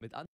Mit an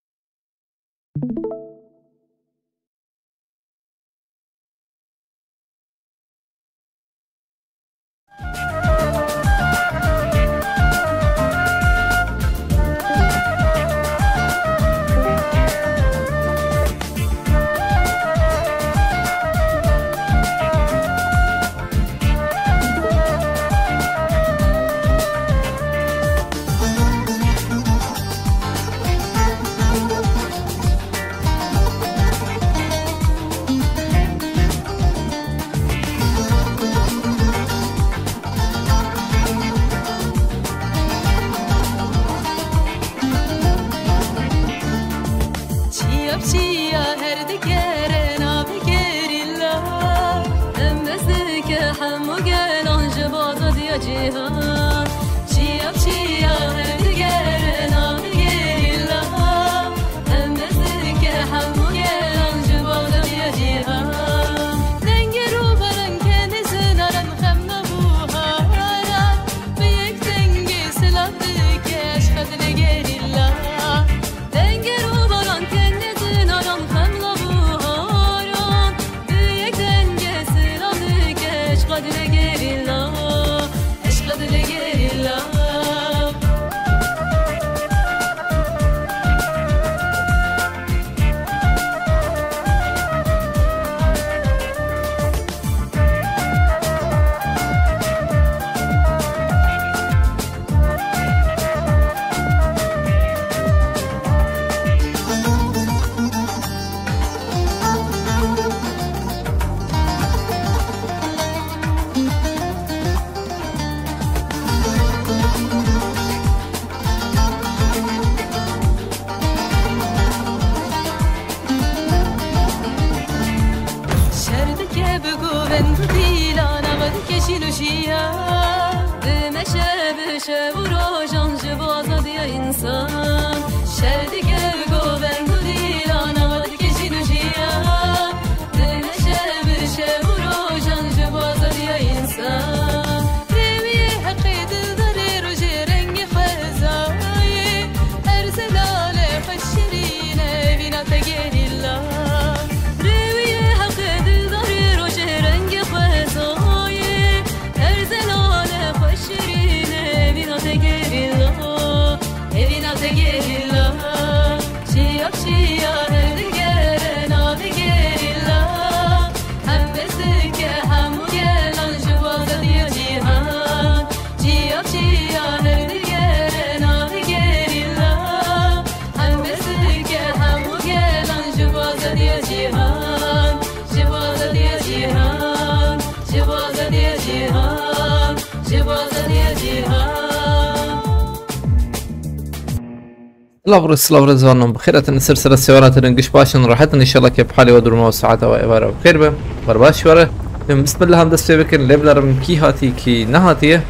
الله رزقنا بخير. سلسلة السيارات الانقش باشن راحتنا ان شاء الله كيف حالي ودرما وساعتها وعبارة بخير به برباش ورا بسم الله هم دست بكن لبلرم كي هاتي كي نهاتيه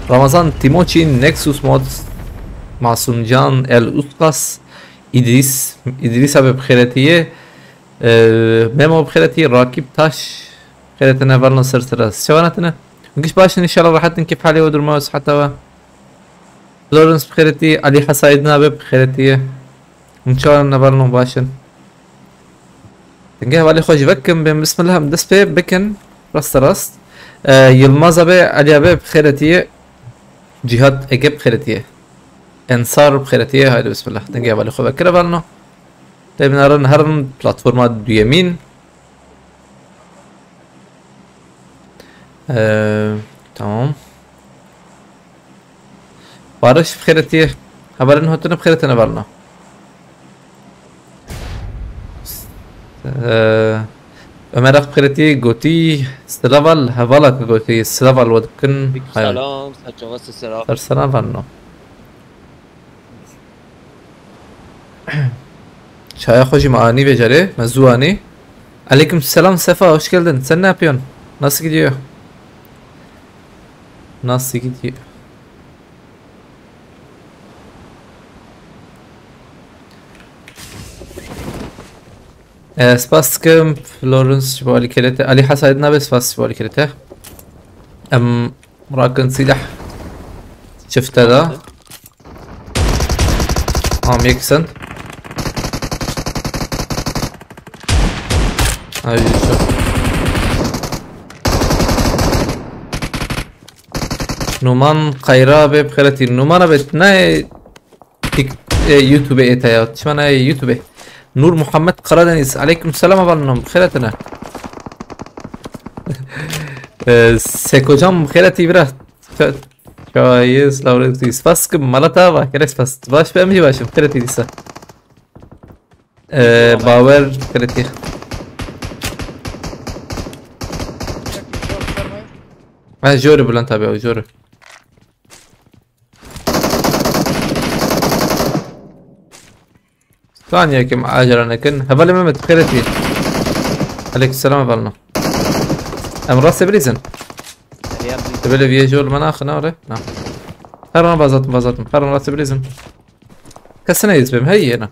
رمضان تيموتشي نكسوس مود معصوم جان الاسقس ادريس ابي بخيرتيه ميمو بخيرتيه راكب تاش خيرتنا فرنا سلسلة سياراتنا انقش باشن ان شاء الله راحتنا كيف حالي ودرما وساعتها لورنس بخيرتي علي حسايدنا بخيرتي ان شاء الله نبرنا باشن تنجه علي خوش بكم بسم الله مدس بكن راست يلمازا بي علي بخيرتي جهاد اجيب بخيرتي انصار بخيرتي هاي بسم الله تنجه علي خوش بكره بالنا طيب نرن هرن بلاتفورمات دو يمين تمام بارش بخيرتي هبرن هاتنا بخيرتنا برنا عمر بخيرتي قوتي سلافال هفالك قوتي سلافال ودكن سلام سلام سلام برنا شايا خوشي معاني بجري مزواني عليكم السلام سفا hoş geldin sen ne yapıyorsun nasıl gidiyor سباسكم فلورنس شبالي كريته علي حسايدنا بس فاس شبالي كريته مراكن سلاح شفت هذا يكسن هاي شوف نومان قيرابي بخيرتي نومان بتناي تيك يوتيوب ايتا شمانا يوتيوب نور محمد قرادنيس عليكم السلام بالنم بخيرتنا سيكو جام بخيرتي برا كويس لو ريتيس فاسك مالتا باكرس فاست باش بامشي باش بخيرتي لسه باور بخيرتي جوري بلان تابعه جوري ثانية كم عاجل أنا كن هبالي ما متخيلتي عليك السلام بالنا أم راس بريزن تبلي فيه جول مناخ نوري نعم خيرنا بازاتم خيرنا راس بريزن كسنة يزبم هي أنا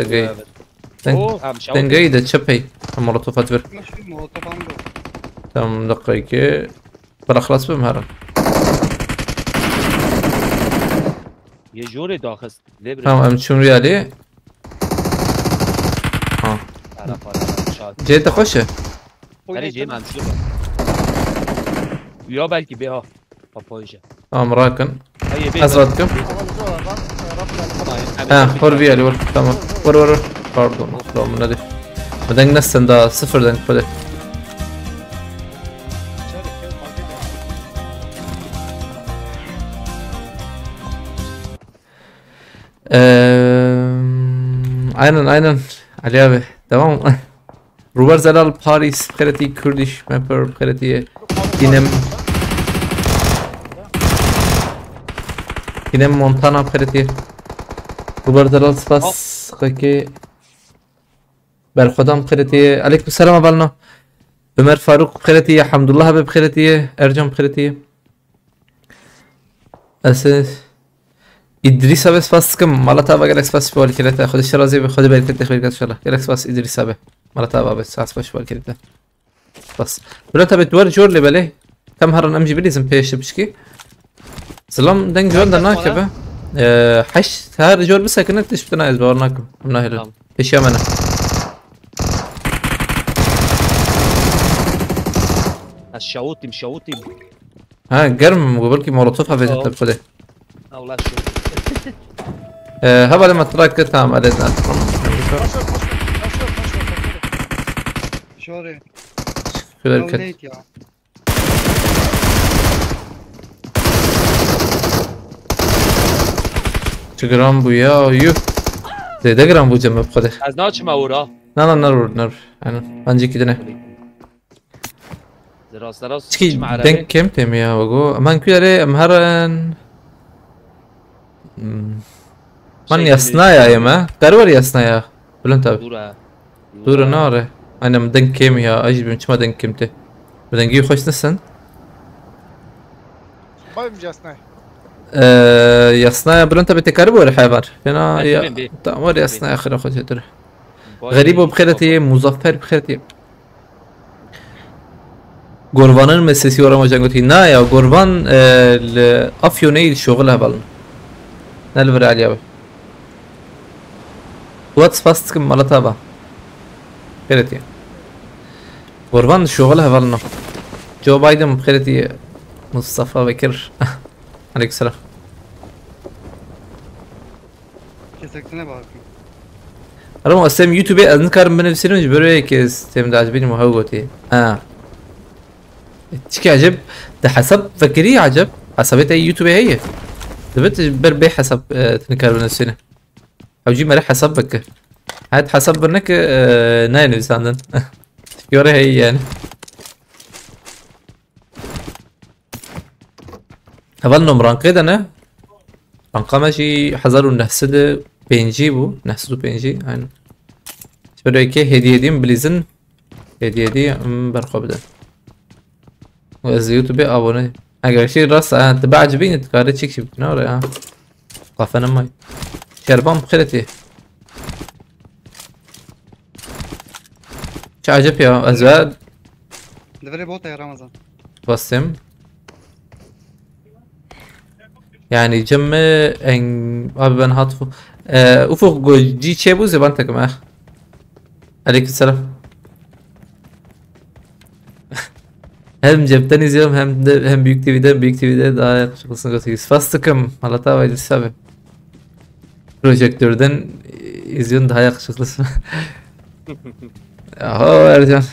دقيقة دقيقة تشبهي مولوتوفات بر تم دقيقة بلا خلاص بمهرن یه جوری داخل تمام ام چون ريالي ها جيت خوشه ولی جیم همشون یا بلکه بیا پاپایشه تمام راكن ازرادكم ور ريالي ور تمام ور باردون لو من ندي بدنا نستن دا صفر دنك بده aynen Ali abi tamam Ruber Zelal Paris بخيرتي كرديش مابر بخيرتي كينم مونتانا بخيرتي روبر زلال سپاس خاكي بالخدام بخيرتي عليكم السلام بالنا عمر فاروق بخيرتي حمد الله بخيرتي ارجم بخيرتي اساس ادريس بس فاسكم مالتا بقى بس شوال كده خد الشرازي بخد بالك تخيل ان شاء الله جالكس بس ادريس به مالتا بس اسف شوال كده بس دلوقتي بتور جور اللي باليه كم هرن امجي بليزم بيش بشكي سلام دنج جون دناكبه حش هار جور بس كنت تشفتنا ازورناكم من هنا ايش يا منا الشوطي مشوطي ها جرم قبلك مولوتوفها بيت بخده والله شو هبا لما تراك تمام علينا شوري شو ذلك جرام بويا يو ده جرام بو جنب بخده از ناچ مورا نه نرو انا انجي كده نه دراس تشكي دنك كم تم يا وجو من كده مهرن من يصنايا يا ما قرور يصنايا ولا انت دور ناره انا مدن كم يا اجيب مش ما دن كمته بدن جي خوش نسن بايم جاسناي يصنايا بل انت بتكربو ولا حيبر هنا يا تمر يصنايا اخر اخذ هدر غريب بخيرتي مظفر بخيرتي قربانن مسيسي ورا ما جانغوتي نا يا قربان افيوني شغلها بالنا نلفر عليها واتس فاست كم مالتها با خيرتي قربان شغلها بالنا جو بايدن بخيرتي مصطفى بكر عليك السلام كسكتنا باكي أنا أسمع يوتيوب أذكر من نفسي جبروا كيس تيم ده عجبني مهوتي تشكي عجب ده حسب فكري عجب حسبت أي يوتيوب هي دبت بربي حسب تنكر من نفسنا أو جي مريح حسبك هاد حسب برنك ناين بساندن تفكيري هي يعني هفل نمران كده أنا رانقا ماشي حذروا نحسد بينجي بو نحسدو بينجي يعني تبدو كي هدية بليزن هدية برخو بدن وازيوتو بي ابوني اگر شي راس انت بعجبيني تقاري تشيك شي بكنوري قافنا ماي شربان بخيرتي شو عجب يا ازواد دفري بوتا يا رمضان بسم يعني جمع ان ابي بن هاتفو افق جي تشيبو زبانتك معه عليك السلام Hem cepten izliyorum hem de hem Büyük TV'de daha yakışıklısını gösteriyor. Fastıkım. Halata ve İdris abi. Projektörden izliyorsun daha yakışıklısın. Yahu Ercan.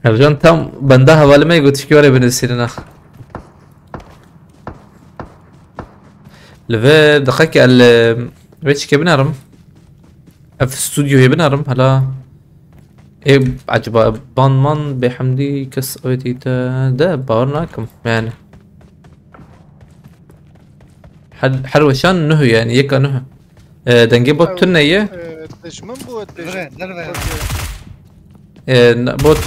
Ercan tam bende havalime götürüyor ya beni Sirina. لفي دقيقة الريتش كي بنرم في استوديو هي بنرم هلا ايه عجبا بانمان بحمدي كس اويتي ده باورناكم يعني حلوشان نهو يعني يكا نهو دنجي بوت تنية دجمن بو دري دري بوت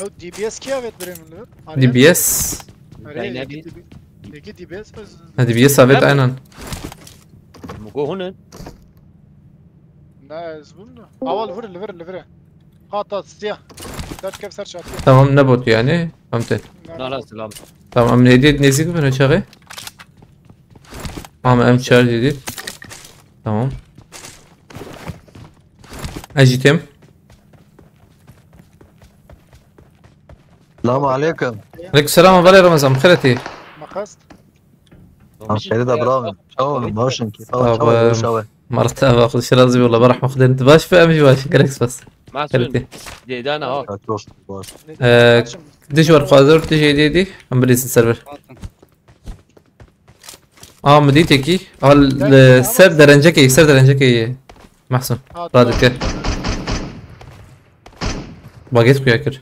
او دي بي اس كي افت بريمن دي بي اس يجي دي بي اس دي بي اس افت اينن مجو هنا لا زبون اول فر خاطة سيا دارت كيف سر شاتي تمام نبوت يعني فهمت لا لا سلام تمام من جديد نزيك من شغي ام شار جديد تمام اجي تم السلام عليكم. عليكم السلام وبركاته رمضان بخيرتي مقصد خير ابراهيم شلون ماشي كيف طب شو مرتبة خذ شي رازي والله برح ماخذ انت باش في امشي باش جالكس بس مع سون خيرتي جيدانا ها ديش ورق قادر تجي دي ام بليز السيرفر Attım. مديتكي السير درنجكي محسن رادك باقيت كوياكر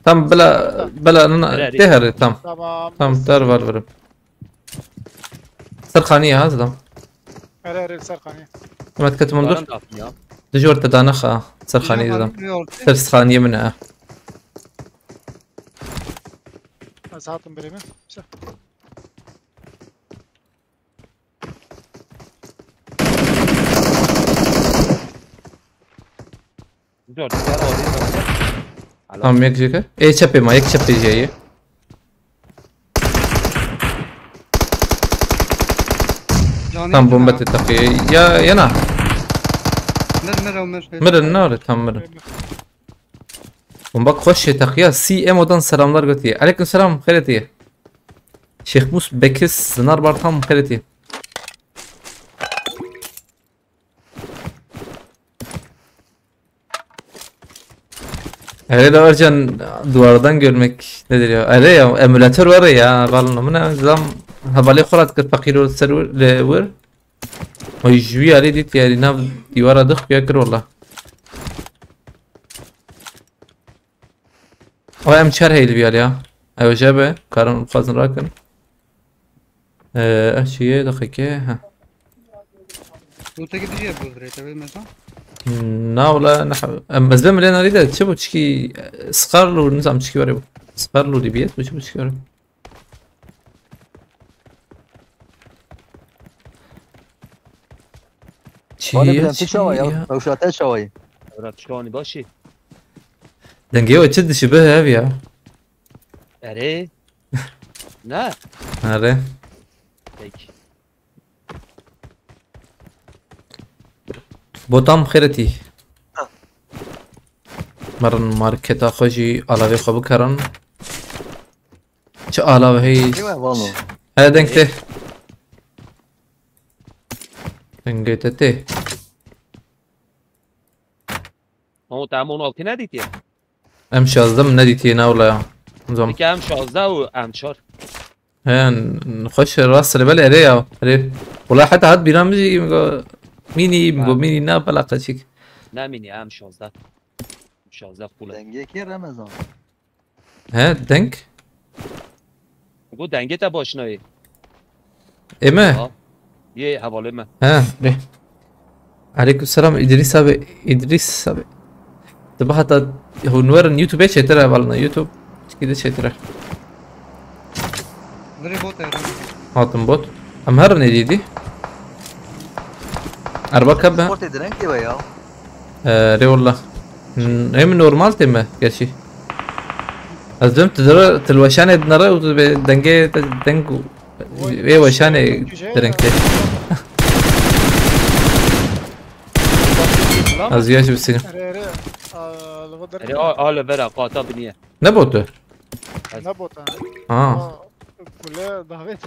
تم بلا انا تهر تم تمام دار فالفرم سرخانية هذا تم اري سرقانية ما تكتب منظور Baran da attım ya. دجور تدانخ سرخانية تم سرخانية منها ساعتم بريمن Dur, diğer oraya bak. تم يك جيك ايه شبي ما يك شبي جاي تم بومبة التقية يا نا مر النار تم مر بومبك خوش تقية سي ام ودان سلامlar götüye عليكم السلام خيرتي شيخ موس بكس نار بارتام خيرتي Öyle de Ercan duvardan görmek nedir ya? Öyle ya emülatör var ya vallahi من زم هبالي خورات كت فقير السرور لور ويجوي عليه ديت يعني ناف ديوارا دخ ياكر والله o emçer heyli bir yer ya ايوه جابه كارن فازن راكن اشياء دقيقة ها Öteki diye buldurayım tabii mesela. نا ولا نحو بس بما لنا ريدا تشبو تشكي سقارلو نظام تشكي وريبو سقارلو ديبيات وتشبو تشكي وريبو وانا بدنا في شوي او شاتات شوي Murat şuani başı. دنجيو تشد شبه هذي يا Ere. Ne? هذا Peki. بوتام خيرتي مرن ماركتا خوشي علاوه خو بكرن چه علاوه هي ايوه والله هذا دنگته دنگته Ama tam 16 ne dedi ya? ام 16 نديتي ناولا نظام Peki hem 16 و hem 4. هان نخش الراس اللي بالي عليه عليه والله حتى هاد بينامجي ميني نا بلا قشيك Ne mini hem 16. 16 pula. دنگه کی رمضان ها دنك Bu denge de başına iyi. اما Ha. Ye havalı mı? ها ليه عليكم السلام ادريس ابي طب حتى هو نور اليوتيوب ايش ترى بالنا يوتيوب كده شيء ترى Direkt bot ya. هاتم بوت ام هرني دي اربع كبه سبورت درنك ويا ري والله ايه من نورمال تم كرشي ازدم تدر تلوشانه دنره ودنجه دنجو ايه وشانه درنك از یه بسیم اره اره الغدر اره آل برا قاطع بنیه نبوده نبوتا كلها دعوت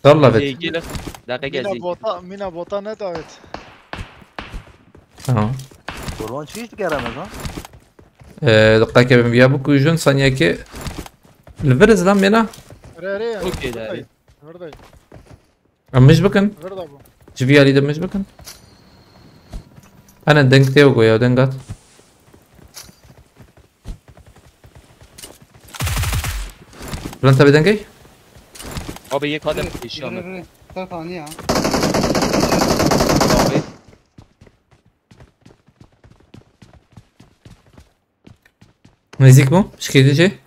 والله بت يجي لك دقيقة زي مينا بوطا ندعوت اه قربان چیش دیگرم از دقیقه که بیا بکو جون ثانیه که الفرز لام ينا اره اره اوكي داري ورداي مش بكن وردا بو شوفي علي ده مش بكن انا دنقتي وقويا ودنقات انت بدنقي ابي یک آدم پیشام تا ثانية نزيك مو مش كده شيء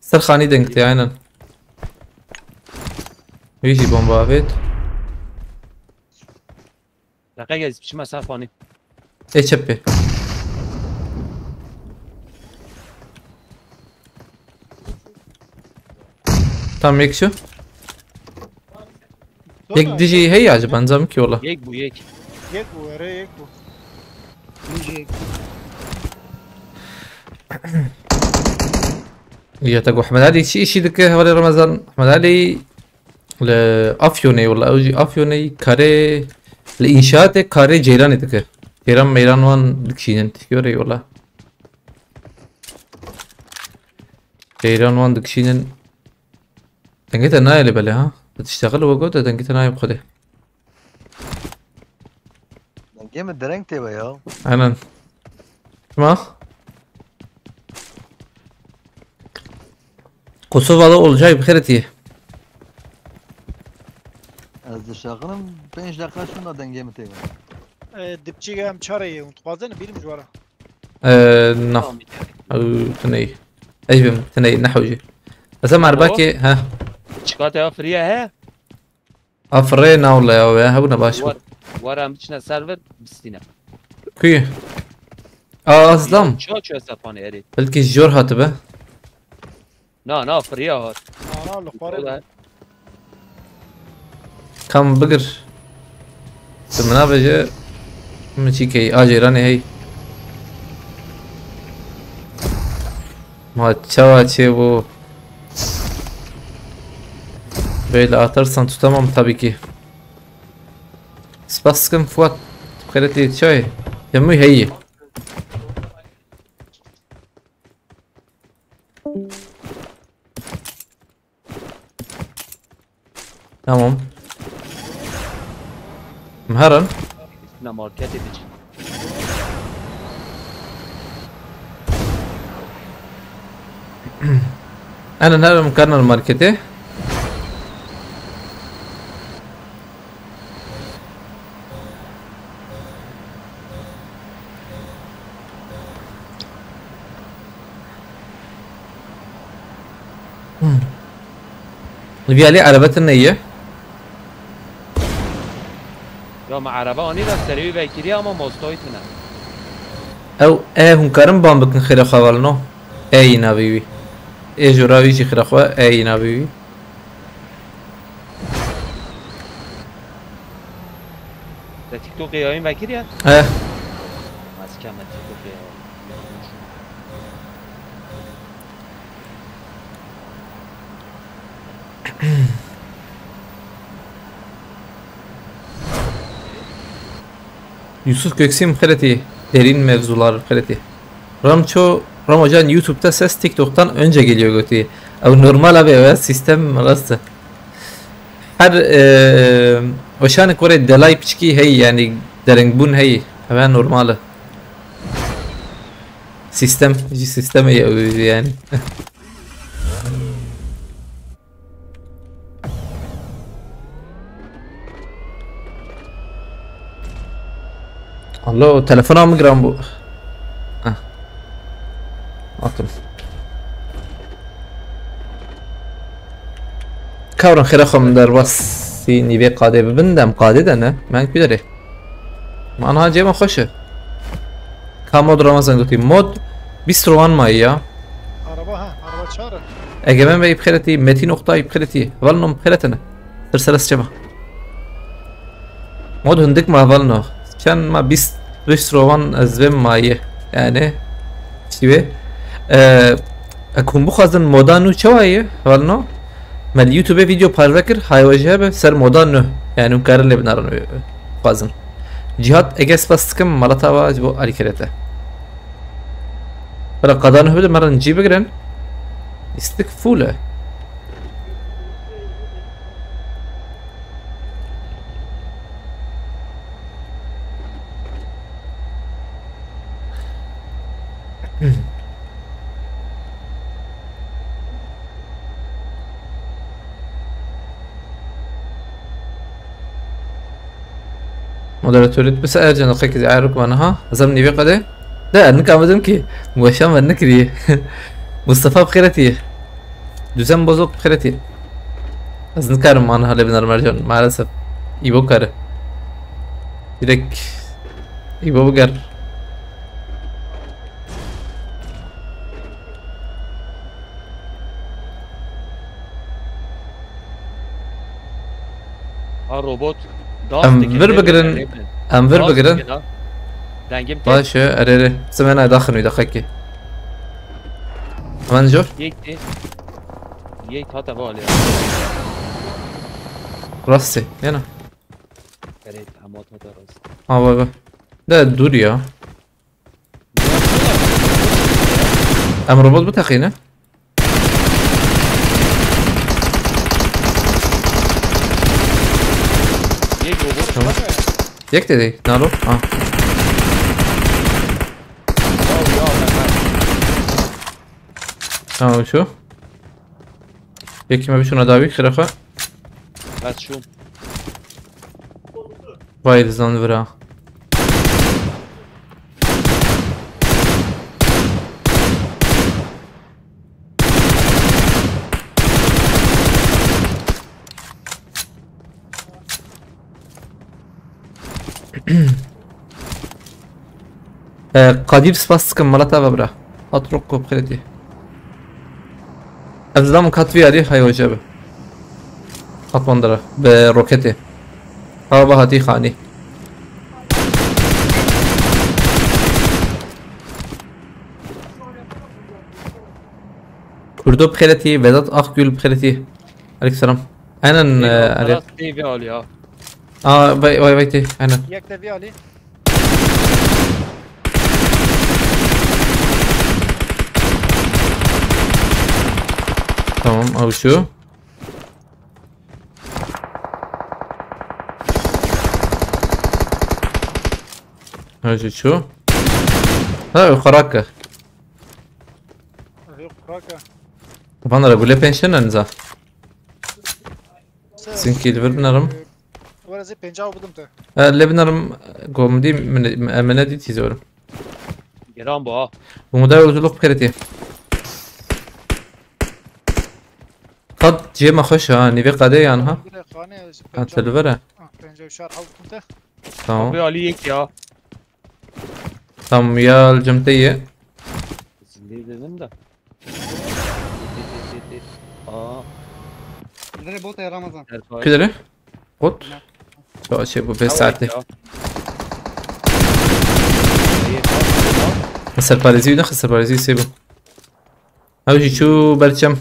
سرخاني دنقتي عينا يجي بومبا بيت دقیقه زی پیش مسافه فانی ايه شبه tam یک شو یک دیجی هی عجب انزام کی والله یک بو یک يك بو اره يك بو يجي يا تقو احمد علي شي دك هولي رمضان احمد علي لافيوني ولا اوجي افيوني كاري الانشاءات كاري جيران دك جيران ميران وان دكشين تيوري ولا جيران وان دكشين تنقيت الناي اللي بالي ها بتشتغل وقود تنقيت الناي بخده جيم الدرينك تبا يا انا ما Kosova'da olacağı bir kere از شغلم 5 دقیقه شون دادن گیم تبا دبچي هم چاره متقازن بيرم جوارا نه او تنهي ايش بهم تنهي نحوجي اسمع رباكي ها چیکات ها فریه ها افرينا ولا يا هبنا باش وارم بچنه سرور بستینه كي اصلا چو استفانه ارید بلكي الجور هاتبه نه فریه هات انا لخواري كم بقر سمنا بجي مشي كي اجيراني هي ما تشوا bu böyle atarsan tutamam tabii ki Spaskım Fuat بخيرتي شوي يمي هي tamam مهرن نه مارکتی بچ انا نهر مكان الماركتي اللي عليه عربات النية یا مع عربه آنی را سریوی بیکیری اما مستویت نه او هم كارم بام بكن خير خوالنو اي نبيبي اي جراوي شي خير خوا اي نبيبي در تیک توک یا این بیکیری هست اه از کم تیک توک یا Yusuf Göksim Kıreti derin mevzular Kıreti Ramacan YouTube'da ses TikTok'tan önce geliyor götü. Ama normal abi evet sistem arası. Her o şanı kore delay piçki hey yani derin bun hey hemen normali. Sistem yani. الله تلفنها مجرم بو atım. Kavran خيركم در بس نيبي قاده ببندم قاده دنه من كبيره ما انا جاي ما خوشه كمود رمضان قلتي مود 20 روان مايا araba çare اجمن بي بخيرتي 200 نقطه بخيرتي ولنم بخيرتنا سلسله شبه مود هندك ما ولنا كان ما بيست روان ازبم مایه يعني شوي اكون بخوازن مودانو چوایه ولنو مال يوتيوب فيديو پارذكر هاي وجهه سر مودانو يعني مكارن اللي بنارن خوازن جهات اجس بستكم مالتا واجبو علي كريته فلا قدانه بده مرة نجيب قرن يستك فوله مودراتوريت بس ارجع نقيك زي عارك معناها زمني بقدر لا انك عمدن كي موشام انك دي مصطفى بخيرتي دوزن بزرگ بخيرتي از نكارم معناها لبنان مرجان مع يبو كاره direkt يبو بقر ها ربات ام فر بقرن ام فر بقرن دنگم ته باشه اره سمعنا داخل يدخلك من جور یک تا والی راسي هنا برید اما تا درست اه بابا ده دور يا ام ربط بتاخينه یک ربات يك تدي نالو اه اه شو يكي ما بيشون اداوي خرافة بس شو وايد زان برا قدير سباستكم مالتا ببرا اتركوا بخيرتي افزلام كاتفي عليه هاي وجبه خط مندرة بروكتي ها بهاتي خاني كردو بخيرتي بدات اخ جول بخيرتي عليك السلام انا عليك تي في عالی ها اه باي باي تي انا یک دوی علی تمام او شو هاجي شو لا خراكه Yok bırak. bana da böyle pension انزا سنكي لبنرم Var azı pencağı buldum da. لبنرم قوم دي من دي تيزورم گران با ومدار yolculuk بخيرتي قد جي ما خوش ها نيفي قادي يعني ها Bir de khane انت الفرع pencağı şar buldum da. تمام bir عالی یک ya تمام يا الجمتية zinde dedim de aa Nereye bot ya Ramazan? كده قط شو شيء بو 5 ساعتي خسر باريزي وده خسر باريزي سيبو اوجي شو برشم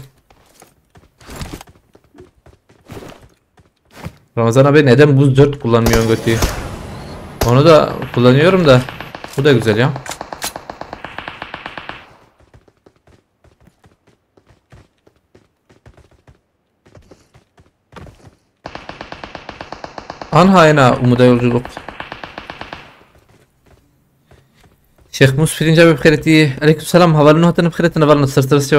Ramazan abi neden buz 4 kullanmıyorsun götüyü? Onu da kullanıyorum da bu da güzel ya. Anhayna umuda yolculuk. Şeyh Mus birinci abi bخيرتي. Aleykümselam havalını hatını bخيرتي navalını sırtırız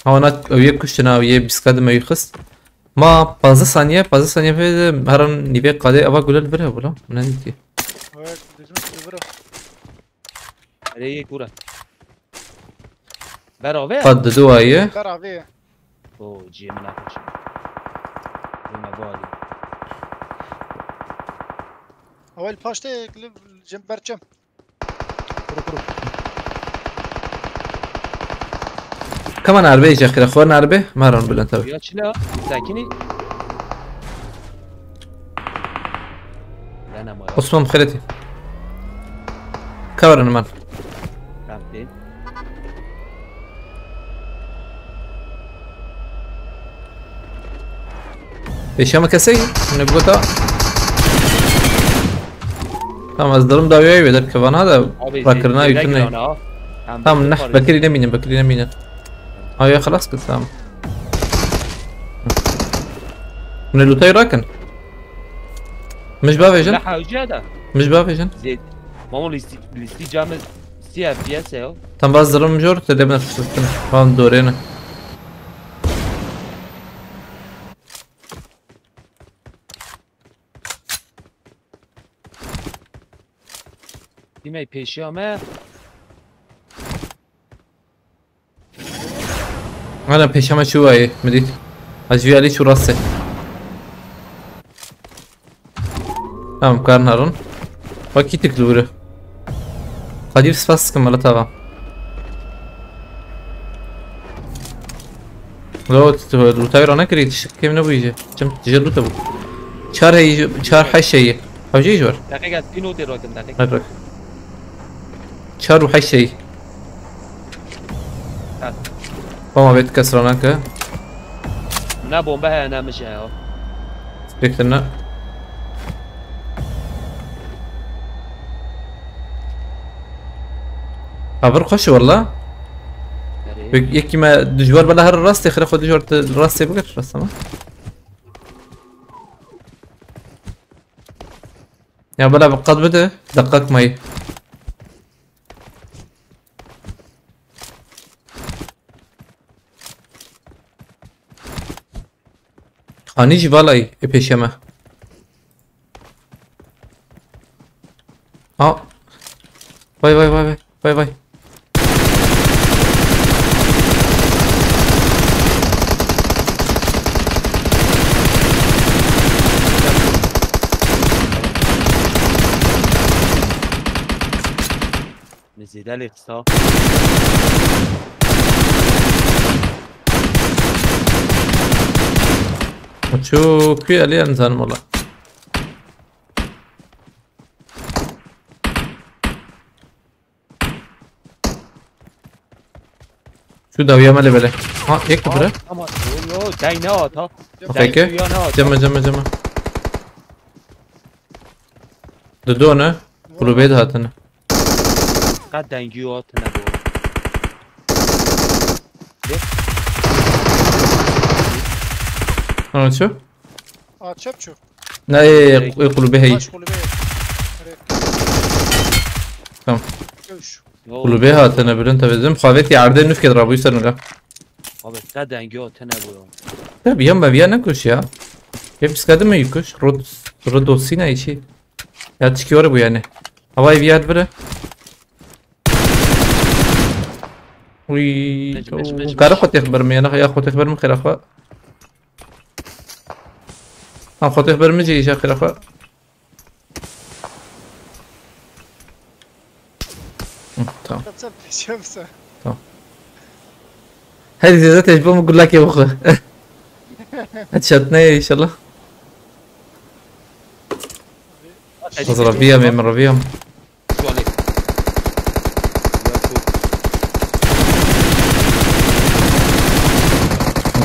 هوناك ويا كشنا ويا بسكاد ما يخص ما bazı saniye في هرن نيفي قادي ابا قول البره ولا من انت Evet düzmüş sıvırı. Nereye یک بورا برابر قد دوايه Kar abi. او جي من اخش ما بالي Avel paşta cem berçem. كمان عربي يا اخي اخوان عربي ما رون بلنت يا شلا ساكني انا ما عثمان بخيرتي كبر انا من رفتین پیشم کسی نبگوتا تمام از درم داویایی بیدر که وانا دا راکرنا یوتون نی تمام نح بکری نمینم بکری نمینم آیا خلاص کد تمام من اللوتاي راكن مش بافيجن لا حاجه ده مش بافيجن زيد ماما لیستی جام سی اف پی اس ها تم باز درم جور تدبنا تشتن فهم دورينا دیمه پیشیامه انا بيشامه شو هاي مديت اجي علي شو راسه تمام كار نارن باكي تكلوره قدير سفاس كمالة تاغا لو لوتاي رانا كريت كيف نبويجي كم تجلو تبو شار هي شار حي شيء او جي جور دقیقه 3 دقیقه راکن دقیقه نرك شار وحي شيء فما بيت كسرانك نه بمبه نه میشه ها بيكتنا عبر خوش والله يكي ما دجوار بلا هر الراستي خلي خد دجوار الراستي بقر رسمه يا بلا بقد بده دقق مي خانيجي بالاي ابيشمه باي باي باي باي باي نزيد لي قصه شو كي عليه انسان والله شو داوية مالي بله يكتب بره اما يو داينات ها اوكي جمع جمع جمع دونه كلو بيد هاتنا قد دنگیات نبود انا شو تشبشو لا يقولوا به هي باش قولي بيه تمام يوش قولوا به هاتنا برنت بزم خاوتي عرضه نف كده رابو يسرنا abi قد دنگیات نبود طيب يما بيا نكوش يا يبس كده ما يكوش رد وسينا اي شيء يا تشكي ورا بو يعني هواي بياد بره وي كارو خد يخبر مي انا يا خد يخبر من خير اخوا خد يخبر من جي خير اخوا تمام شمسه هذه ذات اجبهم اقول لك يا اخو هتشتني ان شاء الله اضرب بيها من ربيهم شو عليك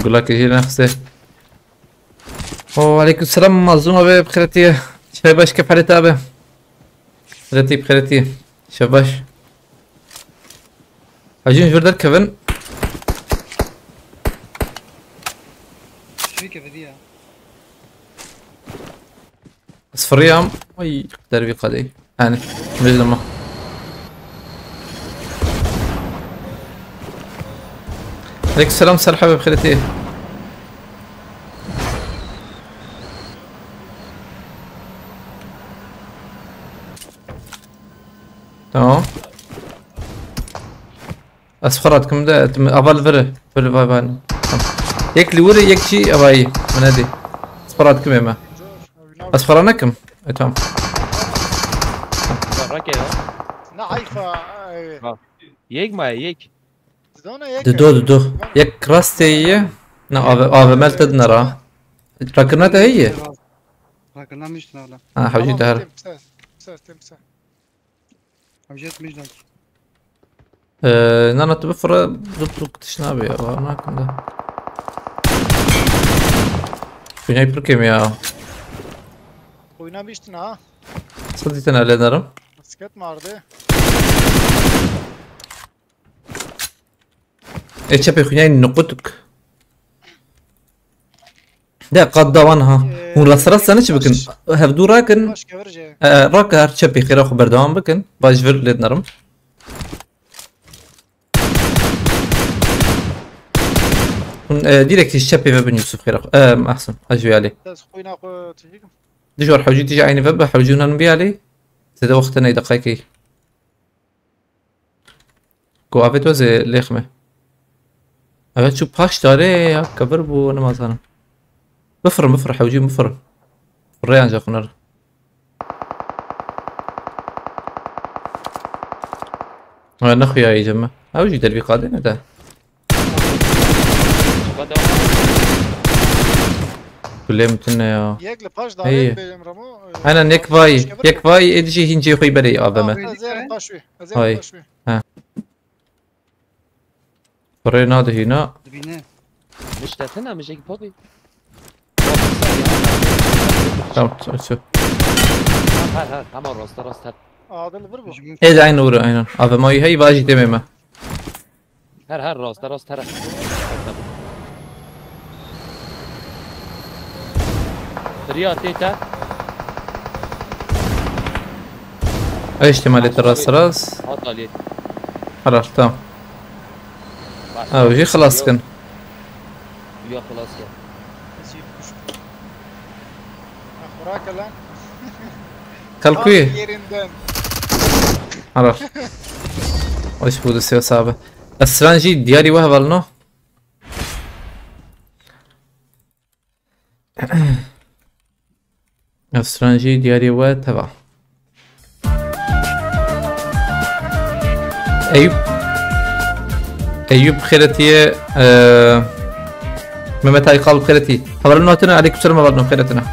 اقول لك يجي نفسه وعليكم السلام مظلومة بخيرتي شباش كيف حالك ابي خيرتي بخيرتي شباش عايزين نجبر كيفن فيك بديها اصفريام اي دربي قدي يعني مجلمة عليكم السلام سهل حبيب خيرتي تمام اصفرات كم ده ابال فره فره باي يك لوري يك شي اباي من هذه اصفرات كم ما اصفرانا كم تمام راكي نعيفة يك ما يك زدونا يك دو يك راستي نا اب مال تدنرا ركنتها هي Hakkından mı içtin oğlum? Ha حوجي دهر تمسح Hamcet mecdan. نانا تبفرة ضبط تشنابي يا هناك ده فيني بركم يا Oynamıştın ha. صديتنا لنرم Basket mi vardı? ايش ابي خناي نقطك ده قد دوانها هون راسرات سنة بكن هفدو راكن Başka verce. راك هر شبي خير خبر دوام بكن باش فير لنرم ديريكت الشبي فبن يوسف خير احسن اجي عليه Ders oyna koy. Tijik. دجور حوجي تيجي عيني فبا حوجونا نبي عليه زاد وقتنا دقائقي قوافت وزي ليخمه evet şu paş tane ya kabır bu namazanım. بفر حوجي بفر الريان جا خنر انا اخويا يا جماعه حوجي دربي قادم ده كلهم متنا يا Yekle paş da İyi. benim Ramo. انا يكفاي ادجي هنجي اخوي بري ابما Azer paşvi. Azer Hay. paşvi. فرينا هذا هنا Dibine. مش تاتنا مش هيك بوبي تمام شوف هات عمر راست هات Adil vur bu. ايه ده عين نور عين ابما هي باجي تمام هر راست هر ريا تيتا ايش احتمالية راس هات عليه خلاص تمام وجي خلاص كان يا خلاص يا Kurak lan. كالكوي Yerinden. خلاص وش بود السيو صعبة السرانجي دياري وهبلنو السرانجي دياري وتبع أيوب خيرتي ممتى يقال خيرتي هبلنو هتنا عليك بسرعة هبلنو خيرتنا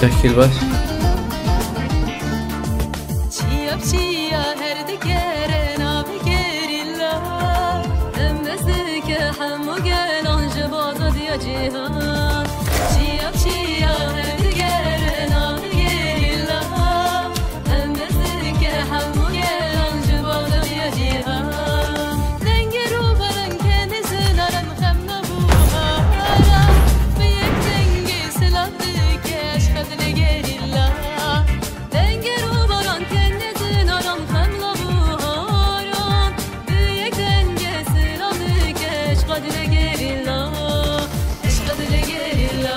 تحكي الباش Çiğap çiğa her dikere nabi gerilla Emmezike hemmu gel anjı baza diye cihan Çiğap çiğa her dikere nabi gerilla Emmezike hemmu gel anjı baza diye cihan Denge ruhların kendisi narem hemna buhara Büyük denge silahtı keş kadri gerilla Denge ruhların kendisi narem hemna buhara Büyük denge silahtı keş kadri gerilla Keş kadri gerilla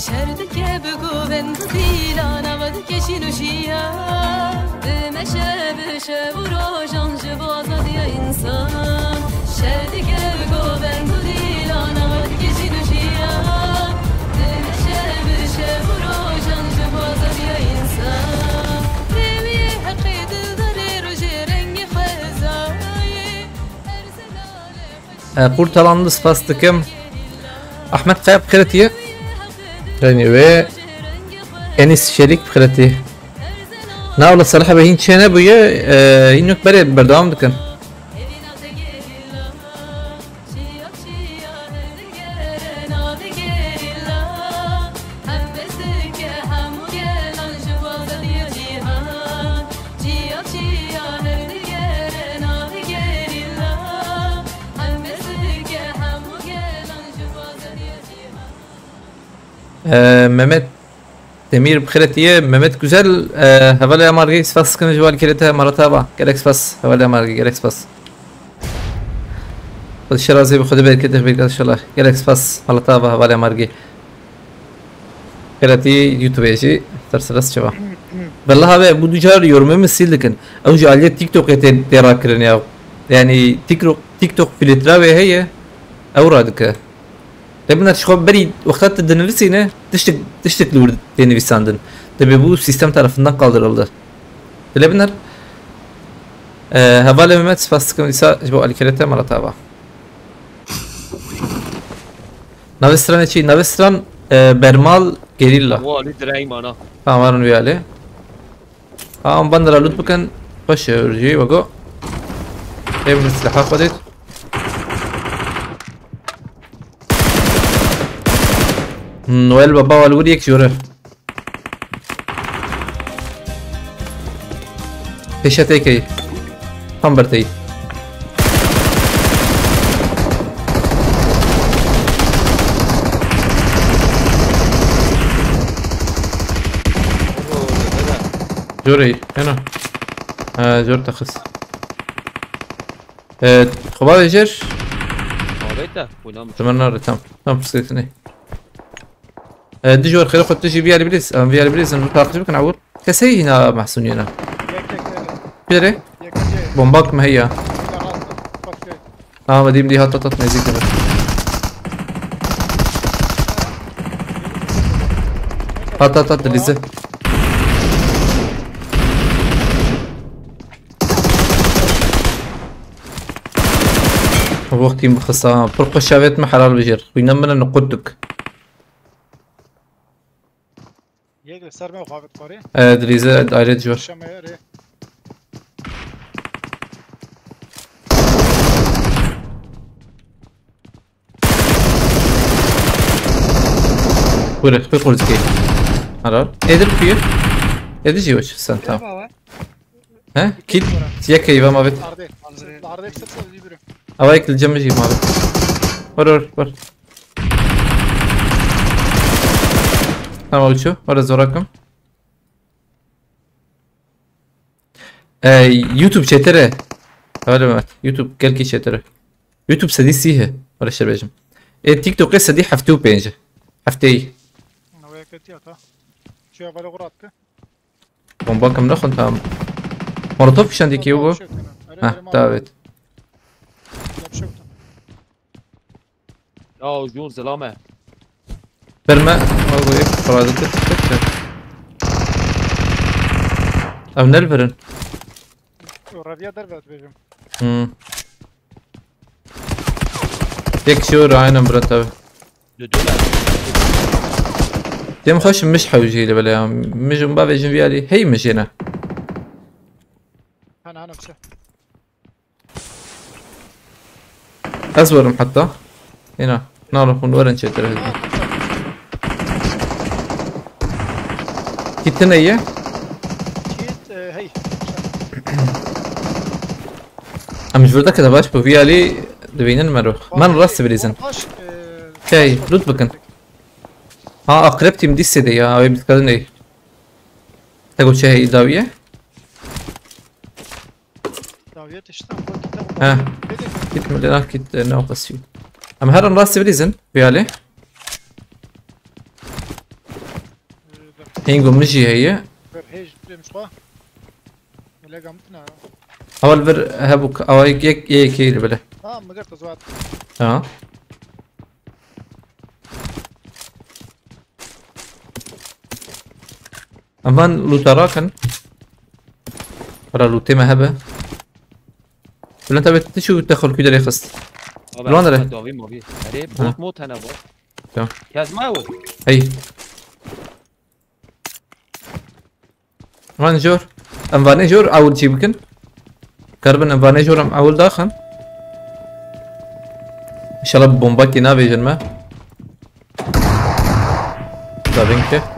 شردك بقوبن تطيلان ودك شنوشيا بمشى بشى وروجان جبازة يا إنسان شردك بقوبن تطيلان ودك شنوشيا بمشى بشى وروجان جبازة يا إنسان رمي حقيد الضرير وجرني خزاي أرسلالي قرطلانdı spastıkım Ahmet Kayap خيرتي يعني و Enis Şerik خيرتي ناول الصراحة بهين شينا بويا هينوك بري بردوام دكن Çiğap çiğa her dikere nabi gerilla Mehmet Demir بخيرتيه Mehmet güzel هفلا مارجي سفاس كم جوال كريتها مرتبة جالكس فاس هفلا مارجي جالكس فاس الشرازي بخد بالك كده بيك ان شاء الله جالكس فاس مرتبة هفلا مارجي كريتي يوتيوب يجي ترسلس شباب بالله هذا بدو جار يورمي مسيل لكن او جاليه تيك توك ترى كرنيا يعني تيك توك في التراوي هي اورادك تبنا تشخب بري وقتات الدنفسينه تشتك لور دنفساندن tabi bu sistem tarafından kaldırıldı. Bilebilir. Havale Mehmet sıfastıkım ise bu alikerete maratava. Navestran içi Navestran Bermal Gerilla. هو علي دراعي معنا. Tamam ويالي. بندر لوت بكن خش ورجي وقو. ايه من السلاح خدت. نويل بابا والوري يكشوره. Peşeteki. Hambertey. جوري هنا. جور تخص. خباب يجر. خابته ونام. تمنى تمام بسيطني. دي جور خير خد تجي بيالي بليز بيالي بليز نتاقش بك نعور. كسي هنا محسوني هنا. بيري بومباك ما هي ما دي هططت نزيد كده هططت لزه وقتي مخصصة فرق الشابات ما حلال بجر وينمنا نقدك يقدر صار ما وقفت قاري دريزة دايرة جور Buyur, bir polizki. Arar. Edip bir. Edici hoş sen tamam. He? Kit. Yak eyvah mabet. arda hepsi bir. Hava ekleyeceğim mi mabet? Var. Tamam uçuyor. Var zorakım. YouTube chat'e. Öyle mi? YouTube gel ki chat'e. YouTube sadisiye. Var şerbecim. TikTok'e sadi haftu page. Haftayı. شو بالي غراتك بومبا كم ناخذ تمام مرطوب فيش عندك يوغو ها دافيد يا جور سلامة برما هو ايه فرادت او نلفرن رافيا دربت بيجم يك شور عينم برا تابع ديم خوش مش حوجي لي بلا مجم بابا جنبيالي هي مجينا انا بشه ازورم حتى هنا نعرف ونورن شتر هذي كتنا ايه كيت هي مش بردا كده باش بفيالي دبينن مروح ما نرسب بريزن كاي لوت بكن اقربتي من دي السيدة يا بتتكلم ايه تقول شيء داوية داوية تشتغل كنت ملينا كنت ناقص فيه اما هذا نراس بريزن بيالي هينجو مجي هي اول بر هبوك او يك يك بلا ما قدرت ازوات امان لوتراكن ولا لوتي ما هبه ولا انت بتشو تدخل كده ليه خست لون ده دوامي موبي اري موت انا بو تمام كاز ماوي هي مان جور انفاني جور اول شي يمكن كربن انفاني جور اول داخل ان شاء الله بومباكي نافي جنما دابينكه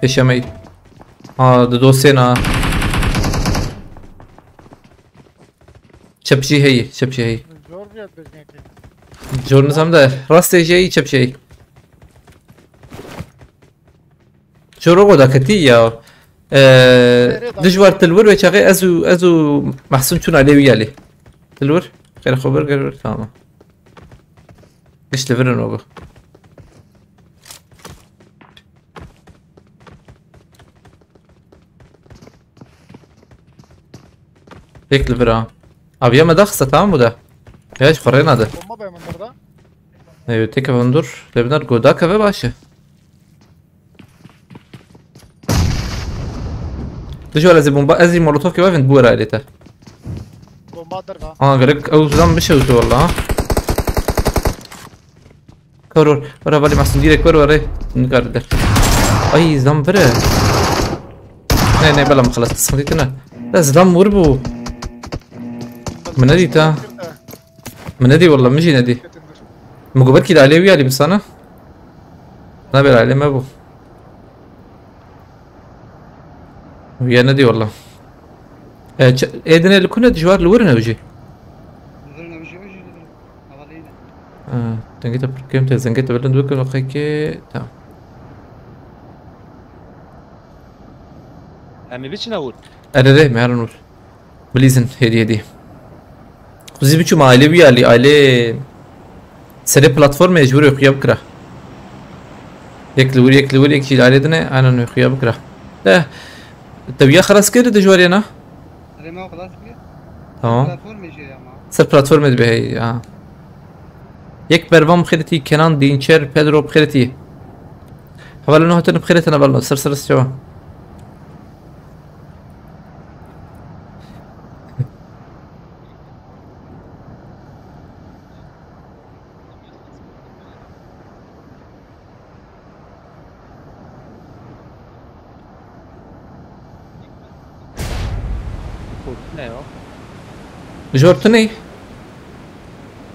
Yaşamayı. دوسينا چپشی هی جور بیاد بزنید جور نظام ده راست جایی چپشی جورو دا كتيا دجوار تلور وشاغي ازو محسن شون عليه ويالي تلور غير خبر غير تمام ايش تفرن وقو هيك الفرا ابي ما دخسه تمام وده ايش خرينا ده Bomba be mandarda. ايوه تيكا بندور لبنار جودا كفي باشا دجوار ازي بومبا ازي مولوتوف كيف فين بورا عليته Bomba darga. غريك او زلام بشوتو والله ها كورور ورا بالي محسن ديرك ورا نقدر اي زلام برا نه بلا ما خلصت صديتنا لا زلام وربو من نادي تا من نادي والله مجي نادي مقبل كده عليه ويالي بس انا نابل عليه ما ابو ويا نادي والله ايدنا اللي كنا دجوار لورنا وجي نزلنا بشي وجي أغلينا. تنجيت بركيمت زنجيت بلند وكل وقيكي تمام امی بیچ نور اره مهر نور بليزن هدي خذي بيشو مع عائلة ويالي عائلة سري بلاتفورم يجبر يخيا بكره يكلور يكشي عائلة دنا انا يخيا بكره لا تبيا خلاص كده دجواري انا هذا ما خلاص كده. تمام بلاتفورم يجي يا ما. سر بلاتفورم بهي يك بربام بخيرتي كنان دينشر بيدرو بخيرتي حوالي انه هتن بخيرتي انا بالله سر سوا نه یا جورتني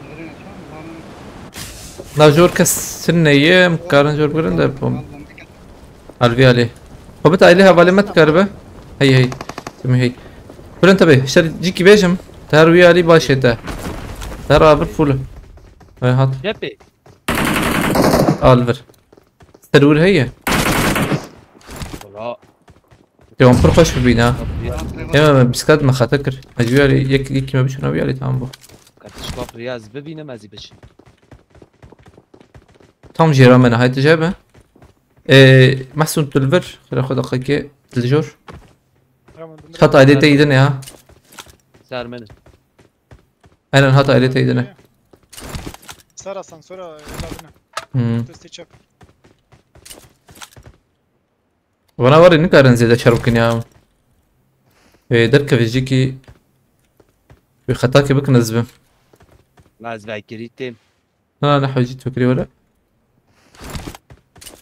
نزلنا شو؟ لا جور كسرنية مكارن جور بقرن ده بوم الفي عليه خبت عليها بالي ما تكربه هي تمي هي بقول انتبه شر جيكي بيجم تهروي علي باشه ده ترى ابر فول هاي هات جبه الفر تدور هي والله يوم پر خوش ببینه اما بسكات ما خاطر اجي علي يك ما بيشو نبي علي تمام بو کارتش کاپ ریاض ببینم ازی بشه تام جيرا من هاي تجابه محسن تلفر خلينا ناخذ دقيقة تلجور حط عليه تيدنا ها سر منه انا حط عليه تيدنا Sara sansora labına. Testi çap. وانا وري نكارن زي ده شربكن يا دركه في جيكي في خطاكي بك نزبه از وکریتیم لا انا حوجيت فكري ولا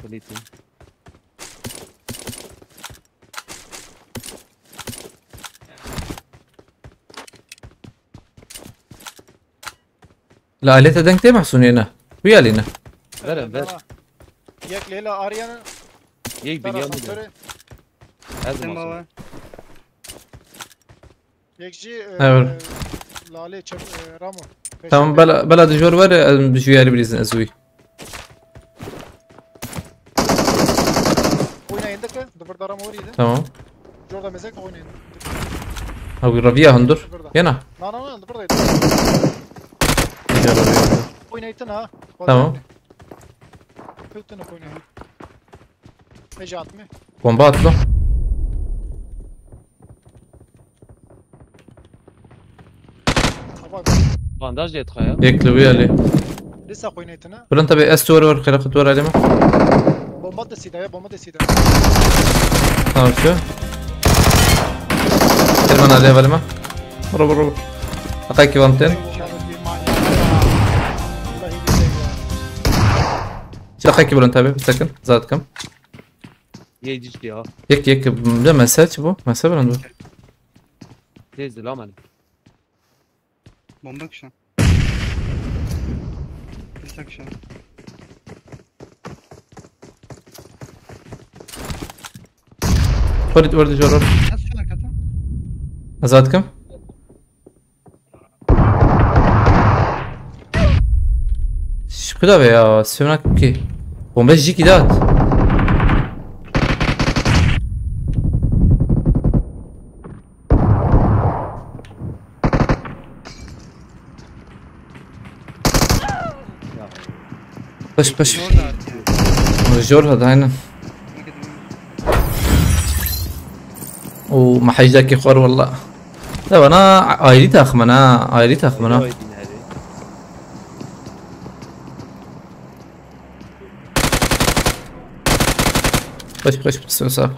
کلیتیم لا عليتا دنك تي محسونينا ويا لينا برم بر Yak Leyla Arya'nın یک Sara بیلیام بوده sansora. از Sen ما baba. Yekci Evet. Lale çap Ramo. تمام بلا دجور ورا بجويالي بليزن ازوي Oynayın da Dıvırda Ramo oraydı. تمام Jorda mezek oynayın. او رافيا هندر ينا Na Dıvırdaydı. Oynayın ha. Tamam. Hüttünü oynayın. Necat mı? بومبا اتلو Baba بانداج دیت خواهی يكلو ويالي lisa oynayın ha. ولا انت باستور ور خلينا خد ورا عليما Bomba da sida ya bomba da sida. تمام شو كلمان عليها بالما روب اقايكي وامتين شو اقايكي بلون تابع بسكن زاد كم یک دیش بیا يك لا مساج بو مسا بلون بو تیز لامن Bomba kışan. Bir kışan. ورد جرر Nasıl şu hakikaten? زاد كم شو كده يا سيوناك كي بومبا جيكي دات باش زور دارت جور هذا هنا وما حيجاك يخور والله. لا انا عائلي تاخم انا عائلي تاخم انا خش بالسوسة.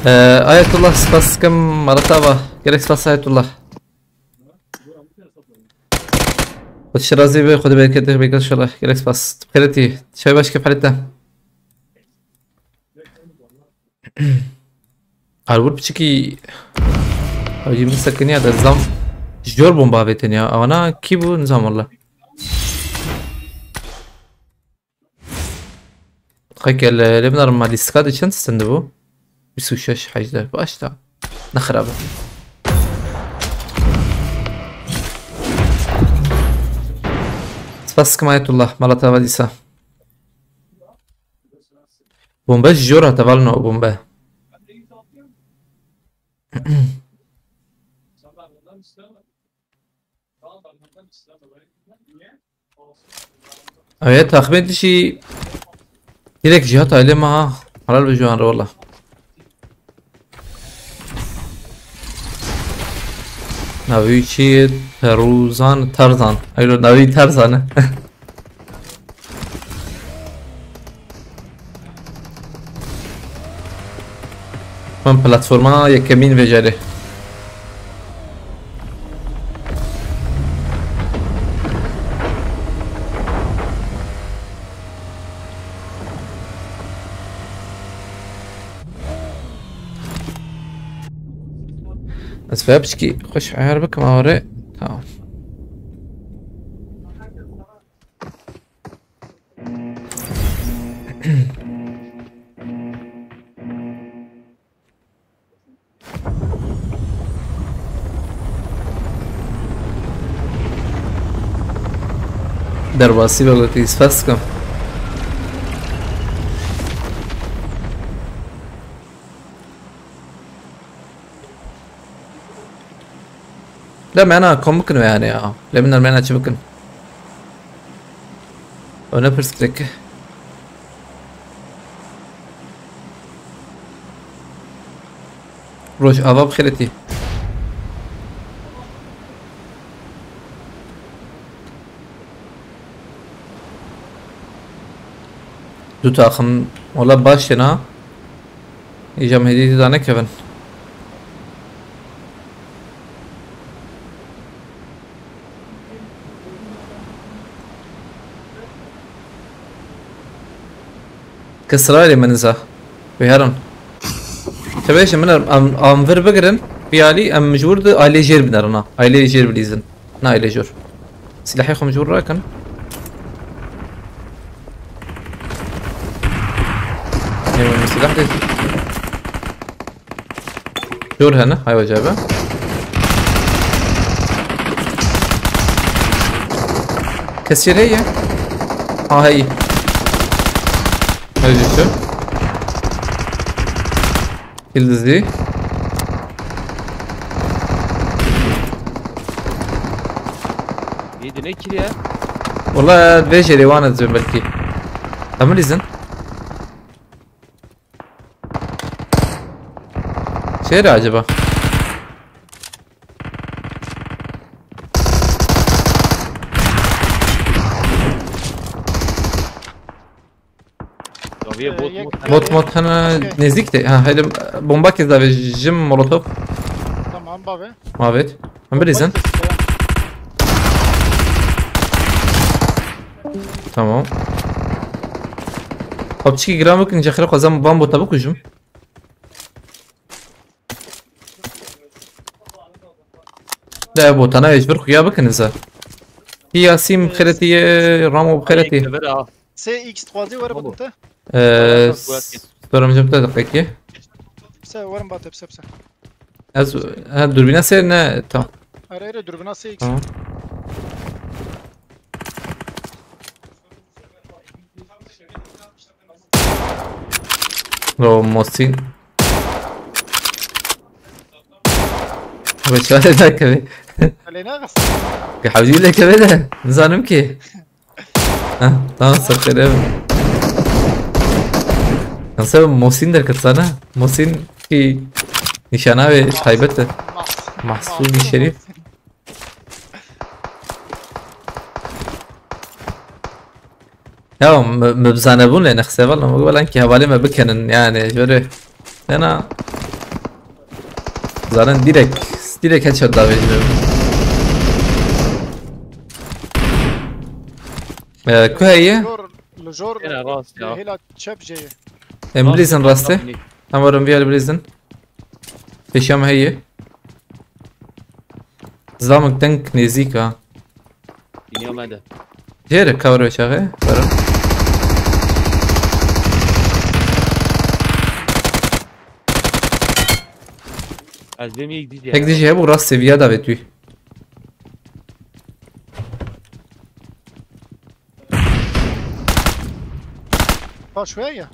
آية الله سباس كم مرتبة كيرك سباس آية الله خد الشرازي بي خد بالك كده بيك ان شاء الله كيرك سباس بخيرتي شاي باش كيف حالتها هالور بشكي اجي من سكني هذا النظام جور بومبا بيتني او انا كيبو نظام والله خيك اللي بنر ما ديسكاد شنت استندبو بسوشش حاجة باشتا نخربه بس كما آية الله مرة بديسة بومبا جورة تبالنا بومبا اوه تخمين شي يدك جهات عائلة معها حلال بجوان والله ناوي شي تروزان ترزان ايلو ناوي ترزان من بلاتفورما يكمين بجاره بس فابشكي خش عياربك ما وري تمام درباسي بقولتي سفاسكم لا معنا كم ممكن يعني لا من المعنى شو ممكن وانا برسكليك روش ابا بخيرتي دو تاخم والله باش هنا يجام هديتي دانا كيفن كسرالي منزه بهرن تبيش من ام فير بقرن بيالي ام مجور ايلي جير بنرنا ايلي جير بليزن نا ايلي جور سلاحي خو مجور راكن ايوه سلاح دي جور هنا هاي وجابه كسر هي هاي هاي جيتو يلدزي يدي نكري يا والله بيجري وانا زين بلكي اعمل اذن شير عجبه موت انا نزيكتي ها هيدا بومباك اذا بجم مولوتوف تمام بابي ما بيت من بريزن تمام خب تشكي جرامك نجي خلق زم بامبو تبوك وجم لا بوت انا يجبر خيابك نزل هي ياسين بخيرتي رامو بخيرتي سي اكس 3 دي ورا بنت برام جبت دقيقة سي ورا بات بس از دوربينا سيرنا تمام اريري دربنا سي اكس لو موسين بس هذا كذا خلينا غص حاولي لك كذا نظام كي ها تمام سكر كان سبب محسن در كتسانه محسن كي نشانه هيبته محسوب شريف يا مبزانبون لان خسابه لما بقول انك حوالي ما بكنن يعني جوره انا زارن ديريك هيد شوت داوي كو هي الجور هنا راس يا هلا تشاب جاي امبليزن راسته امرهم بيها البليزن في شام هي زلامك تنك نزيكا اليوم هذا جيرك كاورو شاغي از بهم یک دیدی هيك ديجي هبو راس سيفيادا بتوي شويه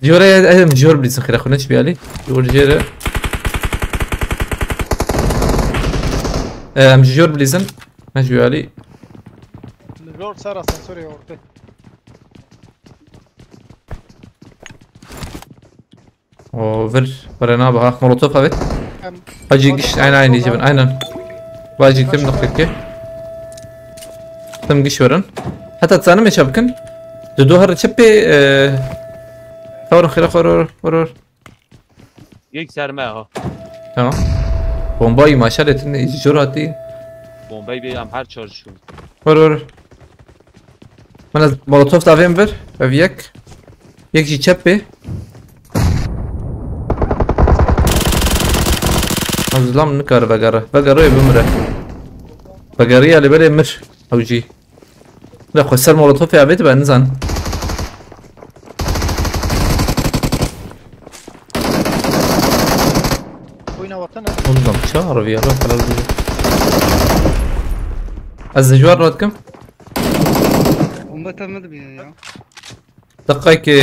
جوري ادم جور بليزن خير اخو نش بيالي جور جيره مش جور بليزن نش بيالي الجور صار اسانسوري اورتي اوفر ورنا بها مولوتوف هبت اجي قش عين يجيبن عينا باجي تم نقطك تم قش ورن حتى تصانع مش شبكن دو تشبي خور خور یک سرمه ها تمام بومبای ماشالت جراتی بمبئی بیام هر چارشون ور من از مولوتوف دافیم بر و یک جی چپه ظلام نکاره بگره بمره بگریه اللي بله مر او جي لا خسر مولوتوف يا بيت بقى نزن وين وطننا والله شهر يا رب على الوجه الزجوار راتكم Bomba tanımadı ya ya. دقيقة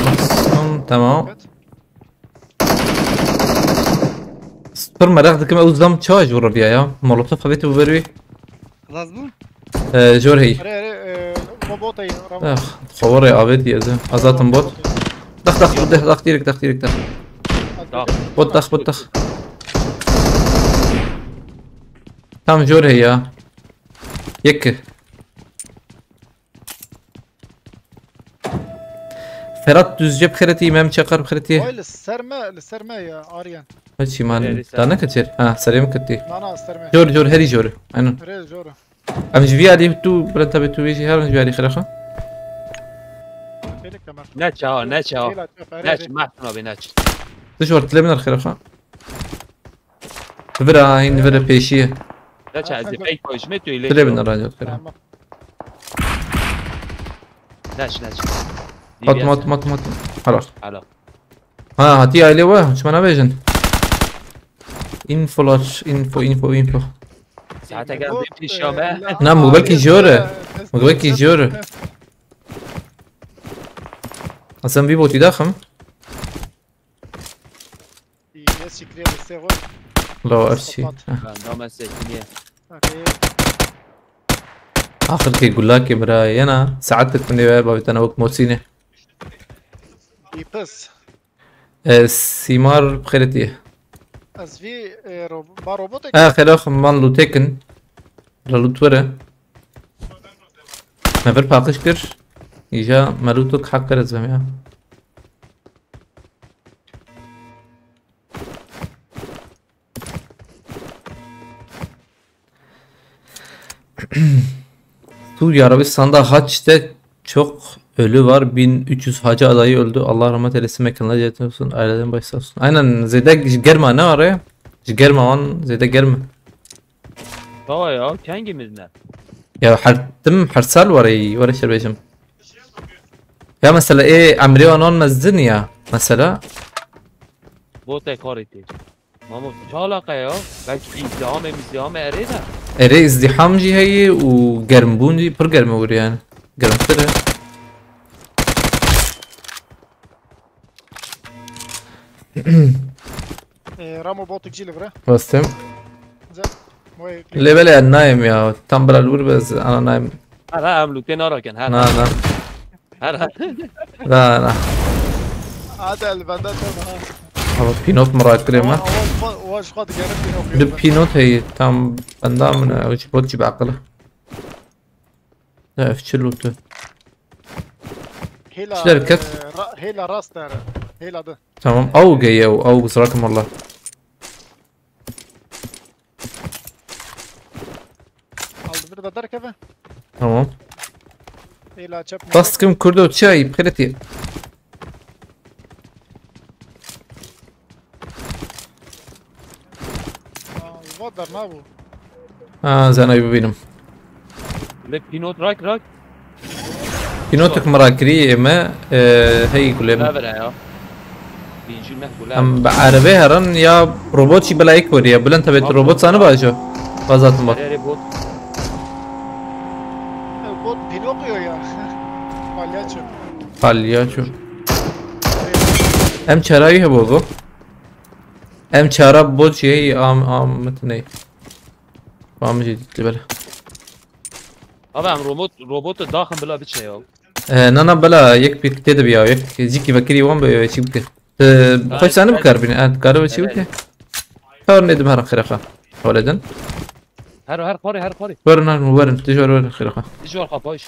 محسن تمام سبر مراغدكم او ظلام تشاج وربيا يا مولوتوف بيت وبروي خلاص bu. جور هي اري روبوتي اخ تصوري عبيد يا زلمه ازاتم بوت دخ ديرك بوت دخ تمام جور هي يك فرات düzce بخرتي امام شقر بخرتي هاي للسرمه يا اريان هادشي مان تانا كتير سليم كتير انا السرمه جور هري جور انا ريز جورا ام جي علي تو برنتا بتو يجي هر جي علي خلاص فيلك كمان نچ ها نچ محتنا به نچ تشور تلمن الخلاص فبرا هين فبرا بيشيه نچ از بی کوش می توی تلمن الراجل خلاص نچ مات خلاص حالا ها هاتي عليه واه شو انا بيجن info ساعت اگر پیش شامه نعم مقبلكي جوره اصلا بي بوتي داخم يس كريم السيرفر لو ارشي نام سکنیه اخر كي يقول لك مراي انا ساعدتك مني بابا بتناوك موسينه يبس سيمار بخيرتي از في روبوتك خلاص من لو تكن لو توره ما فر باقش كر يجا مالوتك حق كرز بهم يا Suudi Arabistan'da Haç'te çok ölü var. 1300 hacı adayı öldü. Allah rahmet eylesin, mekanına cennet olsun. Aileden başlasın. Aynen Zeyde germa ne var ya? Germa on Zeyde germa. بابا ya hangimiz ne? Ya حرسال ورا شربيشم. Ya mesela عمري وانون مزدن ya mesela. Bu tekrar etti. Mama ne alaka ya? Belki izdiham ere de. ere izdiham جي هي وجرمبون جي بر جرم ور يعني. جرمتره. رامو بوتك جي لفره Bastım. وای اللي بالي نايم يا تمبر الور بس انا نايم. هر عملوكتين أراكن هر لا لا هر لا لا هذا البندات هذا بينوت مرة كريمة. واش قد قرب ده بينوت هي تام بندام وش بوتش بعقله. لا افشلوته. هيلا شركة. هيلا راس ترى هيلا ده تمام او جاي او بصراحة والله. البرد دار كيف تمام. هيلا شاب بس كم كردو تشاي بخيرتي. وضر نابو زين ببينهم. لك بينوت راك بينوتك مرة كريمة هي لا كلهم. بلا يا بيجي المهبول لا ام بعربيها رن يا روبوت شي بلا يكور يا بلا انت بيت روبوت صانع باجو. بازات مر. يا ريبوت بوت بينوكيو يا بالياتشو بالياتشو. ام چرایی بوگو. ام چرا بود چیه ام متنی. فهم جدید بله. طبعا روبوت داخل بلا بتشي يا نه بلا یک پیک تده بیا یک زیکی بکری وام به چی بکه. خوش سانه بکار بینه کارو چی بکه. کار ندم هر خیرخه. ولدن. هر قاري ورن تجور ورن خیرخه. تجوا الخفايش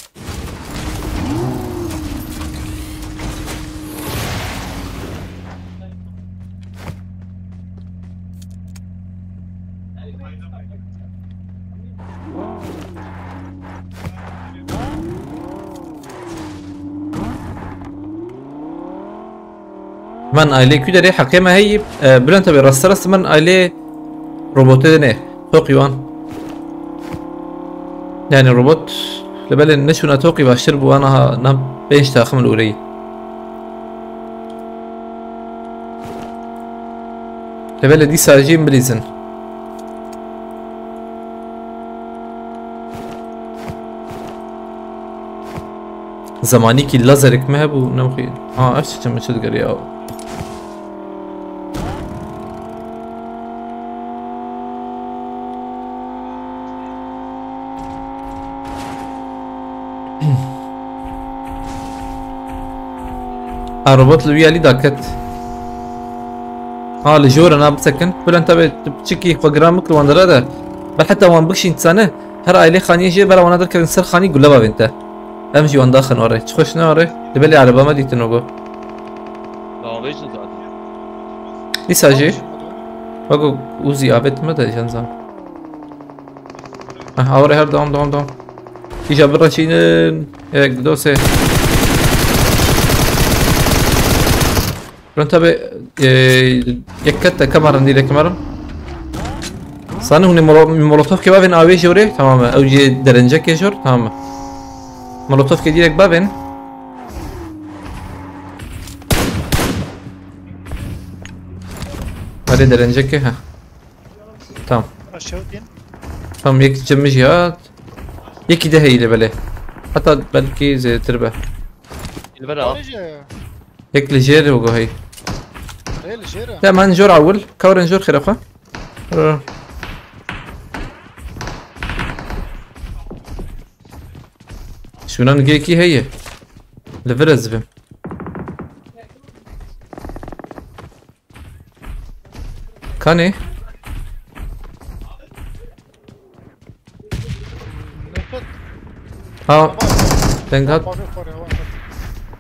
من آیلی کی داری حقیقه هی بلند تبی رسترس من آیلی روبوته نه توقیوان يعني الروبوت لبالي نشو نتوقي باشرب وانا نم بينش تاخم الأولي لبالي دي ساجين بليزن زماني كي لازرك مهب ونمخي ايش كم شد قري او الروبوت اللي ويالي داكت الجور انا بسكن بل انت بتشكي فقرامك لوان هذا بل حتى وان بكشي انسانه هر ايلي خانيه جي بلا وانا درك نسر خاني قول باب انت امشي وان داخل وري تخش نوري تبلي على بما دي تنوغو لا ليش زاد لسه جي بقو اوزي ابد متى جنزان اوري هر دوم تيجي برا شينن هيك دوسه انت يكت كاميرا ندير كاميرا صانه هني مولوتوف كي بابن اوي جوري تمام او جي درنجه كي جور تمام مولوتوف كي ديرك بابن هذه درنجه كي ها تمام تمام يك جمجيات يك ده هي اللي بله حتى بلكي زي تربه البلا هيك لجيري وقو هي ايه الجيرة لا ما نجور اول كور نجور خير اخوة شو نانجي كي هي لفرز بهم كاني ها تنقط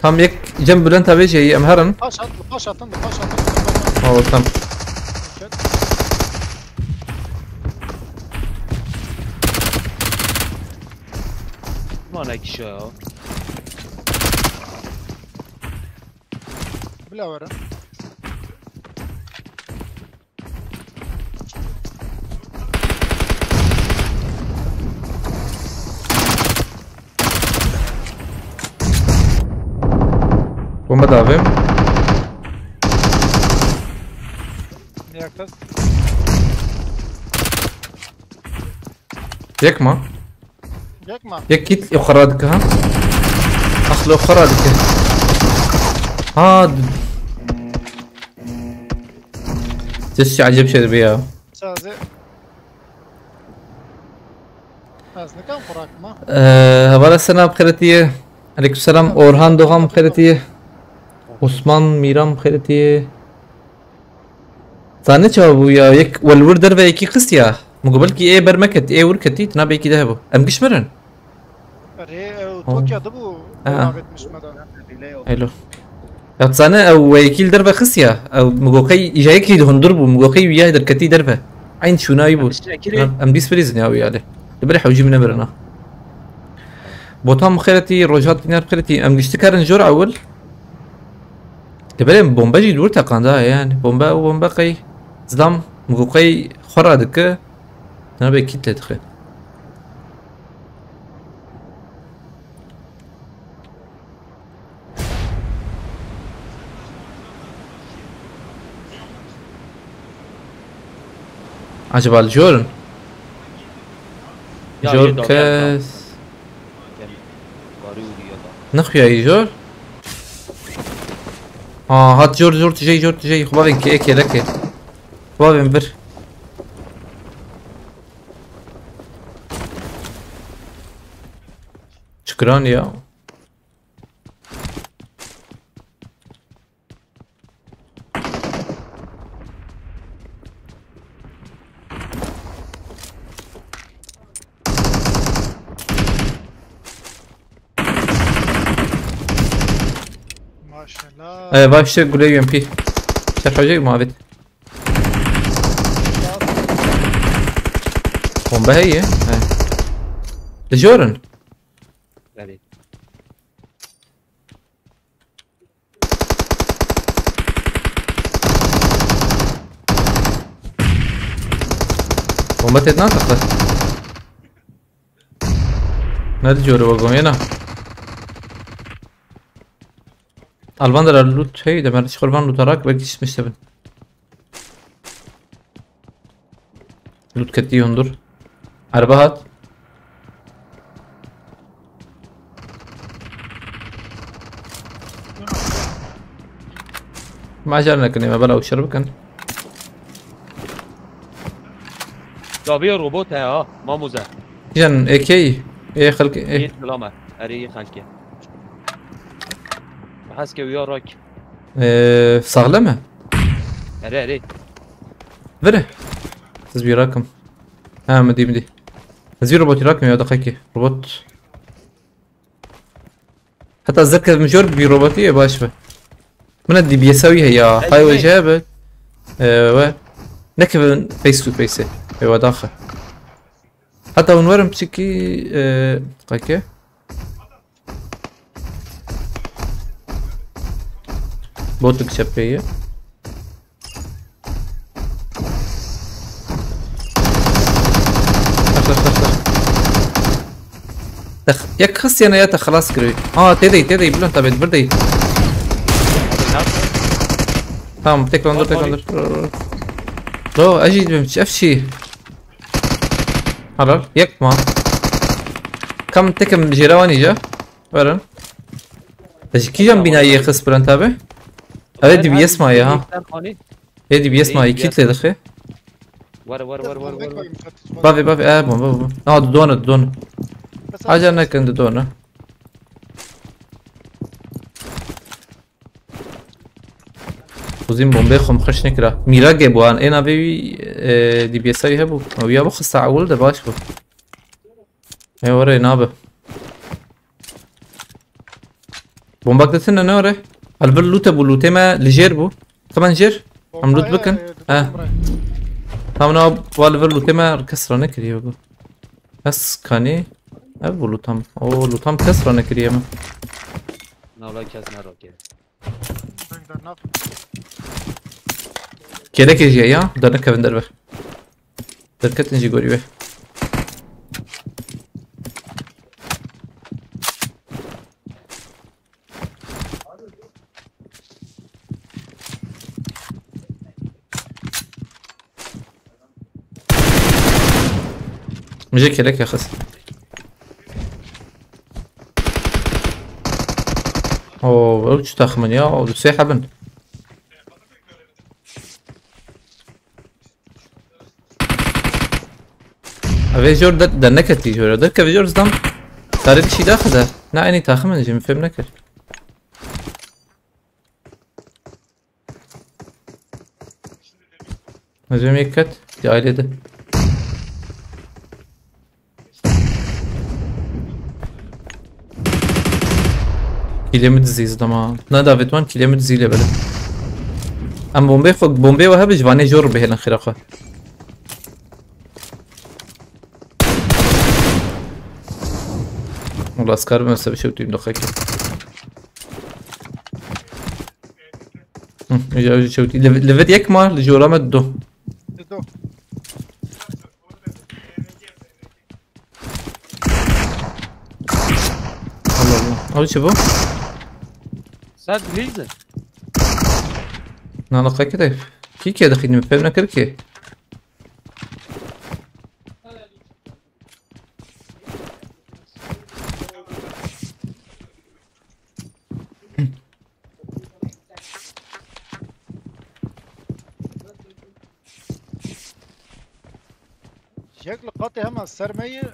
tam yek cem bülent abi şeyi emherin. باش atın. tam. ما ناكي شو بلا ورا Bomba da abim. ياكتس Yek ma. يكما Yek git yukarıdaki ha. Aklı yukarıdaki. Ha. Ses عجب شيء بيها. سازي از نکم خوراک ما هوالا سلام خیرتیه علیکم سلام اورهان دوغام خیرتیه عثمان میرام خیرتیه زانه چه بو یا یک ولور در و یکی قصیا مقابل کی ای برمکت ای ورکتی تناب یکی ده بو ام گشمرن اره تو که دبو رابط مش مدان الو یا زانه او یکی در و قصیا او مقوقي جاي کی هندر بو مقوقي وياه در کتی در و عین شونای بو ام دیس فریز نیاوی علی دبر حوجی من برنا بوتام خيرتي روجات دينار خيرتي ام قشت كارن جور اول دبرين بومبا جي دور تقاندا يعني بومبا قي زلام مقوقي خورا دك انا بكيت تدخل عجب الجورن جور كاس نخويا اي جور هات جور تجي خبابين كي اكي لكي خبابين بر شكرا يا ماشاءالله باش قولي ام بي شرح وجهي ما بيت بومبا هي لجورن بله بومبا تتناطق نادي جوري وقوم هنا الباندر اللوت هي ده مرتش قربان لوت راك بقيش مشتبن لوت كتي يندر عربات ما جالنا كني ما بلا وشرب كان دابي روبوت ها ما موزه جن اكي ايه خلق ايه ايه سلامه اري خلقي بحس كي ويا راك صغلمه اري فره تزبي راكم مدي تزبي روبوت راكم يا دقيقة روبوت حتى اتذكر مجور بروبوتية باشبه من الدي بيساويها يا هاي وجابه نكب فيس تو فيس ايوا داخل حتى ونورم بشكي دقيقة بوتك شبيه ياك خصي انا ياتا خلاص كروي تدي بلون تبعت بردي تمام تك لندر لو اجي بمشي افشي خلاص ياك ما كم تكم جيرواني جا ورن اجي كي جنب بنايه خص بلون تابع هذا بيسمع يا ها هذا بيسمع يكيت لي دخي ور بافي بافي دون حاجة انا كنت دونه وزين بومبي خم خش نكرا ميرا جيبوان انا بي دي بيساوي هبو او يابو خص عول ده باش بو اي وري نابه بومباك دتنا نوري البل لوتا بولوتي ما لجير بو كمان جير عم لوت بكن تمام والفر لوتي ما كسره نكري يوغو بس كاني ابو لوتام لوتام كسره نكري ما نولا كاس نروكي كده كيجي يا درنا كفن دربه دركت نجي قولي به مجيك لك يا خس وش تخمن يا وسيحة بنت اوه جور در نکتی جور در که جور زدم تاریخ شی داخله نه اینی تاخم من جیم فهم نکرد نجم یک کت جایلی ده کیلومتر زیز دما نه داوید وان کیلومتر زیله بله ام بومبه فوق بومبه و هبج وانه جور بهلن خیرخه والله اسكار ما سوي شو تيم دخلك يجي شو تي لفت يكما لجورا مدو دو الله الله اول شوفوا صد ليزر انا لقى كده كي دخلني فهمنا كركي شكل قاتي هم السرمية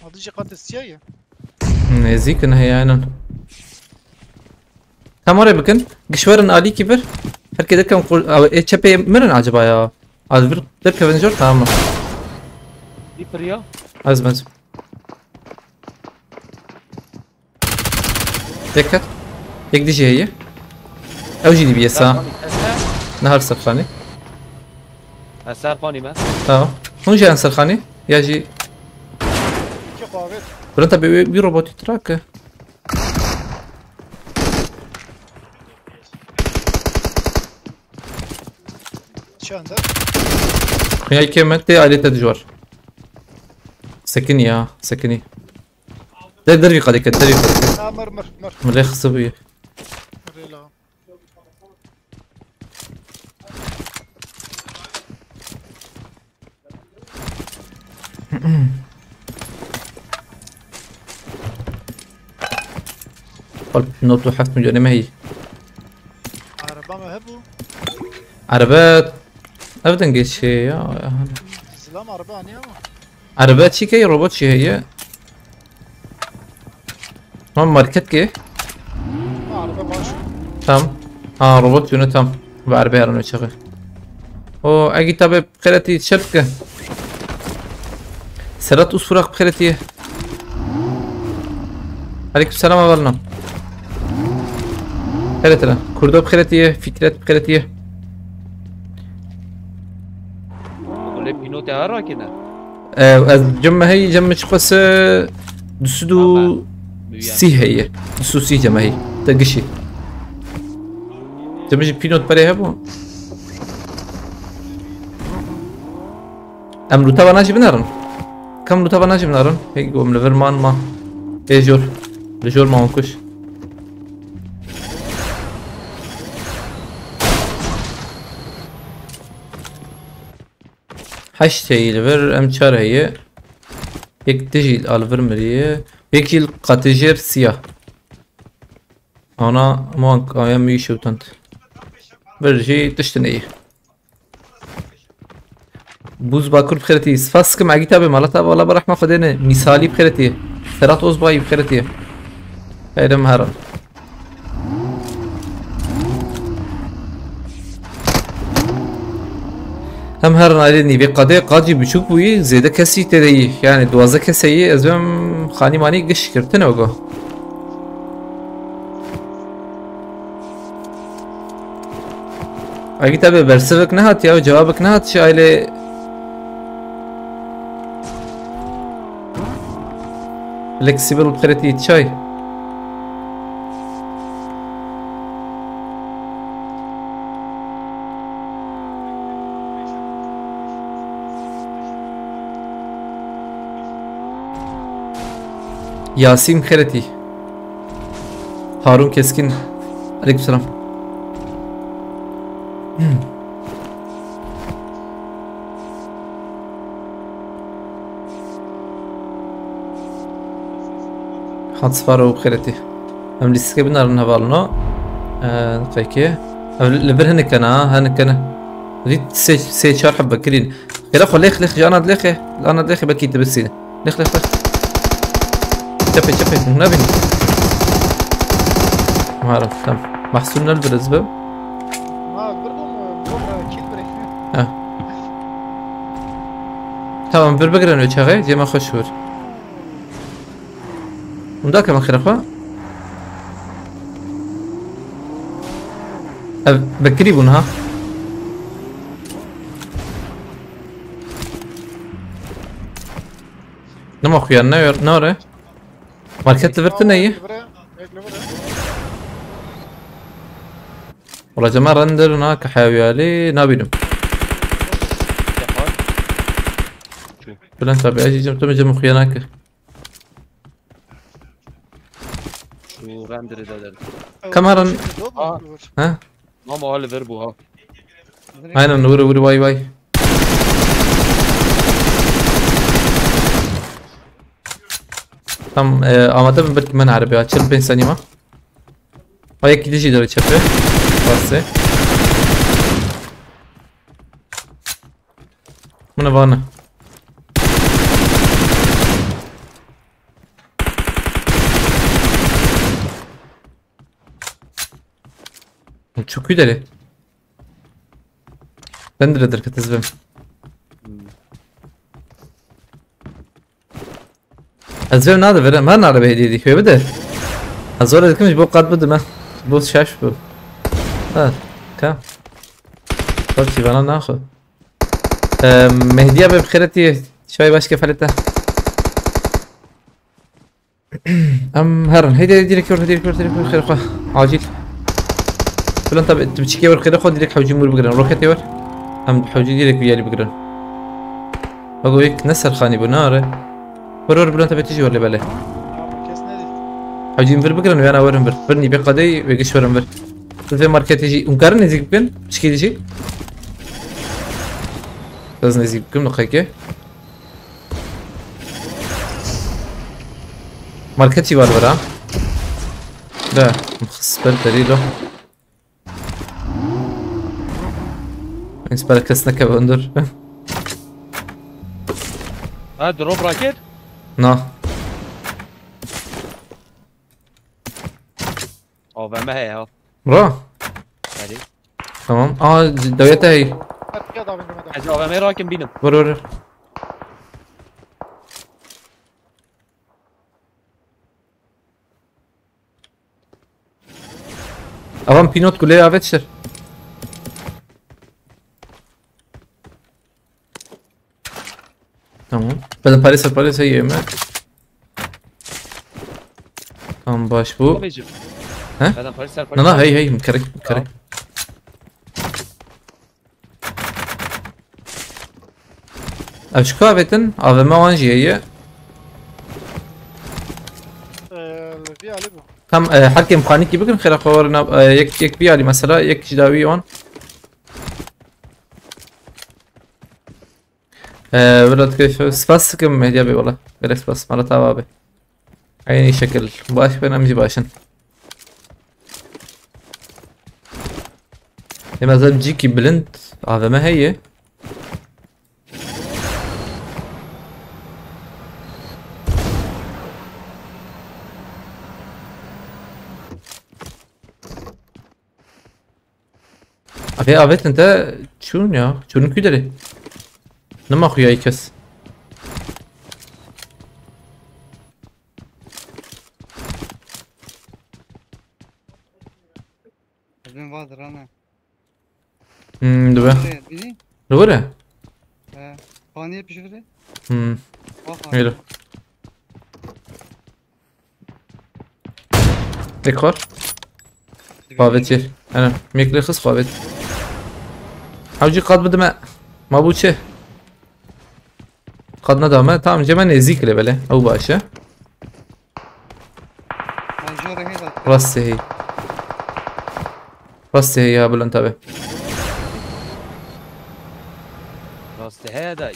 هذا شي قاتي السياية نزيك انها يعني تمام بكن قشورن الي كبر هر كده كم قول او اتش بي مرن عجبا يا ازبر در كفنجر تمام دي بريا ازمز دكت يك دي جي هي او جي دي بيسا نهار سرخاني السرخاني ما هون جاي سرخاني يا جي كي قاوت برنتا بي روبوت تراك شو عندك؟ هي كمان تي عليه تدجور سكني يا سكني ده دربي قدك دربي قدك لا مر مريخ صبي لا قلت نوت وحفت مليون ما هي عربا ما هبو عربات ابدا قيت شي يا سلام عربا عنيا عربات شي كي روبوت شي هي ما ماركت كي ما عربا ماشي تام روبوت يونو تام بعربي هرنو شغل او اگه تابع بخيرتي شبكة سرات اسفراق بخيرتي عليكم السلام اولنا خيرتنا كردو بخيرتي فكرت بخيرتي ولا بينوتي هرا كده از جمع هي جمع شخص دسدو سي هي دسو سي جمع هي تقشي جمع بينوت بري هبو ام لوتا بناجي بنارن كم لوتا بناجي بنارن هيك قوم لفرمان ما ايجور لجور ما هنكش حشت هي لفر ام چار هي يك تجي الالفر مريه يك القاتجير سياه انا مانك ايام ميشو تنت برجي تشتنيه بوز باكر بخيرتي سفاسك مع كتابي مالتها والله برحمة خدينا مثالي بخيرتي ثلاث أصبعي بخيرتي هيدا مهرا هم هرن عليني بقضاء قاضي بشوك بوي زيدا كسي تدي يعني دوازة كسي ازم خاني ماني قش كرتنا وقا كتابي برسلك نهات يا جوابك نهات شايله فلكسبل بخيرتي تشاي ياسين خيرتي هارون كسكن عليكم السلام خاط صفارو بخيرتي ام لسه بنار نهالنا دقيقة لبر هنكنا زيد سي شار حبة كرين يا اخو ليخ جانا ليخ بكي تبسينه ليخ شفي نبني ما عرف تم محسونا البرزبة ما بردم بكره كيل بري tamam bir بقرن وجهه جي ما خشور ومداك ما خير اخوة بكري بونها نما اخويا نورة ماركت لفرتنا ايه والله جماعة رندر هناك حيويالي نابينو فلان تابع اجي جم اخويا هناك شو رندر دادر كم هرن ها ماما هالي فيربو ها aynen vur vay tam amada ben belki ben arabi açıl ben sanima ayak gidici doğru çapı bası buna bana çok iyi deli ben de radar katızbım azvem nada verem her nada hediye dik ve de azora dikmiş bu kat budu bu şaş bu ha ka tabii bana naxo مهدية بخيرتي شوي باش كفلتها هرن هيدي ديرك خير اخوة عاجل فلان طب انت بتشكي ور خير اخوة ديرك حوجي مور بقرن روكتي ور حوجي ديرك ويالي بقرن اقول لك نسر خاني بناره ورور بلان تبي تجي ولا بلا حوجي مفر بقرن وانا ورن بر برني بقدي ويقش ورن بر في ماركت يجي ومقارن يزيك بين بشكي يجي لازم يزيك كم نقيكه ماركتي var برا لا مخصص بالدليله بالنسبة لك اسنك بندر دروب راكت نا او ما هي ها برا هذه تمام دويتها هي او ما راكن بينهم ور Avam pinot kuleye avetşer. Tamam. Ben Paris yiyeyim ben. Tamam baş bu. He? Nana hey mkerek. Şu kahvetin AVM anjiyeyi. هم حركة ميكانيكي بكن خير خورنا يك بيالي مثلا يك جداوي اون ولد كيف سباس كم هدية بي والله غير سباس مرة تابابي عيني شكل باش بين امجي باشن لما زال جيكي بلند هذا ما هي Abi evet انت شون يا شون كدري نما اخويا يكس Ben vardır ana. دبا Bini. دورة Paniye pişirdi. يلا ديكور قابت انا ميكلي خص قابت حوجي قاد بدما ما بوشه قد ندامه tamam جمع نزيك لبله او باشه Manjora heda. راسي هي يا بلان تابع راست هذا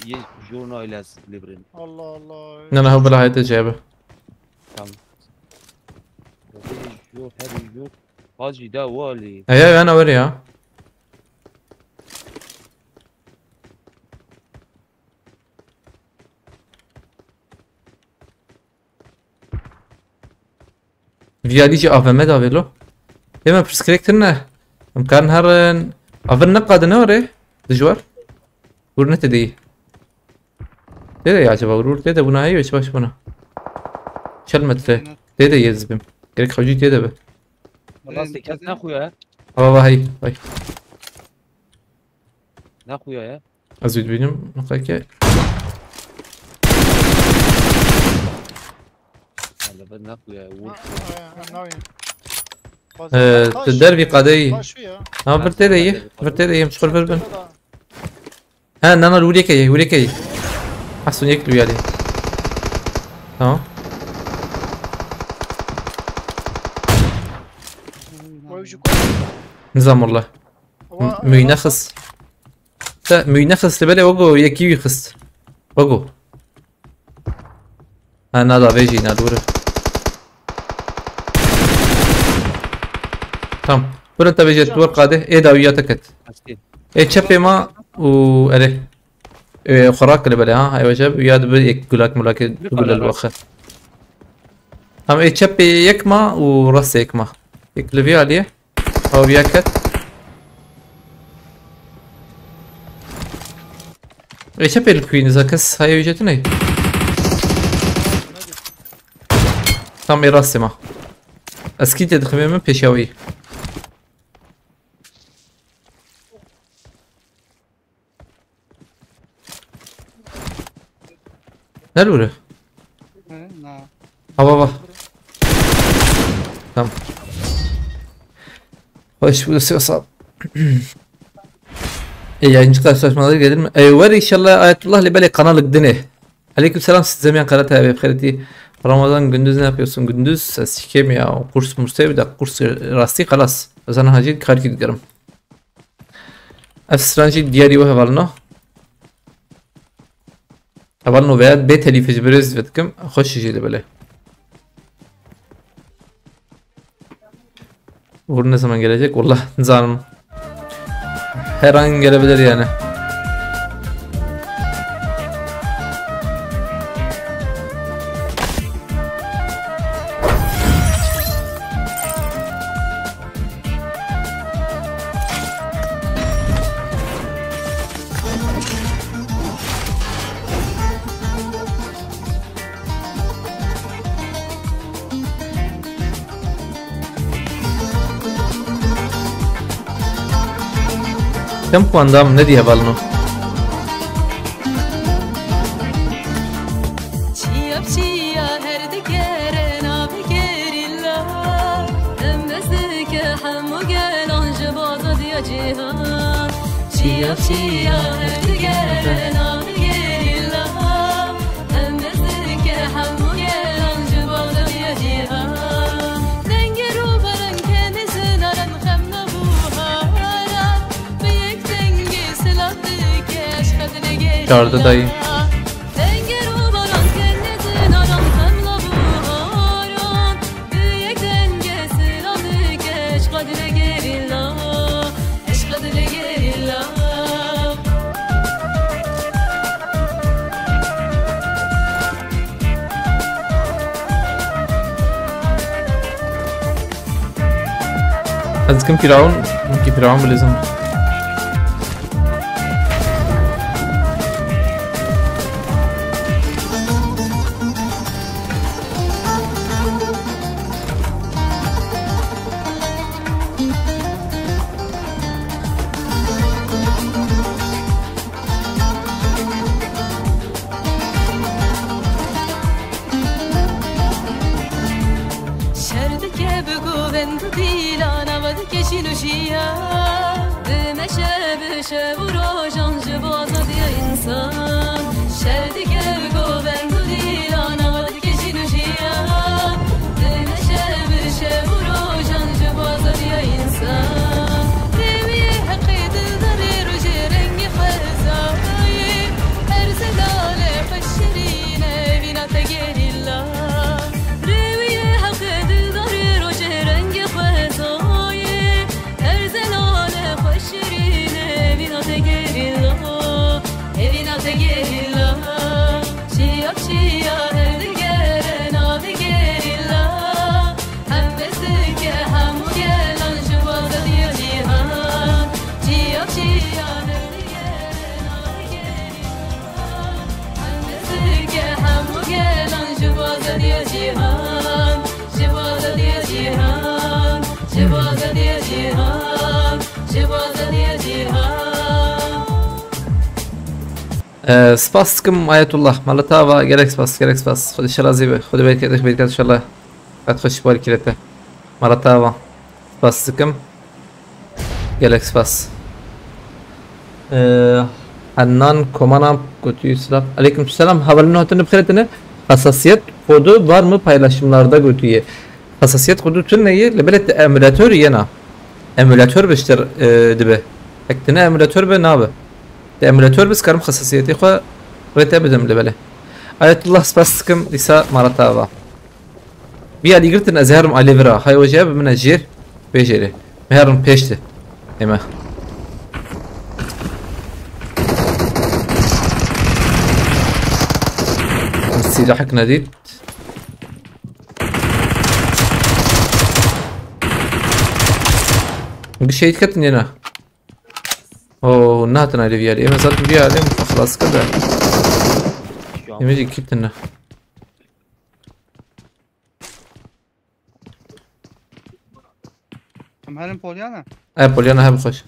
جورنال ليبرين Allah Allah. انا هو بلا هاي تجابه تمام شوف هذا الجو حاجي ده والي ايوه انا وري ها فياليجي AVM دا ویلو اما پرسکریکتر نه امکان هرن AVM نقاد نوره دجوار ورنه تدي تدي يا شباب ورور تدي بنا هي وش باش بنا شل متر تدي يزبم كريك خوجي تدي به راستی کس نخویا بابا هاي هاي نخویا یا ازود بينم نقاك حالا بد نخویا ناويين تدربي قادي باش فيها ها برتدي مش خل بربن ها انا وريكي حسون يكلو يالي ها نظام والله مينخس لا مينخس لبالي وقو يكيو يخس وقو انا دا فيجي نادوره تمام برا انت بيجي تور قاده ايه داوياتك ايه تشبي ما و اره خراك اللي بالي ها ايوه جاب ياد بدي يقولك ملاك تقول الوخر هم ايه تشبي يكما ورص يكما يكلفي عليه او بياكت ايه تشبي الكوين اذا كس هاي وجهتني تمام يرسي ما اسكيت يدخل من بيشاوي نلوره نه بابا تمام hoş buluyorsa yani saçmaları gelir mi? Var inşallah Ayetullah Libeli kanalık dine. Aleykümselam siz zemin kanat abi bخيرتي. Ramazan gündüz ne yapıyorsun? Gündüz sikem ya kurs müstevi kurs rasti خلاص. Sana hacı kar gidiyorum. Efsranci diğeri o havalno. havalno veya bet telifeci biraz vetkim hoş işiydi böyle. Uğur ne zaman gelecek? Vallahi zanım. Her an gelebilir yani. كم puandam ne diye balno? Çağırdı dayı. از كم فرعون ممكن فرعون بالاسم Take it. سپاسکم آیت الله مالتاوا گلک سپاس خود شلا زیبه خود بیت ان شاء الله قد خوش باری کرده مالتاوا سپاسکم گلک سپاس حنان komanam kötü selam. Aleykümselam. Havalın hatını bırakın. Hassasiyet kodu var mı paylaşımlarda götüye? Hassasiyet kodu tüm neyi? Lebelet emülatör yana. Emülatör beşler dibe. Ektine emülatör be ne abi? Emülatör biz karım hassasiyeti ko retebedim lebele. Ayetullah spastıkım lisa maratava. Bir ali girtin azharım alevra. Hay ocağı bir menajir beceri. Meharım peşti. Hemen. سلاحك ناديت بشيء يتكتن هنا اوه نهتنا اللي فيها ايه مازالت فيها عليهم خلاص كده يمجي كتنا هم هرم بوليانا بوليانا هاي بخش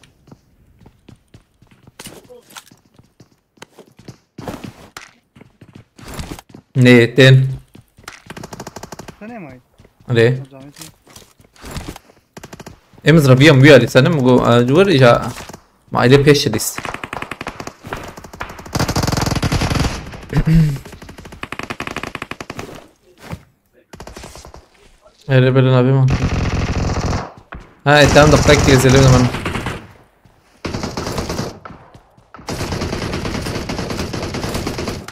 نيتين ثانية ماي ليه زعمتي امز ربيهم ويا لسانم جور اجا ما ile peşliyiz. Öyle böyle abi mi? Ha tamam da taktik ezelim zaman.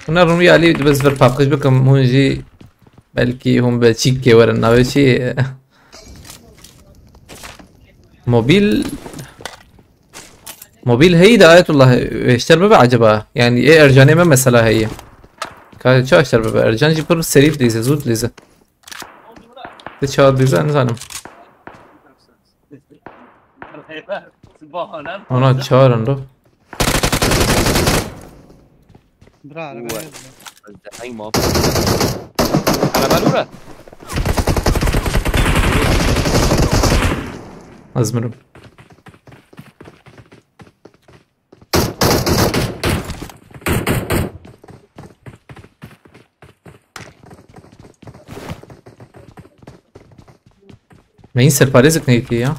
Bunlar Rumya Ali bes ver papkış bakım hunji belki هم بتشيك ورا أول شيء موبيل هي ده آية الله اشتر ببع عجبها يعني ايه ارجاني ما مثلا هي كان شو اشتر ببع ارجان جيبر سريف ليزه زود ليزه تشاد ليزه نزانم انا تشارن رو برا على هو. بالي الحين ما على بالورة ازمرم ما ينسى باريزك نيتي يا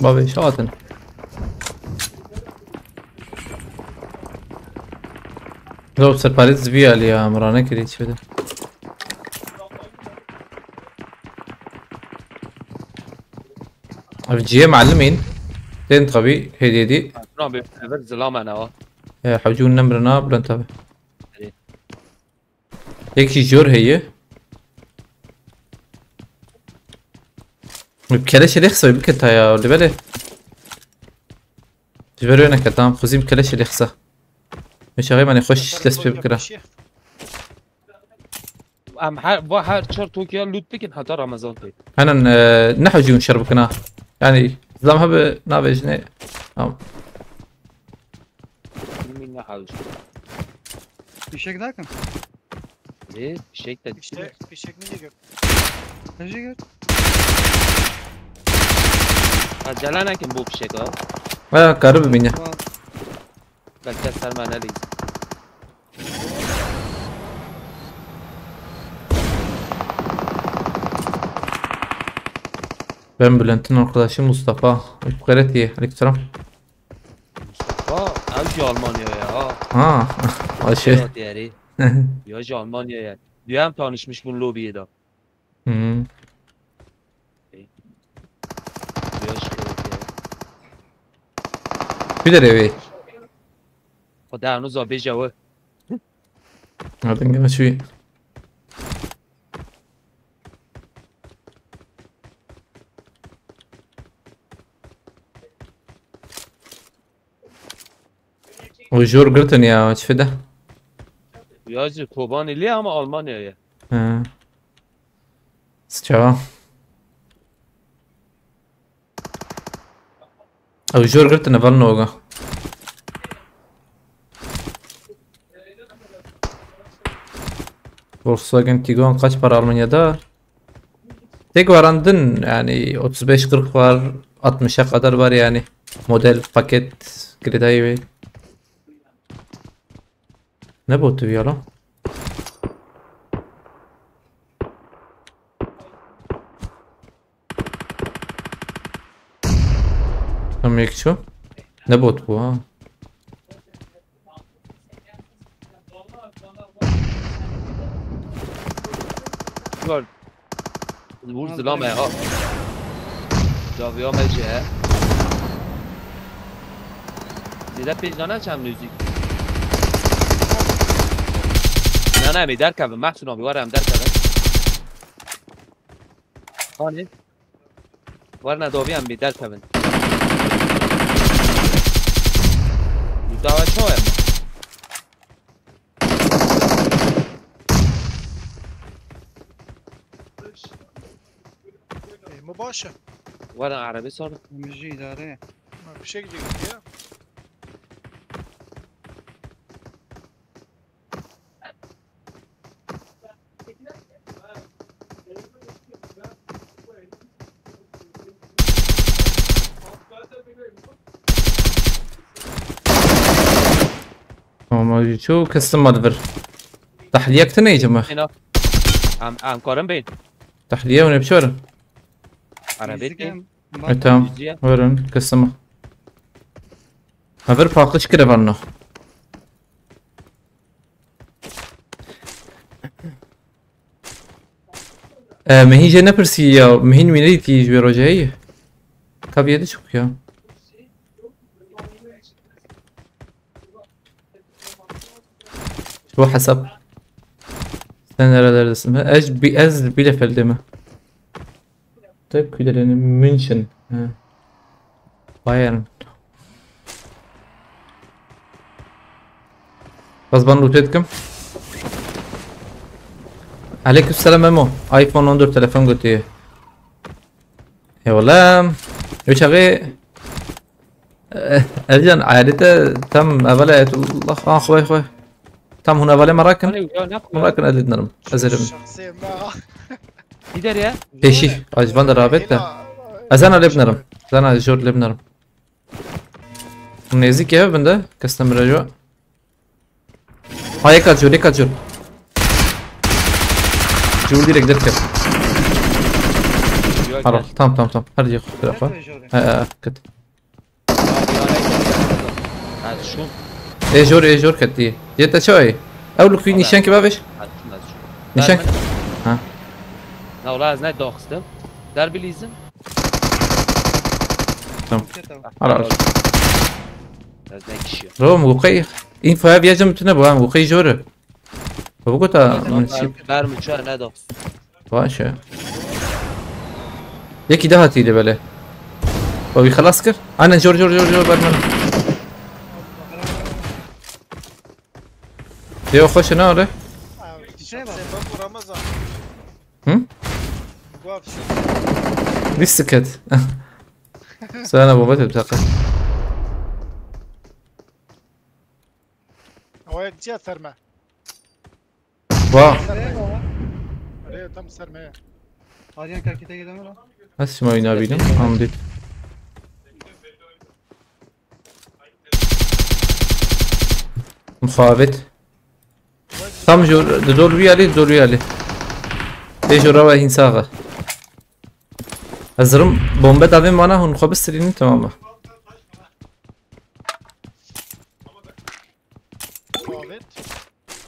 بابي شاطن لو سرباريز فيها اللي يا مرانة كريت شده الجي معلمين تين طبي هدي دي شلون بيفرز زلام انا حوجون نمرنا بلنتبه هيك شي جور هي بكلاش اللي يخسر بكتها يا اللي بالي تبرو انا كتام خزيم كلاش اللي يخسر مش غير ما نخش تسبي بكره ام واحد شهر توكيا لوت بكن حتى رمضان طيب انا نحوجي ونشربكنا يعني زلمها بنافجني مين نحاول فيشك ذاك ليه الشيك ده Fişek mi diyor? اجي قلت جلانا كان بو بشيك اه قرب مني بس كسر معنا لي Ben Bülent'in arkadaşı Mustafa. Gayret iyi. Aleykümselam. اه اوجي المانيا يا Ha. O şey. يعني يجي المانيا يعني ديام tanışmış bu lobide Hmm. Bir de evi. خدا هنوز بيجوا Hadi gel şu. وجور قرتن يا شفده. Yazı Kobaneli ama Almanya'ya. ها سچاوا وجور قرتن فالنوغا. Volkswagen Tiguan kaç para Almanya'da? Tek varandın yani 35-40 var, 60'a kadar var yani. Model, paket, kredayı ve... Ne botu ya lan? Tam yakışıyor. Ne bot bu ha? Var. Vur zilame ha. Javya mece. Zile pejana çam müzik. Ne mi derken محسن abi varım derken. Hani? Varna dobiyam bir derken. Bu dava çoğu ama. مباشر Varna Arabi sonra. مجي إدارية. ما في شيء جديد يا Ama şu kısım madver. Tahliye ne ya cemaat? هنا عم قارن بين Tahliye ve ne biçim? Arabi ki. Tamam. Varın kısmı. Haber farklı çıkıyor bana. مهي جاي نبرسي يا مهين مينيتي جبرو جاي طب يدي شوف يا شو حسب استنى لا اسمها اج بي از بلا فلدمه طيب كده لان منشن بايرن غصبا روتيتكم عليكم السلام ميمو ايفون 14 تلفون قلت ايه يا والله ايش اغي ارجع عادته تم اولا الله اخوي تم هنا اولا مراكن ادلت نرم ازرم شخصيا ما Gider ya. ايشي اجبان رابط ازانا لبنرم ازانا جور لبنرم نيزي كيف بنده كاستمر رجوع هاي كاتجور جول direkt derken. خلاص tamam هرجع خذ تلفون كت شو ايه جور كتي جيت شوي اقول لك في نيشان كبابش نيشان ها Ne ola az ne dokstım. Derbilizm. خلاص Az ne kişi. روم وقي انفو هاف يجم تنبو هم وقي جوره فبقول من شيء Vermiçer ne dokst. باشه يكي دهتي لي بله وبي خلاص كر انا جور برمن يو خوش انا ولا شخصيا بابو رمضان هم واقف شو لسه كده سنة بابات بتاعك هو جاء ثرمه واو عليه تم ثرمه Aryan kakite gidemem lan. بس ما ينابينا عمدت مخابت tam دور ويالي ايش روا هين ساغه ازرم بومبه دابين معنا هون خو بسترين تماما ثابت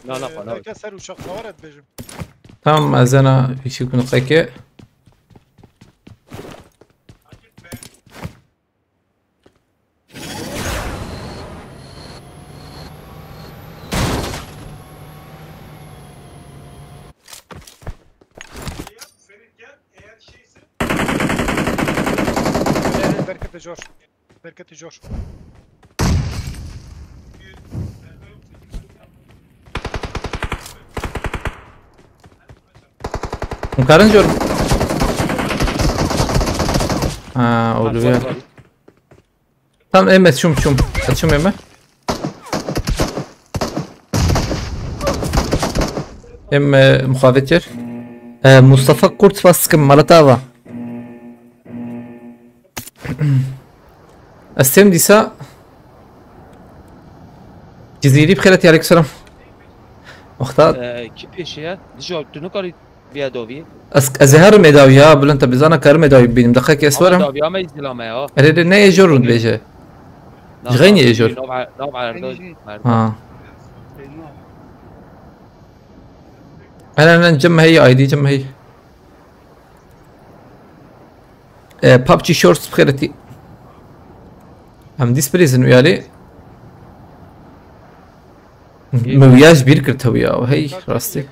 لا لا كسر وشخص ورد بجم tamam azana في يكون قيكه بركة جوش مكارن جور اولوية تمام اما شوم شوم اما مخافتر مصطفى قرط فاسكم مالتاوا استم ديسا جزيري بخيرتي عليك السلام مختار کی پیشه؟ دیجا تو نکاری بیاداوی؟ ازهر مداوی ها بلند تبزانا کار مداوی ببینیم دقیقه اسوارم مداوی ها میزلامه ها اره نه یجور رود بیجه غيني يجور نوب عرداج انا نجمع هي اي دي جمع هي بابجي شورتس بخيرتي هم ديسبليزن ويالي موياج بيركرت وياه وهي راستي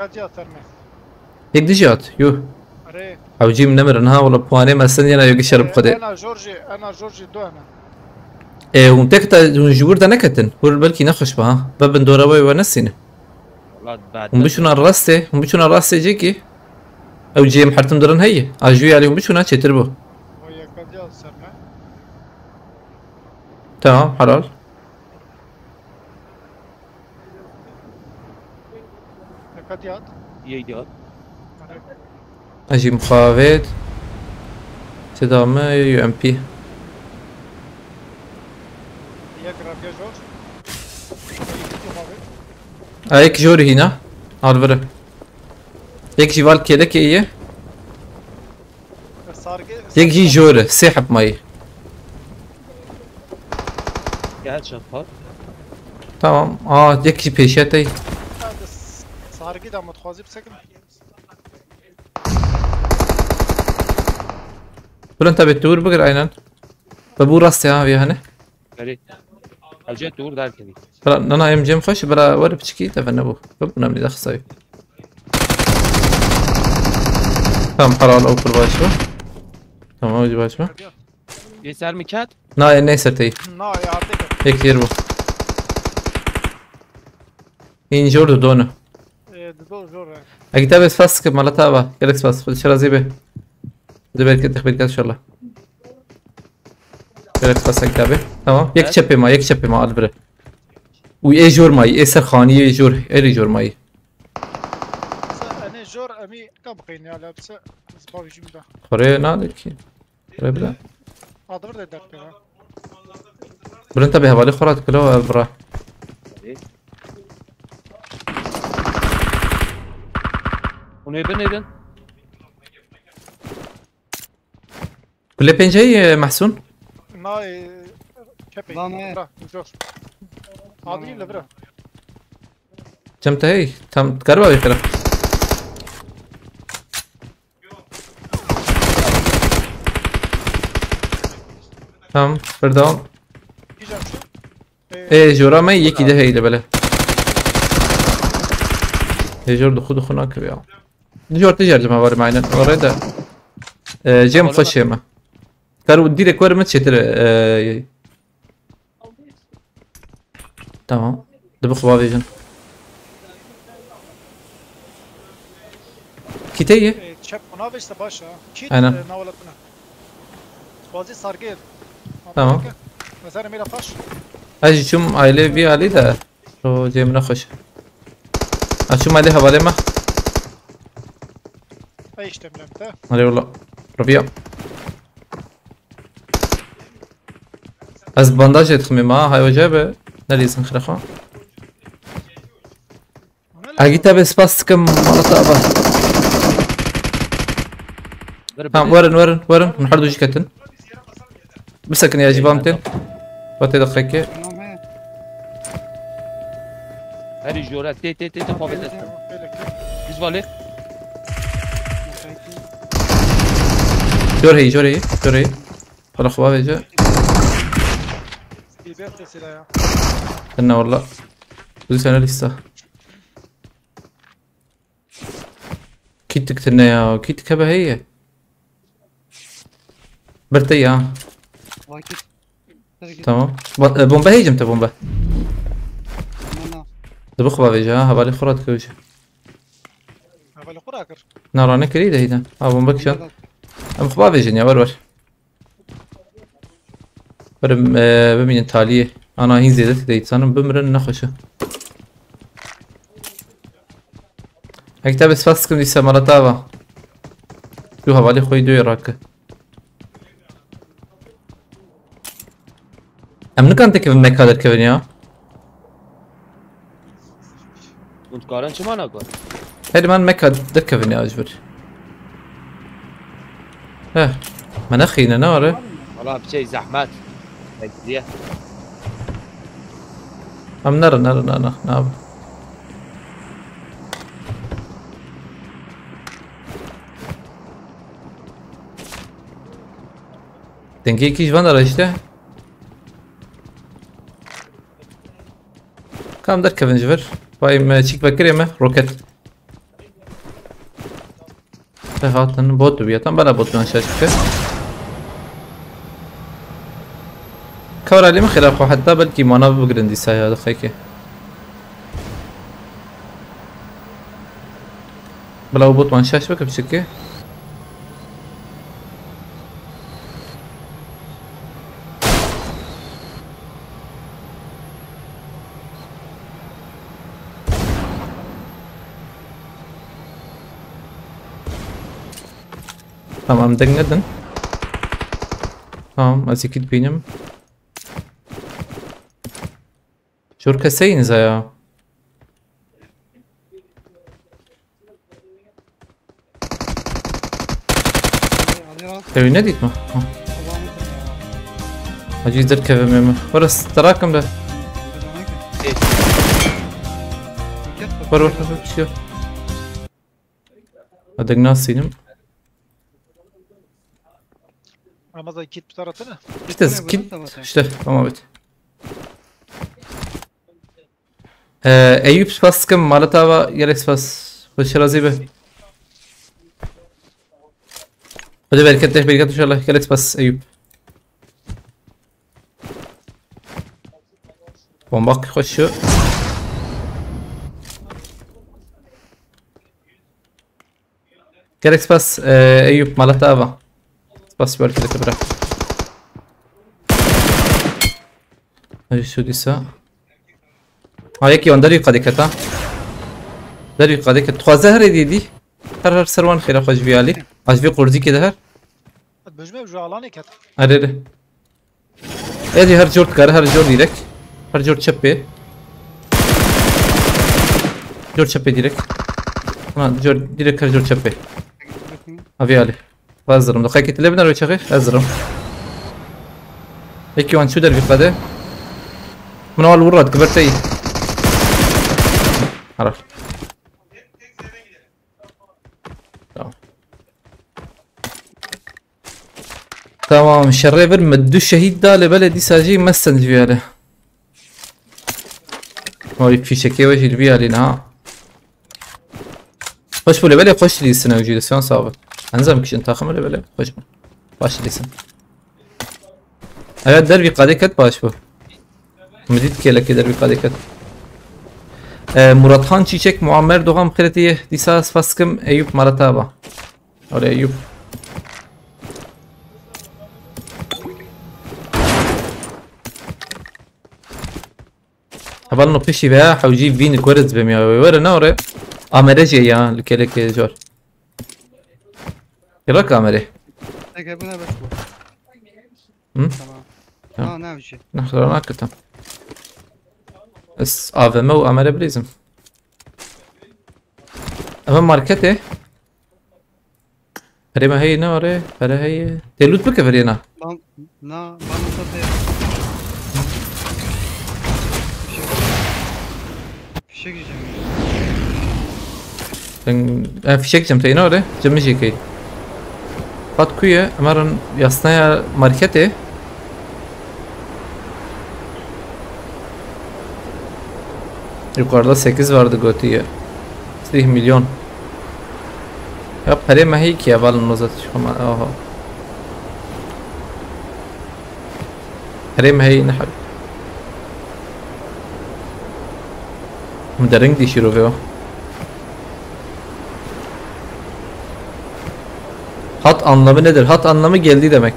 هيك ديجات يو او جيم نمر انها ولا بواني ما سنينا يوغي شرب قدي انا جورجي دو انا ونتكتا جور ده نكتن ور بلكي نخش بها بابن دوراوي ونسينا ومبيشونا الراسته جيكي او جيم حرتم درن هي اجوي عليهم بيشونا تشتربو تمام حلال يجات اجي مخافت تدامه يو ام بي هيك جوري هنا هالفرق هيك جيبال كيلك ايه هيك جي جوري سحب مي قاعد شفاف تمام هيك جي بيشاتي صار كده متخوازي بسكن بل انت بتدور بقر عينان ببو راستي ها فيها هنا بري الجيت دور دار كذي بلا انا ام جيم خش بلا ورب تشكي تفنبو ببنا من داخل صايب تمام حلال او كل باشا تمام وجه باشا يسار مكات نا نيسرتي نا يعطيك هيك يربو این جور دونه دو جور اگه تابس فاسك مالتها با كلكس فاس خد شرازي به دبر كده تخبير ان شاء الله كلكس فاس كتابه تمام يك شبي ما البره وي جور ماي اسر خانيه جور اري جور ماي انا جور امي كبقيني على بس باوي جيمدا خوري نادك خوري بلا اضرب ده درت برنت به حواله خورات كلو برا اونو بنيدن كل بنجي محسون ناي كبي برا جور عادي لبرا جمت هي تم تقربا بخير تمام بردام ايه جورا ما يكي ده هي لبلا ايه جور دخو هناك بيا جور تجرب ما بار معنا وريدا جيم خش يما كانوا ودي لك ورمت شتر تمام دبخ بافيجن كيتيه شاب منافس باشا كيت أنا. ناولتنا بازي صار جيد تمام مثلا ميلا فاش اجي شوم عائله بي علي ده رو جيم نخش اشوم عليه حواله ما ايش تملمته علي والله ربيع از بانداج اتخمي ما هاي وجابه نريز نخرخه اجيتا بس باستكم مرة ابا تمام ورن نحردو جي كتن بسكن يا جبامتين باتي دقيقة هاري جورا تي خافت ديز بالي جور هي فلا خواه بيجا انا والله بزيت انا لسه كيتك تنيا كيتك هبه هي برتي ها تمام بومبا هي جمت بومبا دبخ بابيجا ها بالي خرات كوجه اول خورا كر نارانه کری دهیدن آبون بکشن ام خبا بيجن يا ور برم ببینین تالیه انا هین زیادت دهید سانم بمرن نخوشه اكتب اسفاسكم دي سمرتاوا شو حوالي خوي دوي راك ام نكان تكف مكادر كفن يا كنت كارن شو ما نقول هيد مان مكاد دكفن يا اجبر اه مناخينا ناره والله بشي زحمات هيك ام نرى نعم Denki iki jvan ara işte. Kam der kevin jver. Payım çik bakır yeme roket. Hatın bot bir yatan bana botun aşağı çıktı. Kavra lime خلاف حتى بلكي ما انا بقرن دي ساي هذا خيكي. بلا بوت وان شاش بك بشكل Tamam denledin. Tamam azikit benim. شو كسين زيا تبي نديت ما اجي زر كيف ميم ورس تراكم له ور شو هذاك ناس سينم رمضان كيت بتاعتنا işte skip işte tamam evet. Eyüp spaskım Malatava gerek spas hoş razı be. Hadi bereket inşallah gerek spas Eyüp. Bombak hoşu. Gerek spas Eyüp Malatava. Spas bereket bırak. Hadi şu disa. هايك يون دري قدك تا دري قدك تخوازه هر دي هر سروان خير خوش بيالي اج في قرزي كده هر بجمع جوالاني كات اري ادي هر جورت كار هر جور ديرك هر جور چپه جور چپه ديرك ما جور ديرك هر جور چپه ابي علي بازرم دقيقه تلبنا رو چخي ازرم هيك وان شو دري قده من اول ورد كبرتي عرفت تمام شريفر مدو الشهيد ده لبلدي ساجي مسند فيها هو في شكي وجه الفيها لنا خوش بو لبلي خوش لي السنة وجي لسيون صعبة انزل مكش انت اخمر لبلي خوش بو باش لي سن ايوه دربي قادي كت باش بو مديد كيلك دربي قادي كت Murat Han Çiçek Muammer Doğan Kıretiye Disas Faskım Eyüp Marataba. Oraya Eyüp. Havalno peşi veya havci vini kvarız bemiyor ve var ne oraya? Amerece ya lükelek jor. Yılak amere. Tek buna bas bu. Hı? Tamam. Ne yapacağız? Nahlar hakikaten. بس AVM و عمله بليزم اما ماركته فريما هي نوري فرا هي تلوت بك فرينا بان satıyor. Fişek yiyeceğim. فيشك جمتي نوري جمشي كي فات كويه امرن يصنع ماركته Yukarıda 8 vardı Goti'ye. 3 milyon. Ya pare ma hi kiya valun nozat shuma oho. Pare ma hi nahab. مدرنگ دی شروع کردم. Hat anlamı nedir? Hat anlamı geldi demek.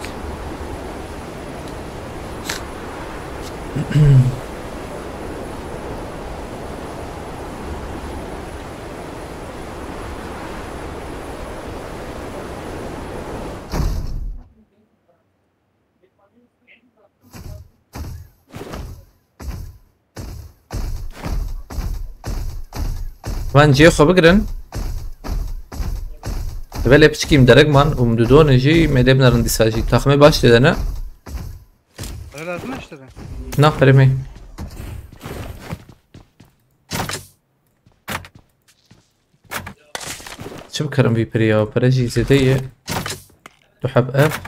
من جي خو بگرن ولی بچکیم درک من umdudon جی مدام نرن دیساجی تخمه باش دیدنه Para lazım işte ben. نه فرمی شو بكرم في بريا برجي زيدية تحب اف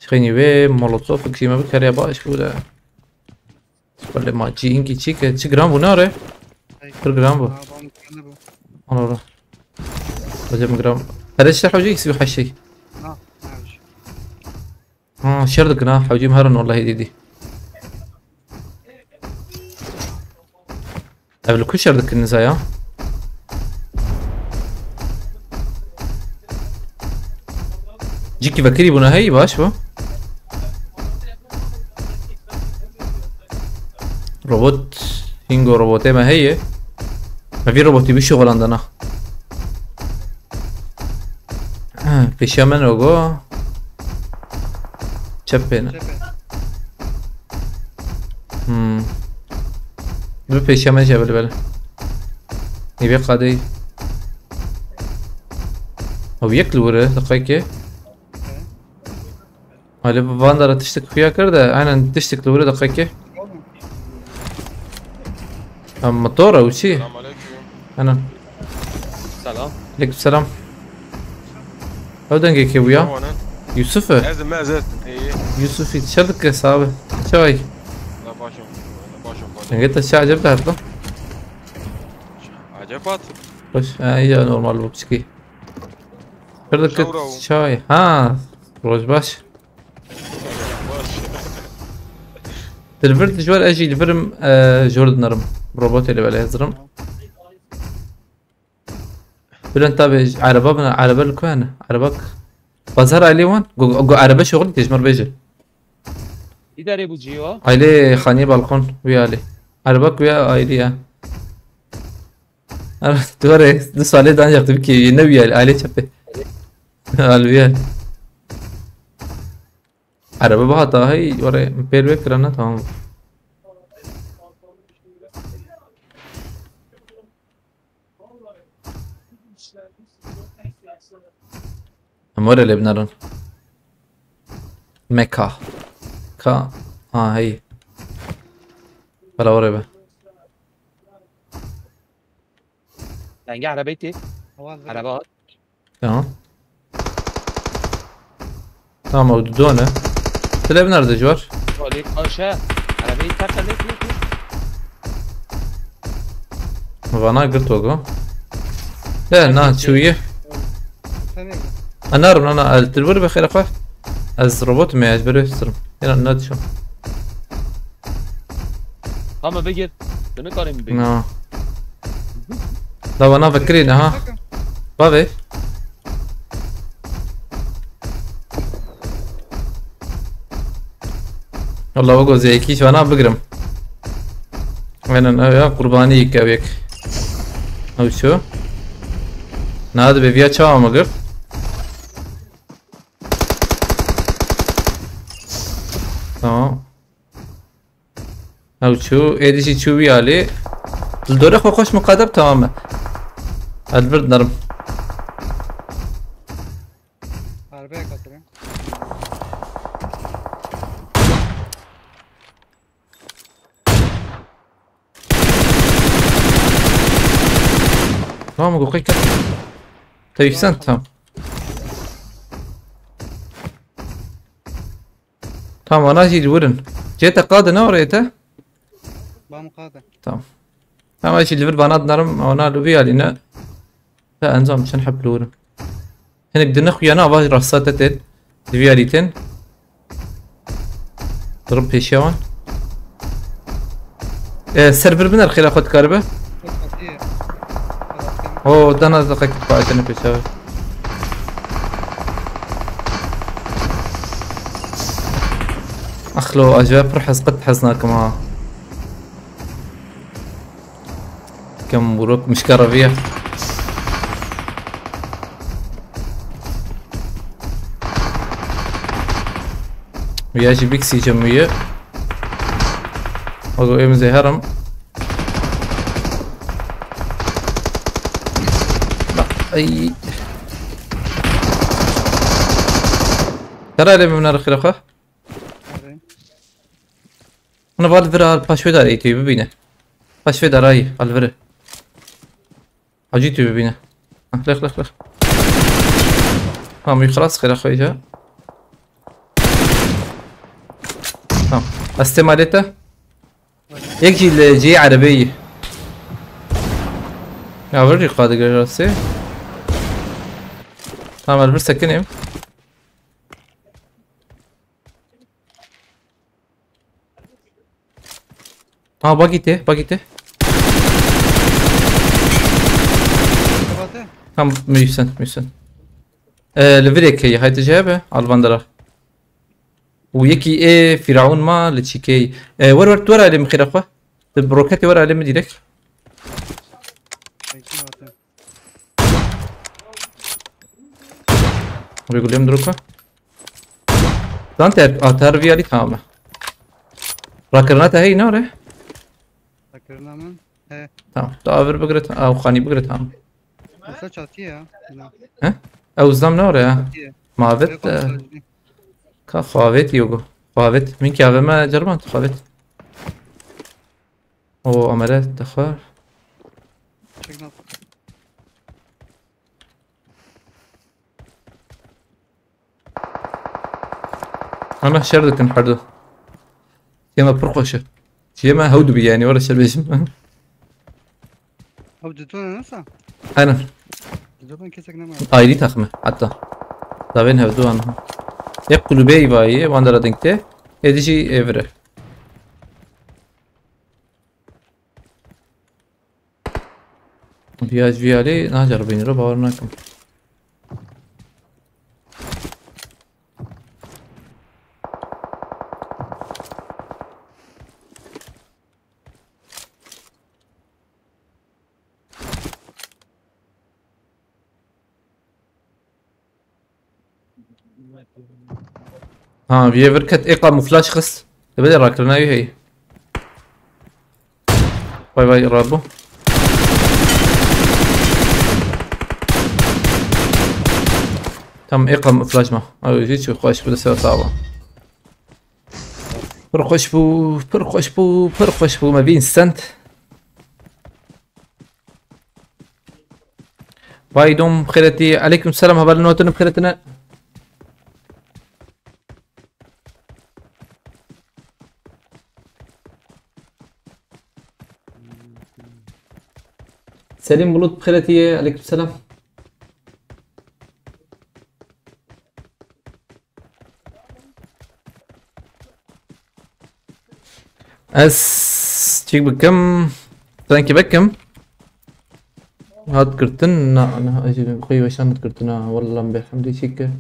شخيني بي مولوتوف كي ما بكر يا باش ولا ولا ما جي انكي تشيك تشي جرام بناره كل جرام بو Ha bana kendi bu. انا ورا وجب جرام هذا الشيء حوجي يسوي حشي Na ne yapacağım? شردك نا حوجي مهرن والله ديدي قبل كل شردك النزايا جيكي فكري بنا هي باش بو روبوت هينجو روبوتي ما هي ما في روبوتي بيشغل عندنا بيشامن روغو چپه Tepe. بله پیشامن شه بله نیوی قاده او یک لوره دقیقه حالا وان داره تشتک خیا کرده aynen تشتک لوره دقیقه موتور او چی السلام عليكم. انا سلام. عليكم السلام او دنگه که بویا هو انا يوسف لازم ما زلت ايه يوسف شرطك صعبة شوي لا باشا لا باشا قلت الشاي عجبتها هتطلع عجبت خش هي نورمال بوبسكي شرطك شورو. شاي ها روج باش دلفرت جوال اجي الفرم جوردن نرم روبوت اللي بالي هزرم بلان تابع عربابنا عربا الكوان عربك بازار علي وان عربا شغل تجمر بيجي إداري أبو جيوا. عيلي خاني بالكون ويا علي عربك ويا عيلي انا توري دو سالي دان جاكتب كي نبي علي شبه الويا عربا بهاتا هي وري بير بكرنا تمام امور اللي بنرن مكة كا هي ولا وريبه دنگه عربيتي Hava عربات. تمام تمام موجودونه تلاقي بنرد جوار وليك آشا عربية تاكل ليك فانا قلت وقو لا نا شويه Sen ne? انا ارم انا التلبر بخير اخوه از روبوت ما يجبر يسترم هنا نادي شو هم بيجر دنو كارم بيجر. نا لا انا فكرين ها بابي والله وقو زي كيش وانا بقرم انا يا قرباني كابيك او شو نادي بفيا تشاو مقر تمام او شو ايدي شو بي علي الدورة خو خوش مقادب تماما البرد نرم Arabaya katırayım. تمام اقول قيك طيب سنت تمام تمام انا اجي الورن جيت قاده نوريته Bana kadı. تمام تمام اجي الليفل بنات نرم وانا لوبي علينا لا انزل مش نحب الورن هنا قدرنا اخويا باجي رصاتتين ديفياليتين ضرب بيشاون السيرفر بنا الخير اخذ كاربه Çok katı. اوه ده انا دقيقة بعد انا بيشاون اخلو اجاب رحز قد حزناكم ها كم بروك مش كرفيه وياجي بيكسي جمية وضو ايم زي هرم اي ترى لي من الاخير اخوه انا بالفرا باشوي داري تي ببينه باشوي داراي بالفرا اجيتي ببينه لخ مي خلاص خير اخوي جا استمالته يجي جي عربية يا وري قادة جراسي تمام البرسة كنيم باقيته Kapattı. تمام ميسن الفيديك هي هاي تجابه على البندرة ويكي ايه فرعون ما لتشيكي ورورت ورا اللي مخير اخوه بروكاتي ورا اللي مديرك Kapattı. ويقول لهم دروكا انت اتربي علي تمام راكرناتها هي نوره Takırına mı? He. تمام تقابر بقرت او خاني بقرت تمام Kısa çatı ya. ها او زدام نوره Çatı. ما بت كخوافت يوغو خوافت من كيف ما جربان خوافت او عملات تخار Çek nasıl? انا شردك نحردو ياما برقوشه ياما هودو بي يعني ورا شربيشم Abi dütüne nasıl? انا Dütüne kesek ne var? ايدي تخمه حتى دابين هودو انا يقولوا بي باي واندرا دينكتي يديجي ايفره بياج فيالي ناجر بينرو باورناكم ها بيفركت اقام فلاش خس تبدي راكرنا هي باي باي رابو تم اقام فلاش ما او يجي خوش بده سوى صعبه برخوش بو ما بين سنت باي دوم بخيرتي عليكم السلام هبال نوتن بخيرتنا سليم بلوط بخيرتي عليكم السلام تيك بكم تانكي بكم هاد كرتن انا اجي بقي واش انا كرتنا والله بحمدي شيك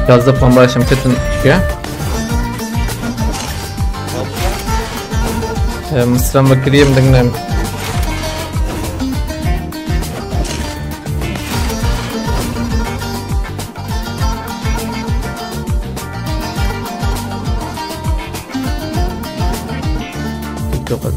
Gazda plan başım kötü çıkıyor. Mısır'ın bakırıyım dinleyim. TikTok adı.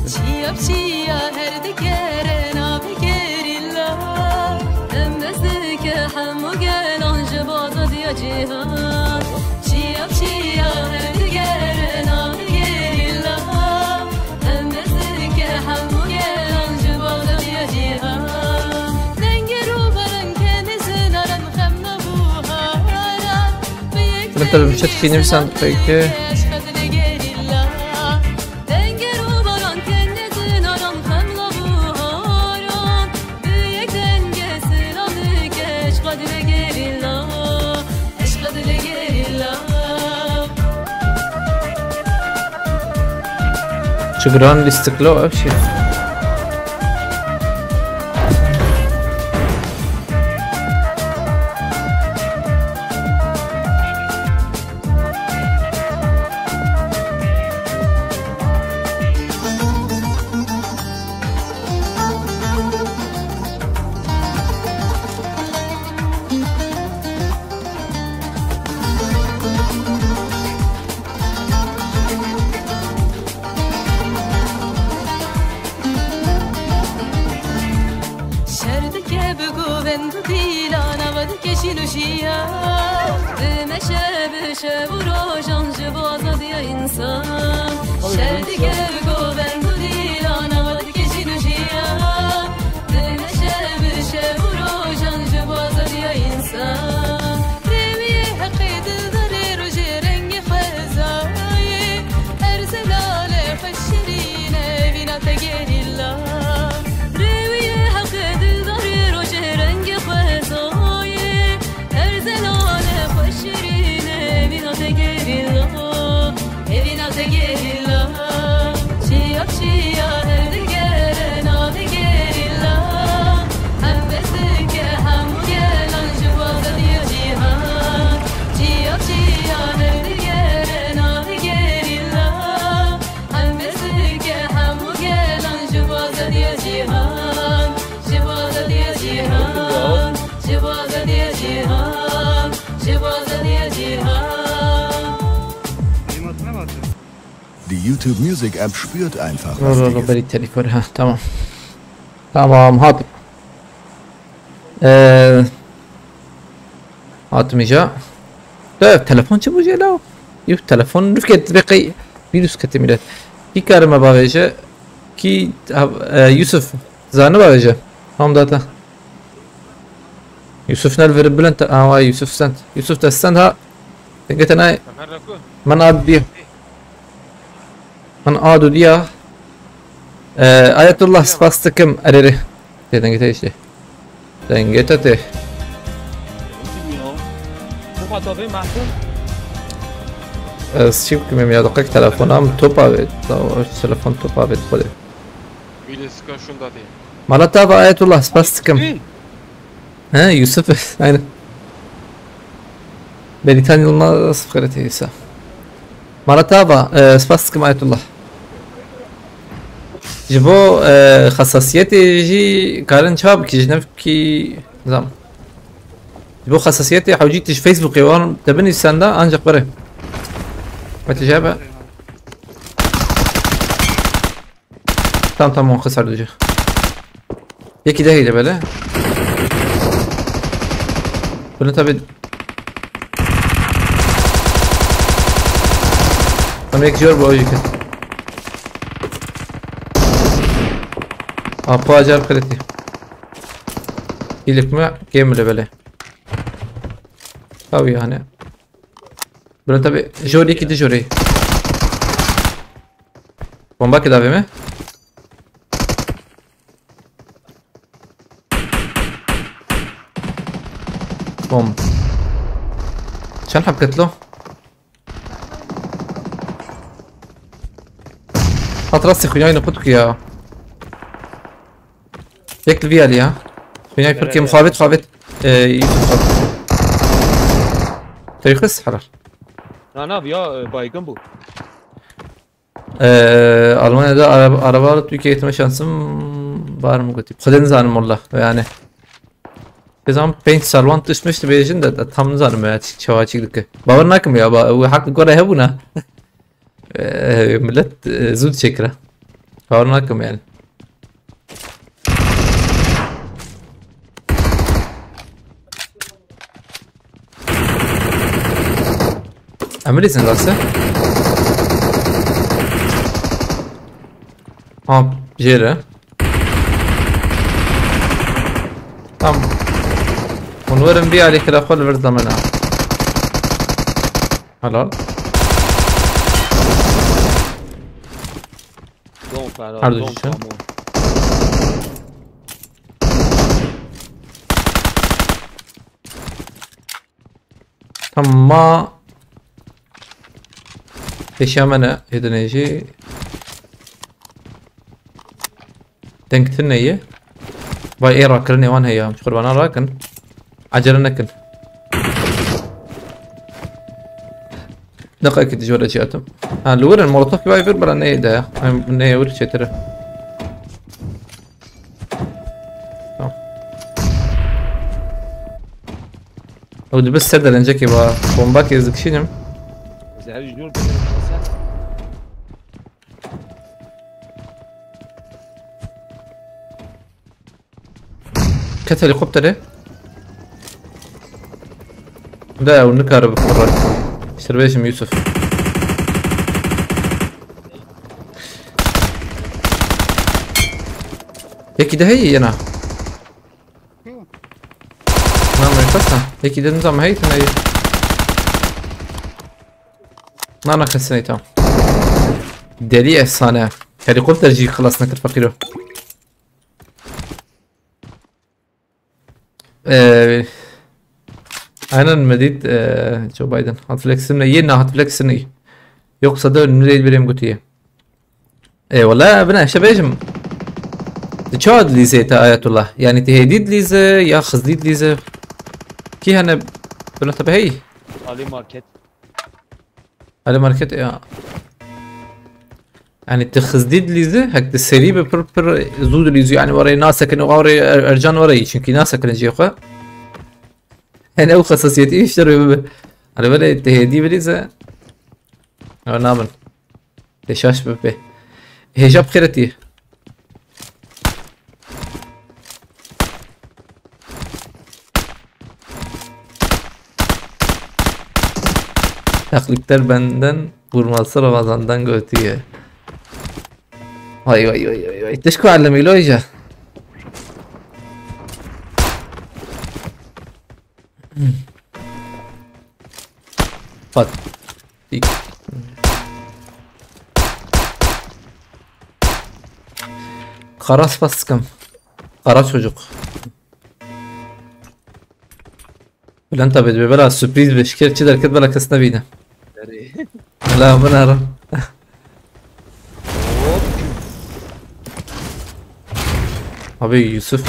انت بتشتكي نفسك peki? Kadre gerilla شكرا لاستقلال ابشر. Die YouTube Music App spürt einfach, was والله بالتليفون ها تمام تمام هات هات ميجا لا تلفون شو بوجي لا يو تلفون نفكت بقي فيروس كتميلات كي كارما باغيجا كي يوسف زانو باغيجا هم داتا يوسف نالفر بلنت يوسف سنت يوسف تستنها قلت انا من ابي من آدو دیا آیت الله سپاس کم اره دنگه تایشه دنگه تاته از چی که میاد دقیق تلفنم توپ آوید تلفن توپ آوید خوده مالا تابا آیت الله سپاس کم ها یوسف aynen Beritan Yılmaz Fıkret İsa مالا تابا سپاس کم آیت الله جبو خصاصیت جی کارن چاب کی جنب کی نظام جبو خصاصیت حوجی تش فیسبوک وان تبني سندا انجق بره متجابه tamam منقص على الوجه يكي ده هي بله bunu tabi tam yakıyor bu oyunu आपको आजार करे थे ये लिख में game level है अब यहाँ ने बोला तबे जोड़ी कितने जोड़ी बम्बा के दावे में बम चल حبكت له أترسخ وياي نقطك يا يكتب فيها لي ها خلينا يفركي مخابط خابط يوسف تيخس حرر انا بيا بايكن bu Almanya'da araba alıp Türkiye'ye getirme şansım var mı götürüp خدين zanım والله yani bir zaman paint salvant düşmüştü bir için de tam zanım ya çava çıktık باور ناكم يا با حق قرا هبونا millet زود شكرا باور ناكم يعني عملية راسه جيرة tamam ونورم بيه عليك الأخوة الورد ضمنها حلال عرض جيشن tamam eşyamana hedineci تنكتن هي باي ايه راكرني وان هي مش قربانا راكن عجل نكن دقيقة تجور اشياتهم الور المولوتوف باي فير برا نيه ده نيه ور شي ترى او دي بس سدل انجاكي با بومباكي يزكشينم زي جول بس كت هليكوبتر لا ونكهرب بفرج شربيشم يوسف هيك ده هي انا ما ينفعش هيك ده نظام هيك انا ما انا خسيتها دليل الصانع هليكوبتر جي خلاص نكر فقيره أنا المديد جو بايدن هتفلكسني ينا هتفلكسني يقصد المديد بريم قتيه والله بنا شبيجم تشاد ليزي تا آيات الله يعني تهديد ليزي يا خزديد ليزي كي هنا بنا تبهي علي ماركت على ماركت يعني تخزديد ليزي هك تسري ببر زود ليزي يعني وري ناسك انه وري ارجان وري شنكي ناسك نجي اخوه انا او خصوصيتي اشتري على بالي تهدي بليزه او نامن ليش ببي هجاب خيرتي Taklikler benden, vurması Ramazan'dan götüye. Vay vay vay vay vay. Teşekkür ederim İloyca. Bak. Kara spastikam. Kara çocuk. Ulan tabi bela sürpriz ve şikayetçi derken bela kasına bine. لا ما نعرف ابي يوسف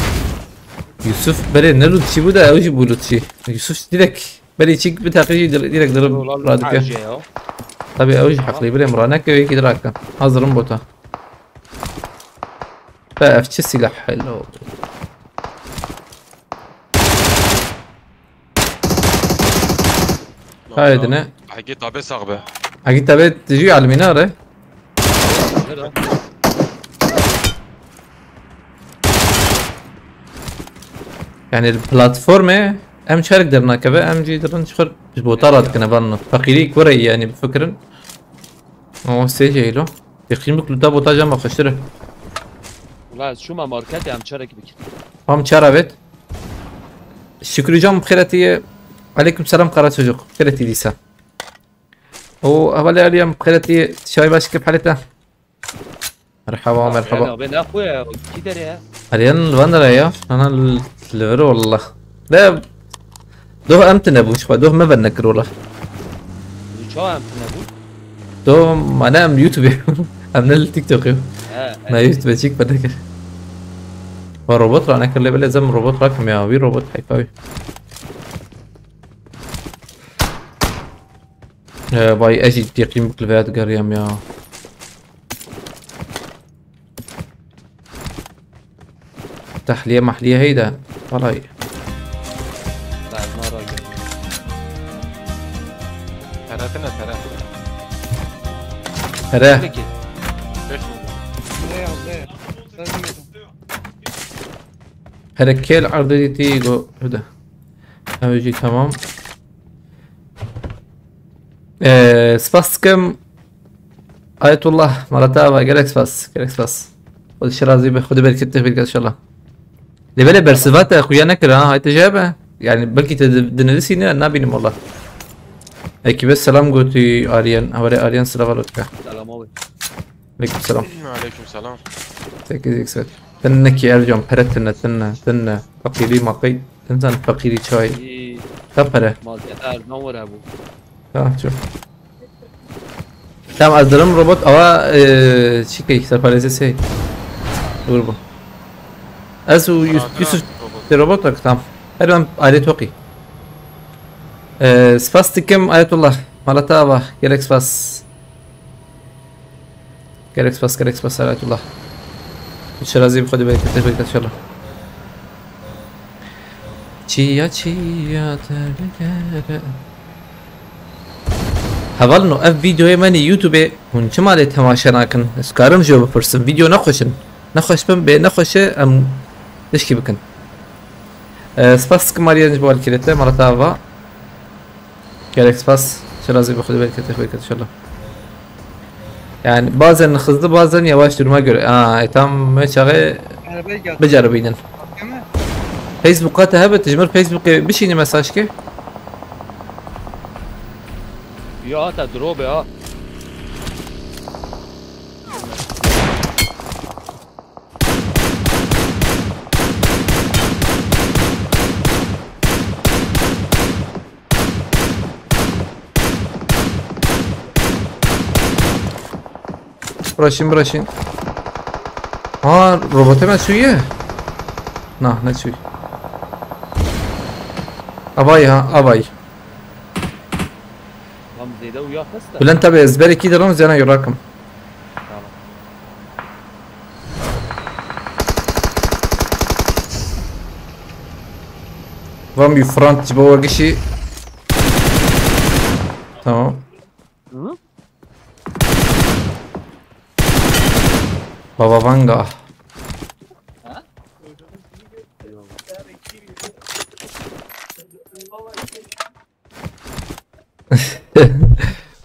بلي نلوت شي بودا او جيبوا لوت شي يوسف ديرك بلي تشيك بتاقي ديرك ضرب رادك طبي اوجي حقلي بلي مرانك ويك دراك حاضرن بوتا فافتش السلاح حلو هايدنا حكيت طابة صعبة اكيد تبي تجي على المنارة يعني البلاتفورمة ام شارك درنا كبا ام جي درنا شخر بوطارات كنا برنا فقيريك وري يعني بفكرن او سيجي له يقيم بك لدا بوطا جامع خشره والله شو ما ماركتي ام شارك بك هم شارع بيت شكري جام بخيرتي عليكم السلام قرات سجوق بخيرتي ليسا وأولي اليوم بخيرتي شاي باش كيف حالتنا؟ مرحبا مرحبا بين اخويا كي داري اليوم البندرة يا انا الفلورو والله لا دوه امتن ابو شخوا دوه ما بنكر والله شو امتن ابو؟ دوه انا ام يوتيوب ام التيك توك ما يوتيوب شيك بنكر والروبوت انا كل بالي زم روبوت رقم يا وي روبوت حيفاوي باي اجي تقييم بكلفات قريم يا تحلية محلية هيدا والله لا ما راجل ثلاثة تراه ايش هركيل عرضيتي جو هدا اوجي تمام سباسكم آية الله مرتابة جالكس باس خذ الشرازي خذ بالك التهبيل ان شاء الله اللي بالي برسفات اخويا نكر هاي تجابه يعني بلكي تدنسيني نابيني والله هيك بس سلام قلتي اريان اولي اريان سلام عليك سلام عليكم عليكم السلام وعليكم السلام تكيزيك سات تنكي ارجم برتنا تن فقيري ما قيد انسان فقيري شوي تبره ماركت نور ابو شوف تمام از درم روبوت اوا چی کی سرپرایز سی برو از و یوسف روبوتك تمام حلو آلة توقي سپاس تكم آية الله مالتا با گرک سپاس گرک سپاس آية الله شرازي بخودي بركته ان شاء الله چیا ترگره حوال نو اف ویدیوی منی یوتیوب هون چه مالی تماشا نکن اسکارم جو بپرسم ویدیو نخوشن نخوش بم به نخوشه ام دشکی بکن سپاس که مالی انج بوال کرده مالتا آوا گرک سپاس شرازی بخودی برکته ان شاء الله yani bazen hızlı bazen yavaş duruma göre tam meçağı Arabayı geldi. beceribinin Değil mi? Facebook'a تهبت تجمر فيسبوك بشيني مساج كي یا تا دروبه ها براشين روبوت ما سويه نه نسوي اباي اباي هم زیده و یا خسته ولا انت بازبالي كده رمز انا يراكم Vam يفرانت جوا قشي تمام بابا فانجا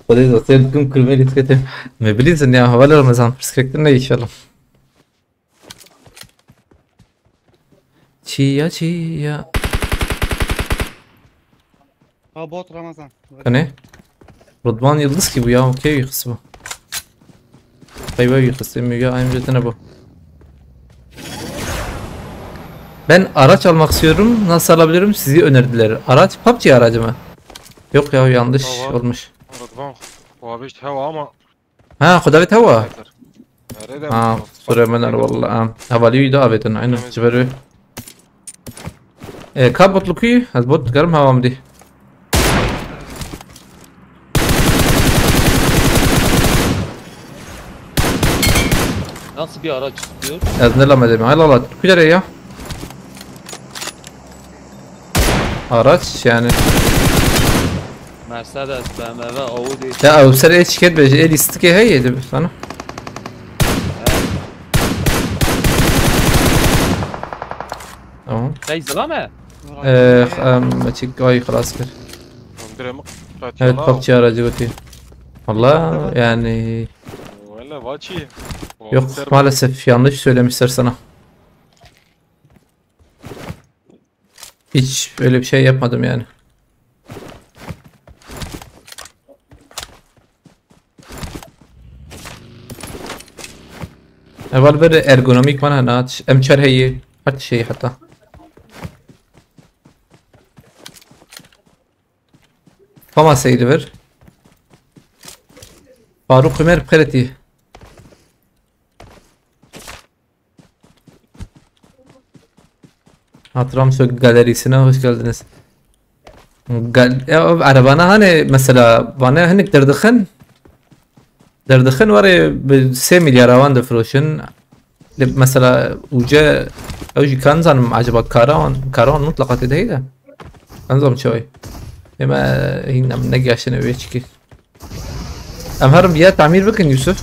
خدي تصيركم كل ما يتكتب ما بليز اني حوالي رمضان برسكريكتنا ان شاء الله çiya Ha bot Ramazan. ne? Rıdvan Yıldız ki bu ya okey yıkısı bu. Hayva yıkısı müge ayrıca bu. Ben araç almak istiyorum. Nasıl alabilirim? Sizi önerdiler. Araç PUBG aracı mı? Yok ya yanlış Tamam. olmuş. رضوان وابيش هوا ama Ha خداوت هوا. أريد اه سوري منر والله هوالي دعوة عينه جبروا كاب بطلقي هزبط قرم هوا مدي nasıl bir araç istiyor? أذن الله مدي هاي الله كجرا يا araç yani Mercedes, BMW, Audi. ya او سر ايش كده بيجي لي ستيكي هي دي انا تمام Şey zıla تشيك اي خلاص كده درهم evet PUBG aracı götü والله yani ولا واتشي yok maalesef yanlış söylemişler sana hiç öyle bir şey yapmadım yani اول بره ارگونومیک من هنات امچر هي هر شيء حتى فما سيد ver Faruk Ömer Preti Hatıram Sök galerisine hoş geldiniz. Arabana hani mesela bana hani دردخن وري ب3 مليار اوان دفروشن مثلا وجا اوجي كان زانم عجبك كارون مطلقة تدهيدا انظم شوي اما هنا من نجي عشان ويشكي ام هرم يا تعمير بكن يوسف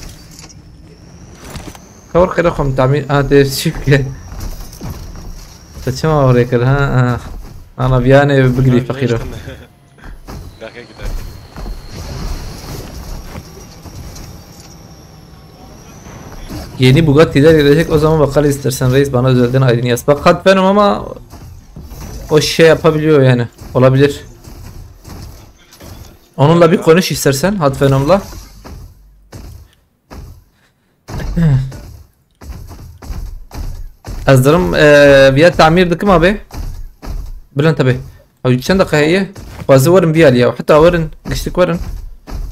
كور كده خم تعمير تشوف تشما وريك ها انا بياني بقلي فقيره Yeni Bugatti'ler gelecek o zaman bakalım istersen reis bana özelden aydın yaz. Bak hat benim ama o şey yapabiliyor yani olabilir. Onunla bir konuş istersen hat fenomla. أصدرم بيا تعمير دكما به بلان تبه أو چند دقيقة هي وازو ورن بيا ليا وحتى ورن قشتك ورن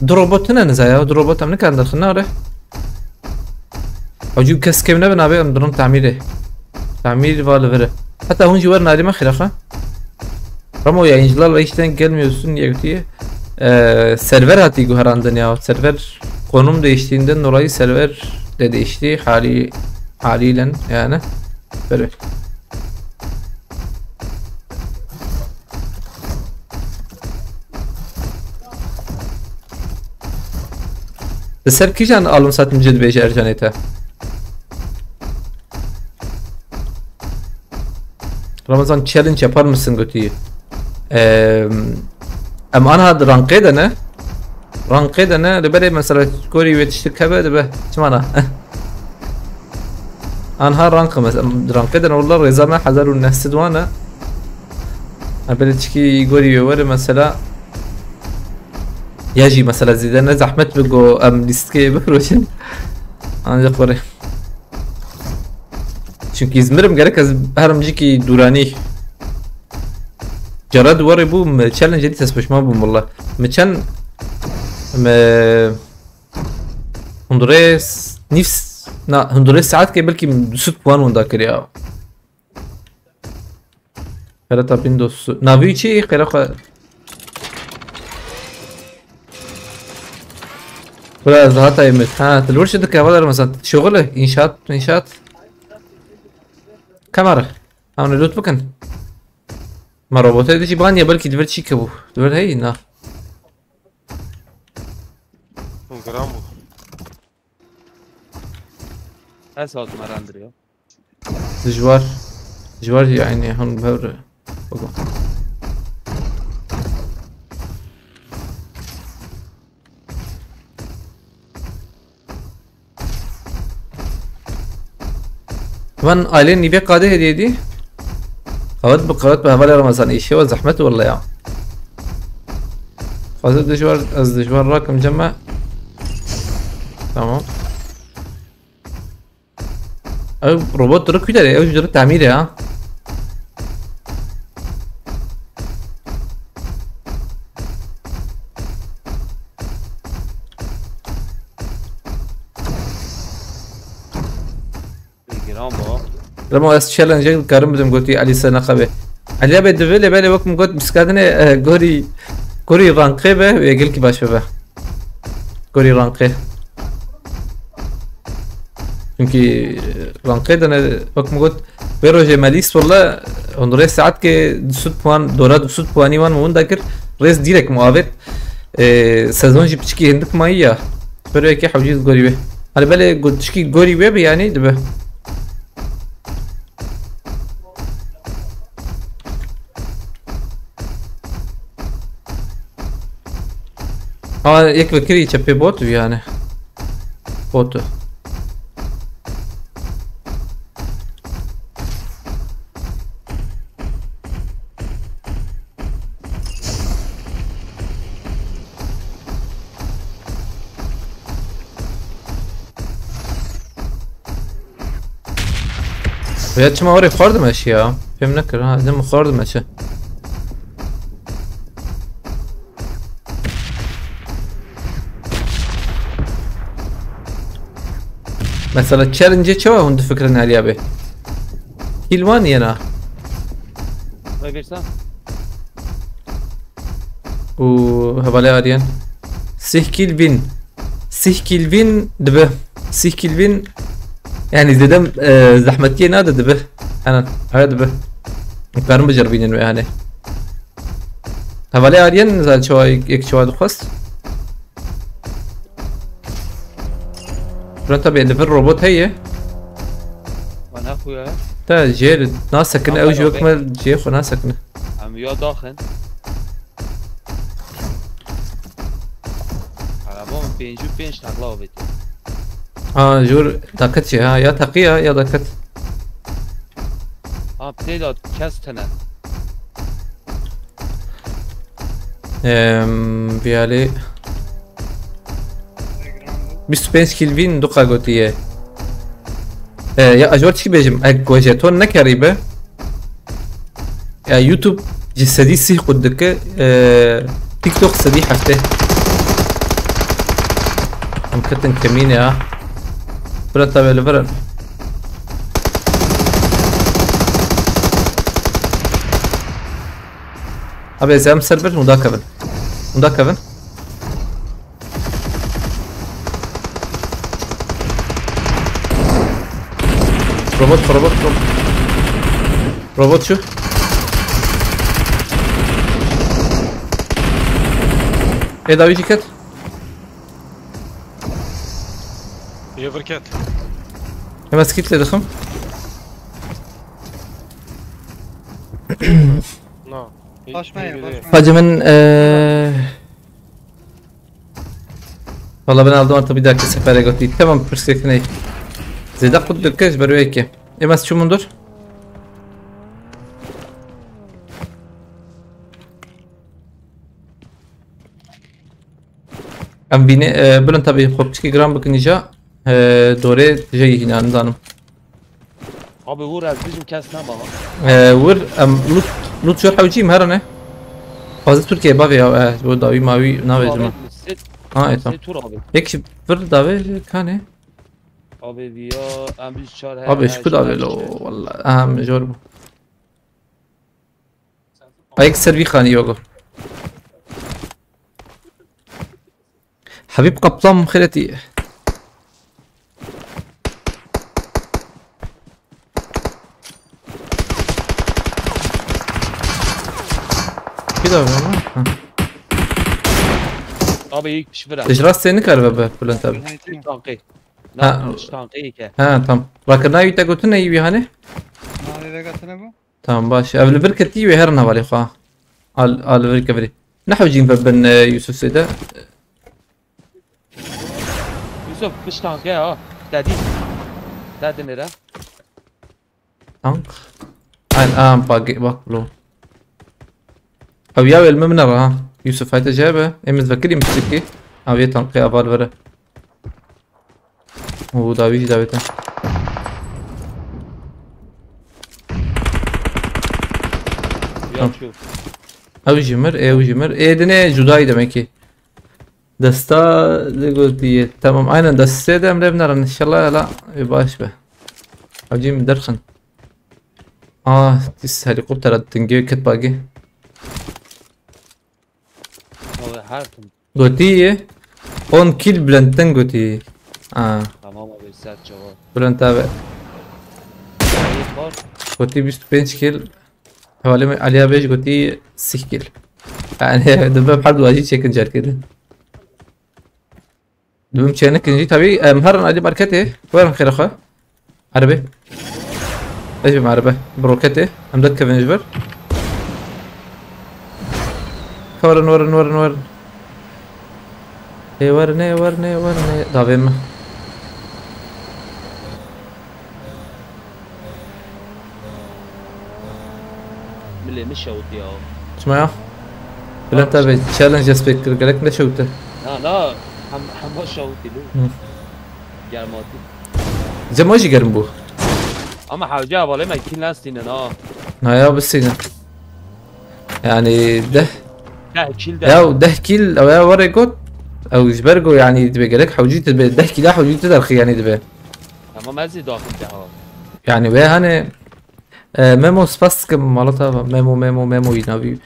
دروبوت هنا نزايا دروبوت هم نكان دخلنا ولا أو جيب كاس كم نبنا به أم درم تعميره تعمير فالفره حتى هون جوار نادي ما خلاص رمو ya İncilerle işten gelmiyorsun diye götüye server hatı güherandın ya server konum değiştiğinden dolayı server de değişti haliyle yani böyle. Ser kişan alım satım cedbeşi ercanete. Ramazan challenge yapar mısın götüyü? Ama ana rankede ne? Rankede ne? De böyle mesela gori yetiştik hebe be. Çmana. Anha rankı mesela rankede ne olur rezame hazarun nehsidwana. Böyle çıki gori var mesela. يجي مثلا زيدان زحمت بجو ام ليستكي بروشن ancak var. Çünkü İzmir'im gerek az hermciki durani. Jarad var bu challenge edit espeşma bu valla. Meçen Honduras nifs na Honduras saat ke belki 2 puan onda kariya. Kara tapin dostu. Navici kara Biraz daha tayımız. Ha, televizyon kavalar mesela şغله inşaat. Kamera. Ama ne bakın. Ma robota edici banya belki diver çike bu. Diver hey na. Gram bu. اساس مرندريو دجوار يعني هون بهور بقى. من ailen niye kade hediyedi? Kavat bu havalar Ramazan işi ve zahmet vallahi ya. Fazla dışvar rakım cema. Tamam. Abi robot durup gider ya, durup tamir ya. لما اس تشالنج كارم بدم قلتي علي سنه قبه علي ابي دفل بالي وقت قلت مسكادني غوري رانقي به ويقول لك باش به غوري رانقي çünkü rankede ne وقت قلت بيرو جماليس والله هندوريس ساعات كي 2 puan دورا 2 puani van مون ذاكر ريس ديريكت معاوت سيزون جي بتشكي هندك مايا بيرو كي حوجيز غوري به على بالي قلت تشكي غوري به يعني دبه اه یک فکری چپی بوت yani botu. Ya çima oraya fardı mı eşi ya? Benim ne kadar ha, değil mi fardı mı eşi? مثلا تشالنج شو هند فكرنا عليها به كيلواني انا ما بيرسا وهبالي اريان سيح كيلفين دبه سيح كيلفين يعني زدم زحمتي نادى دبه انا هذا دبه كانوا مجربين انه يعني هبالي اريان زاد شو يك شو خاص طبعا اللي في الروبوت هي وانا اخويا تا جيل ناس سكنه او جو اكمل جيخ وناس سكنه عم يا داخن على بوم بينج تقلاو بيت جور داكت شي ها يا تقيا يا داكت بتيدا كاستنا بيالي 25 كلفين دقة قوتية يا أجور تشي بيجم أجواجاتون نكريبة يا يوتيوب جسدي سيه قدك تيك توك سدي حفته هم كتن كمين يا برا تابع لفرن ابي زي مسربر ودا كفن ودا كفن روبوت شو ايه ده يجي كده يفركت مسكت لي دخم نعم باش معي باش معي. حاجة من والله بنا aldım tabii dahaki sefere götüreyim. Tamam perspektifine. Zeyda kudur kez beruye ki. Emas şu mundur? Am bine بلند tabii خبچکی gram بکنیجا دوره جایی هنان زانم. Abi vur az bizim kesme baba. ور ام لوت شو حوجي مهرنه. فاز تركيا بافي bu davi mavi navecima. Set Tamam. tur abi. Ek bir davi kane. Abi via ambil çar. Abi şu davi lo vallahi ahem jorbu. Ayık servi khani yogo. حبيب قبطان خيرتي كده والله Abi ilk pişmire. اجراس سينك اربابا بلان تابي نهايتين. Tankı. Ha. Ne tankı ki? ها تمام راكنا يتا قلتنا يبي هاني Mavi ve gatına bu. تمام باش قبل بركتي وهرنا بالي خا على بركبري نحو جيم بن يوسف سيدا Yusuf kış tankı ha. Dedi. Dedi nere? تانك الان باقي باكلو او ياوي المبنى ها يوسف هاي تجابه ام تفكري مستكي او يتنقي افال ورا هو داويجي داويته Ya şu. او جمر ايه دنيا جداي demek ki دستا لقولتي تمام aynen دستا ده امري بنرى ان شاء الله لا يباش به اجي مدرخن تس هليكوبتر تنجي كت باقي Abi her gün. قلتي 10 كيل بلنتن قلتي Tamam abi sert cevap. بلنت تابع Ayıp var. قلتي 25 كيل حوالي عليها بيش قلتي 6 كيل يعني دباب حد واجي تشيكن جار كده دبم تشينك نجي تبي مهرن علي ماركته وين خير اخويا عربي ايش معربه بروكته عمدك كيفن جبر ورن اي ورني دافيم Milli mi şavut ya? اسمع بلا تابع تشالنج سبيكر قالك لا شوته La hem şavut değil. Gelmedi. زي ما اجي قرنبو Ama havcı havalı mı? Kim lastiğinin ha? يا بالسينة يعني ده Ya kil de. يا ده كيل او يا ورقوت او جبرجو يعني تبقى قالك حوجي تبقى ده كيل حوجي تدرخي يعني تبقى Ama mezi dahil de ha. يعني بقى هنا ميمو سباس كم مالتها ميمو ينابي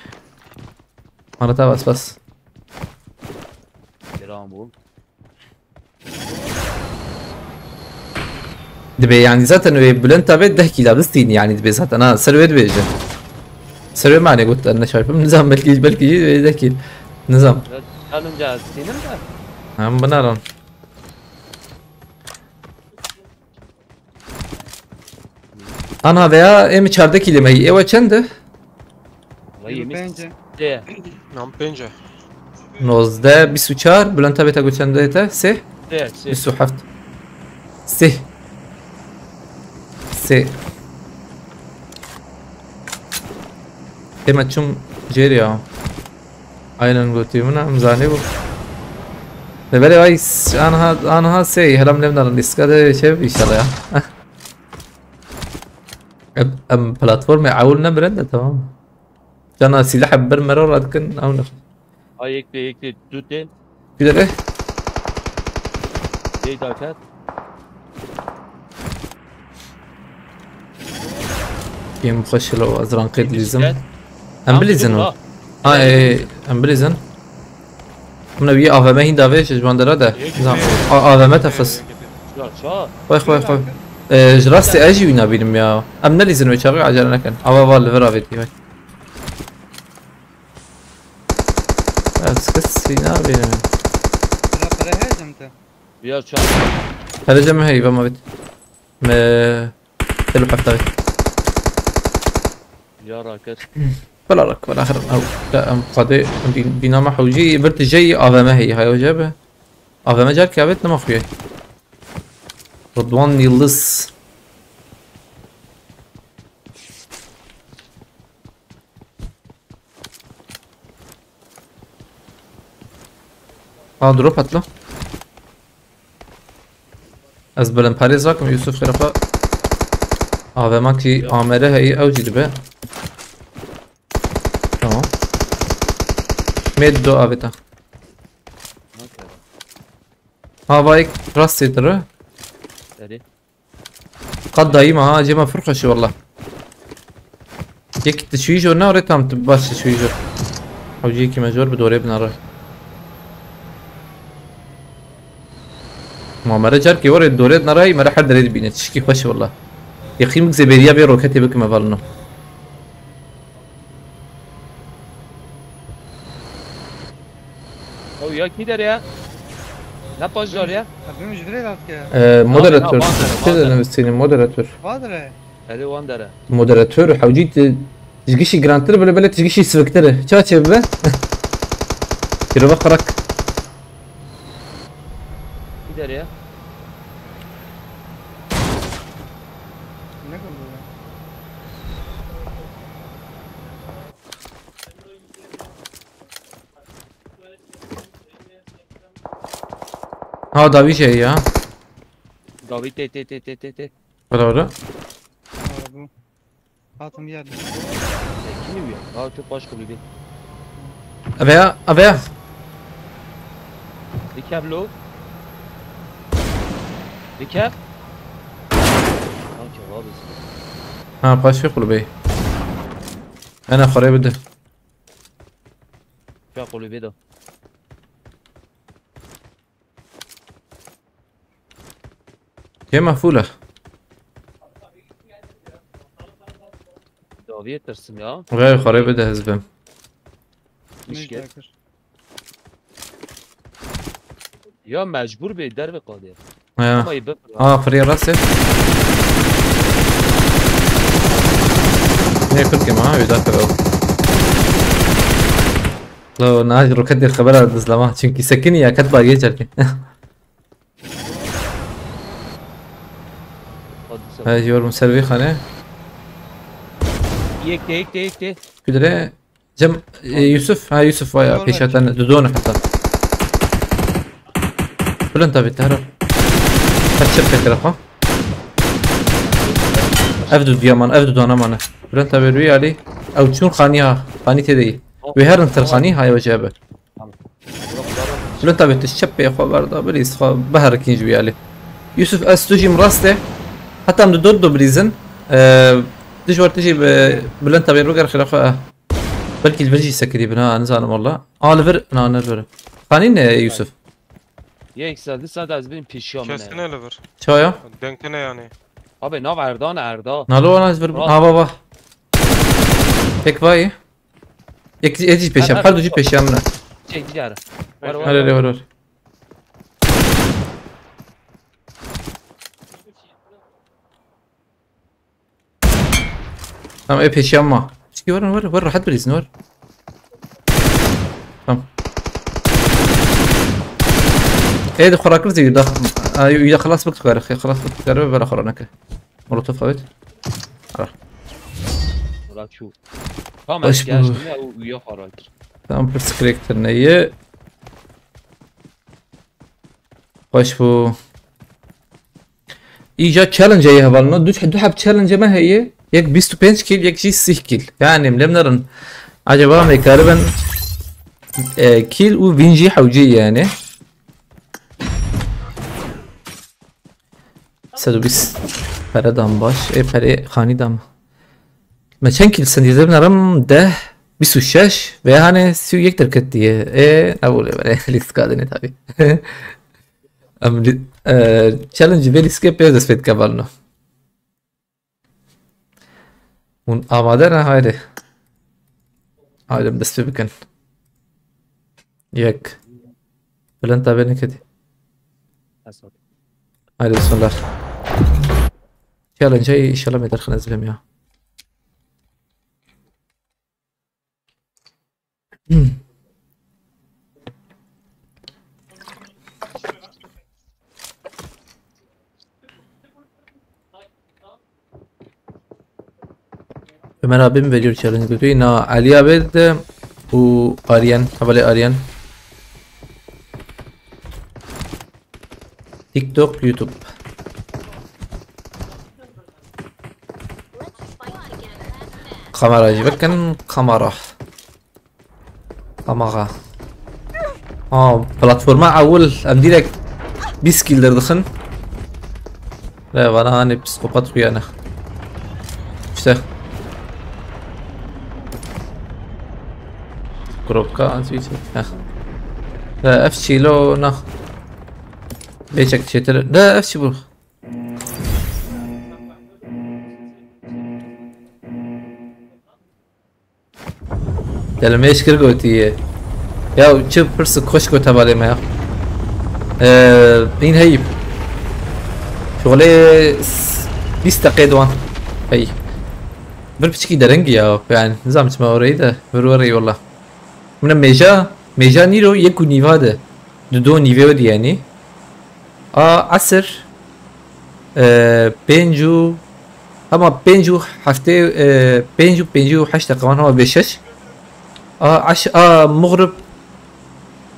مالتها بس Kiram bu. دبي يعني ذات انه بلنت تابت ده كيل بستين يعني دبي ذات انا سرويت بيجي سروي معني قلت انا شايفه نظام بلكي ده كيل نظام Alınca senin de. هم بنارن انا veya emi çarda kilimeyi eva çende Vallahi yemiş. Bence. De. نعم بنجة 19 24 بلان تابت اقول çende ete se De. 27 se se maçım جيري ya aynen götüymüna mzani bu böyle vay anha se helam lemnar iskade şey inşallah ya ام بلاتفورم يعاولنا برندا تمام انا سلاح برمرة لكن او نفس Ay ekle tut de. كده ايه De dakat. كيم مخش لو ازران قيد لزم ام بليزن اي ام بريزن من ويا افا ما هي دافيش جوان درده زعما افا ما تفس شو خوي جراستي اجي وينا بينم يا ام نليزن ويشغل عجلنا كان افا فال فرافيتي هاي بس كسي نابي لا قرأ هاجمته. بیا شو هذا جمع هي ما بيت ما تلو حفتاوي یا راکت ولا رك ولا اخر او لا ام قضي بينما حوجي برت جاي افا ما هي هاي وجابه افا ما جال كابت نما خويا رضوان يلص دروب هاتله از بلن پاریز راكم يوسف خرافة افا ما كي عامره هي او جدبه تمام ميد دو افتا بايك راسي ترى داری قد دايما جيما فرقشي والله يك تشويجو نا وريتام تباش تشويجو او جيكي مجور بدوري بناره ما مرة جاركي وري الدوريت نراي مرة حد ريد بينا تشكي خوش والله يقيمك زبيريا بيرو كتي بك ما فالنو او یا کی داری نه پاش داری أبي مش دري لات كه. مودراتور باندره، كده باندره. انا مستني مودراتور بادره. هلی وان داره مودراتور حوجيت تجيشي جرانتر بلا بلا تجيشي سفكتر تشاتشي ببا كيلو بقرك کی داری نقول له. ها داوي شيء ها داوی تی تی تی تی تی تی ولا ولا أبو. هاتم يد. کی میگه آ تو پاش کلی ابيع ریکاب لو ریکاب اوکی واضح ها باش في قلبي انا قريب ده بیا قلوبی دا هي مقفولة داوی ترسم یا غير قريب ده هزبم مش مشکل ذاكر. یا مجبور به در بقاده اما اه يبقى فري راسي هي كل معاه يذاكر لو ناجر كدي الخبر على الزلمة çünkü سكني يا كتبة geçerken هاي جور مسلوي خانة یک تی كدري جم يوسف هاي يوسف ويا بيشاتنا دودون حتى بلن تبي تهرب فتشب فكرة ها افدو ديامان افدو دانا مانا بلن تبي روي علي او شون خانيها خاني تدي وهر انت الخاني هاي وجابه بلن تبي تشب يا اخو برضه بريس خو بهرك يجي علي يوسف استوجي مراسته حتى من دودو بريزن تجور تجي بلن تبي روجر خلافه بلكي الفرجي سكري بنا انا زعلان والله الفر انا نرفر خانين يوسف یک ساعت از بین پیشیا منه کسکنه لبر شوية دنکنه یعنی آبه ناو اردان اردا نالو انا ازبر بابا هيك باي هيك اجي بيشام خلو جي بيشامنا چه دیگره هلا ور تمام ايه بيشام ما شي ور حد بريز نور تمام ايه ده خراك رزي يدا خلاص بكتكار اخي خلاص بكتكار بلا خرانك مرتو فاوت ولا شو هم باش از گشت نه او یا خاراکر تمام برسكريكتر نيه خوش بو ايجا تشالنج هي هبالنا دو حب تشالنج ما هي يك 25 كيل يك شي 6 كيل يعني ملمنرن عجبا ما يقربن كيل و بينجي حوجي يعني سدو بس پره دام باش ای پره خانی دام ما چند کیل سندیده بنرم 10 26 و يعني 31 تركتيه ايه اقول بله ليست قادني tabii. ام challenge veli skip yazıs fit kabalno. Un amadana haydi. Haydi bes bikin. Yek. Falan tabii kedi. Haydi bismillah. Challenge inşallah ما يدخل نزلهم يا. Ömer abim veriyor challenge götürüyor. Na Ali Abed و Aryan, havale Aryan. TikTok, YouTube. Kameracı bakın kamera. Kamera. platforma أول أمدي لك 20 كيلر دخن. لا وأنا أنا بسقوط ويانا. إيش كروبكا أنتي لا أفشي لو نه. بيشك شيتر لا أفشي برو. دلما يشكر قوتي يا شوف برس خوش قوت بالي ما مين هي شغلي 20 دقيقة وان هي بربشكي درنجي يا يعني نظام ما أريده بروري والله من ميجا نيرو يكو نيفاده دو نيفيو دي يعني عصر بينجو اما بينجو حفتي بينجو حشتا كمان هو بشش مغرب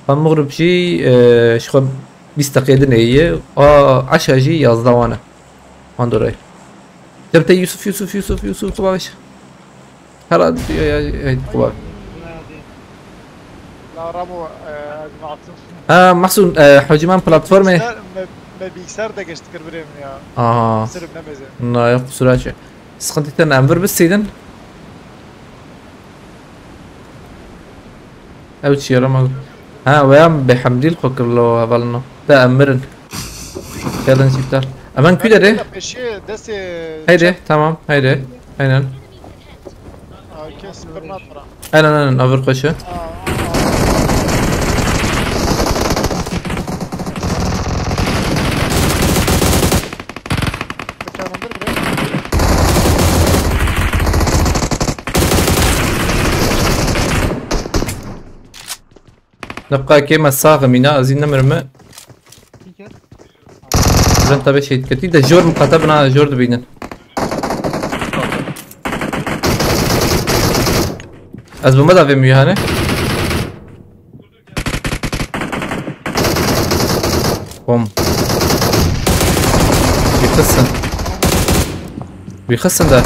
مغرب شي شغل 20 دقيقة هي 10 جي يازدوانا ماندوراي تبت يوسف قباش هلا يا قباش لا رامو معطوف محسون حجمان بلاتفورمي ما بيكسر دقشت كربريم يا سرب نمزه لا يقصر شيء سخنتين انفر بس سيدن او شي رمى ويام بحمدي الفكر لو هبلنا ده امرن يلا نشوف امان كده ده هيدا تمام هيدا aynen aynen over koşu نبقى كيما الصاغ مينا زين نمرمى برن طبعا شيء كتير ده جور مقاطبنا جور دبينا از بمدى في ميهانه بوم بيخسن ده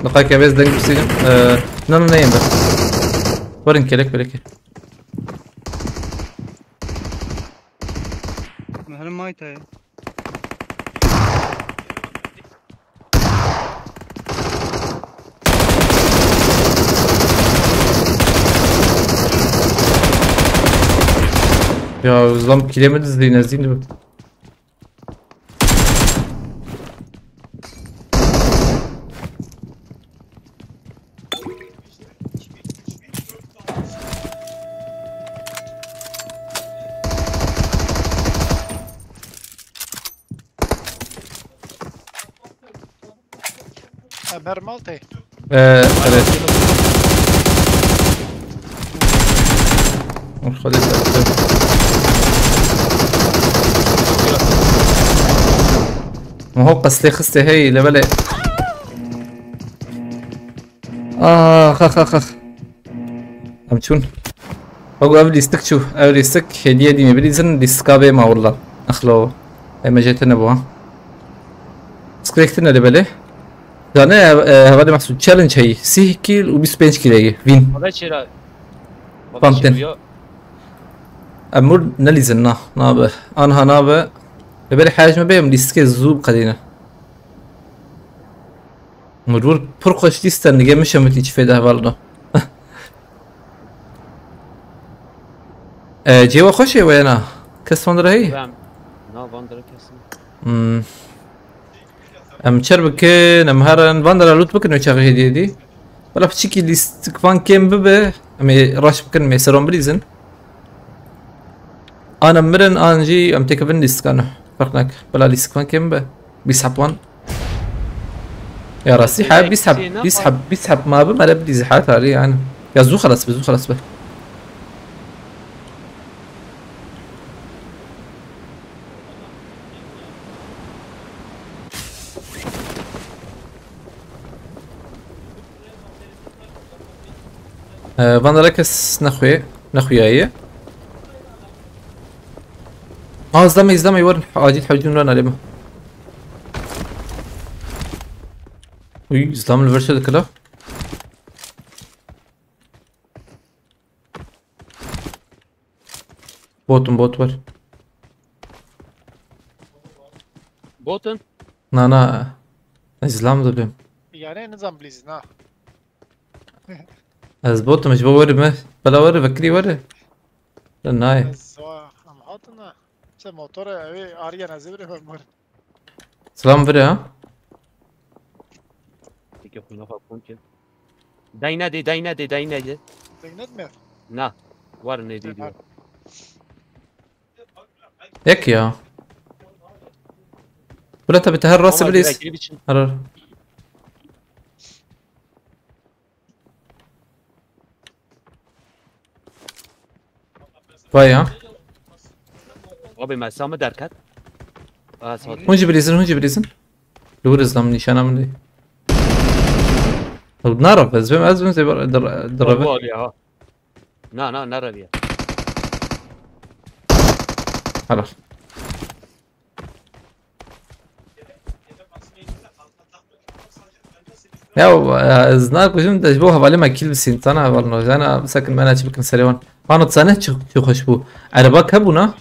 لقاك يا بيز دنج بسيجن نانو نايم بس ورن كلك بلكي مهلا مايتا يا زلام كيلومتر زي نازلين Ömer Maltay. Evet. خذ ما هو قصدي خستي هي لبلا خخ امشون هو قبل يستك شوف قبل يستك هديه دي مبريزن ديسكابي ما والله اخلو اي ما جيتنا بوها سكريكتنا لبلا زانه هذا محسوب تشالنج هي 6 كيل و 25 كيل هي فين هذا چرا بامتن امور نليزن نابه انها نابه لبالي حاجه ما بهم ديسكي زوب قدينا مرور برقش ديستن نجي مش متيج في ده بالنا جيوا خوشي وينا كس فندر هي نا فاندر كسم ام شربك نمهرن فاندر لوت بكن وشغي دي ولا بتشيكي ليست فان كيم ببه امي راش بكن ميسرون بريزن انا مرن انجي ام تكفن ليست كانوا فرقناك بلا ليست فان كيم به بيسحب وان يا راسي حاب بيسحب ما بما لا بدي زحات عليه يعني يا زو خلاص به فاندركس نخوياية زدمي ورن عادي حاجون لنا لما وي زدام الفرشة كلا بوت ور بوتن نا زلام دبلم يعني نظام بليز نا از بوت مش بوري ما بلا وري بكري وري لناي سوا ام حاطنا بس موتور اوي اريا نزبري فرمر سلام بري ها يكفينا فاكون داينا دي تقنت مير نا ورني دي هيك يا ولا انت بتهر راس ابليس هرر باي ها وابي ما سام دركت هون جيب ريزن لور ازلام نشانه من دي نعرف بس بما ازم زي دربه نا نرى خلاص يا زناك وجم تجبوها بالي ما كيل بسنتنا والله انا ساكن معنا تبكن سريوان انا تصنت شو خشبو عربك هبونا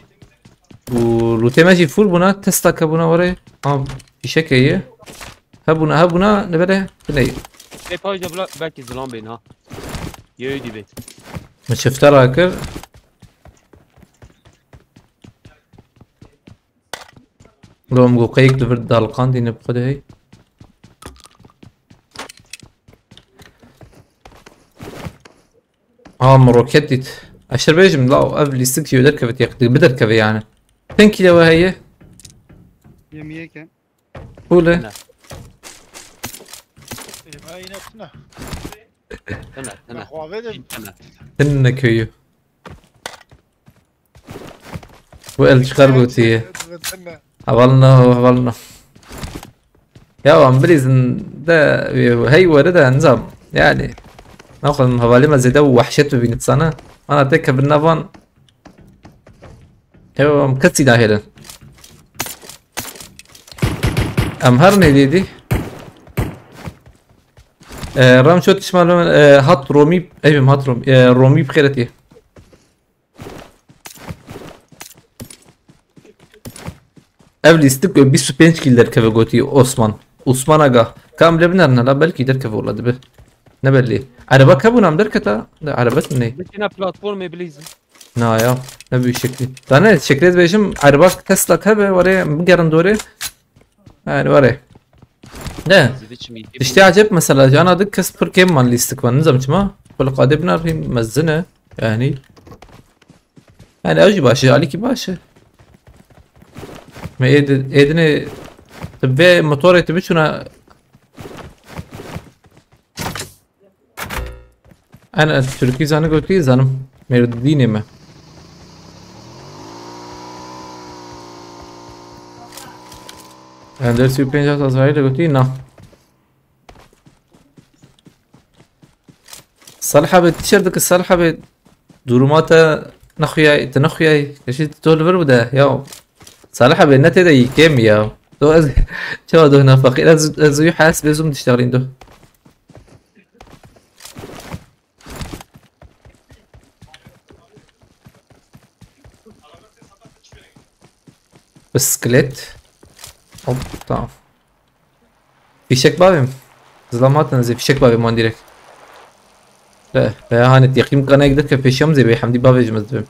ولوتي ماشي فول بنا تستا كبونا وري بشكل هبونا نبره بني اي باجا بلا باك زلام بينها يودي بيت ما شفت راكر لو مقو قيك دفرد دالقان دي نبقى هي مروكتت عشر بيجم لا قبل يستكفي بدركفت ياخد بدركفي يعني 10 كيلو هي يميه كان قولة ما ينفنا انا خوافدم انك هيو وقال شقربوتي هبلنا يا امبريزن ده هي ورده نظام يعني ناخذ هبالي زي ده وحشته بينت سنه انا تك بالنافان هو مكتسي داهلا امهرني دي رام شوت شمال هات رومي ايوه هات رومي بخيرتي قبل يستك 25 كيل دركبه قوتي عثمان اغا كامل بنرنا لا بلكي دركبه والله دبه نبلي عربك هبو نام دركتا عربتني بدنا بلاتفورم بليز نايا نبي شكلي انا شكلت بيشم عربك تسلا كبه وري مقرن دوري يعني وري ده اشتي عجب مثلا انا دك سبر كيم مان ليستك من نظمت ما كل قادبنا في مزنه يعني اجي باشا عليكي باشا ما ايدني تبي موتوري تبي شنو انا التركيز انا قلت لي زلمه ما يرديني ما اندر سو بينجا تزايد قلت لي نا صالحه بتشردك الصالحه بدورماتا نخوياي تنخوياي ايش تقول وده يا صالحه بينات ده كم يا تو شو ده هنا فقير ازوي حاسب لازم تشتغلين ده بسكليت اوب تمام فيشك بابم ظلام هاتنا زي فيشك بابم وان ديريكت لا لا هانت يقيم قناة يقدر كفيشيم زي بيحمدي بابج مزدبم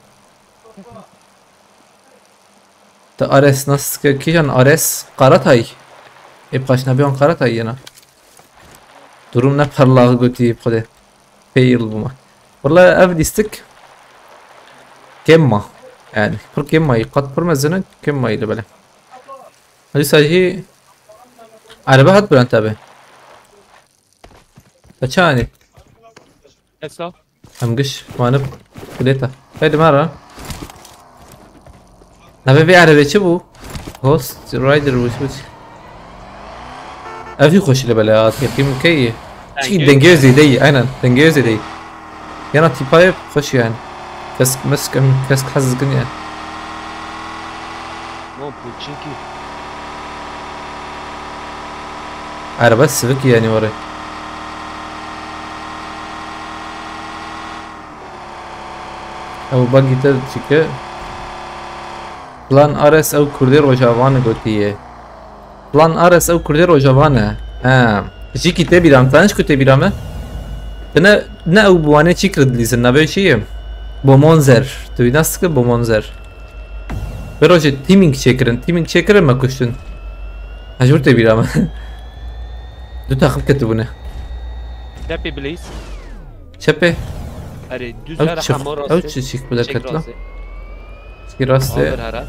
تا ارس ناس كيشان ارس قارت هاي ابقاش نبيون قارت هاي انا durum ne parlağı götü bخده fail بما والله افدي ستيك كمة يعني پر كمة يقط پر مزنة كمة اللي بله هذي ساجي عربة هات بلان تابه تشاني هسه هم قش وانب كليتا هيدي مرة نبي في عربة شبو هوست رايدر وش افي خوش اللي بله يقيم كي شي دنجيوزي دي انا دنجيوزي دي يانا تي بايب خوش يعني كسك مسك كسك حزق يعني مو بوتشيكي عربة سفك يعني وري او باقي تلتشيكي بلان ارس او كردير وجافانا قوتيه بلان ارس او كردير وجافانا جي كتابي رام تانش كتابي رامه انا نا او بوانه چی کرد لیزن نبه چیه با منظر توی نست که با منظر براجه تیمینگ چکرن ما کشتن مجبور تبی رامه دو تاخم کتبونه تبي بليز چپه اري دوزار حمار راسته او چی چیک بوده کتلا چی راسته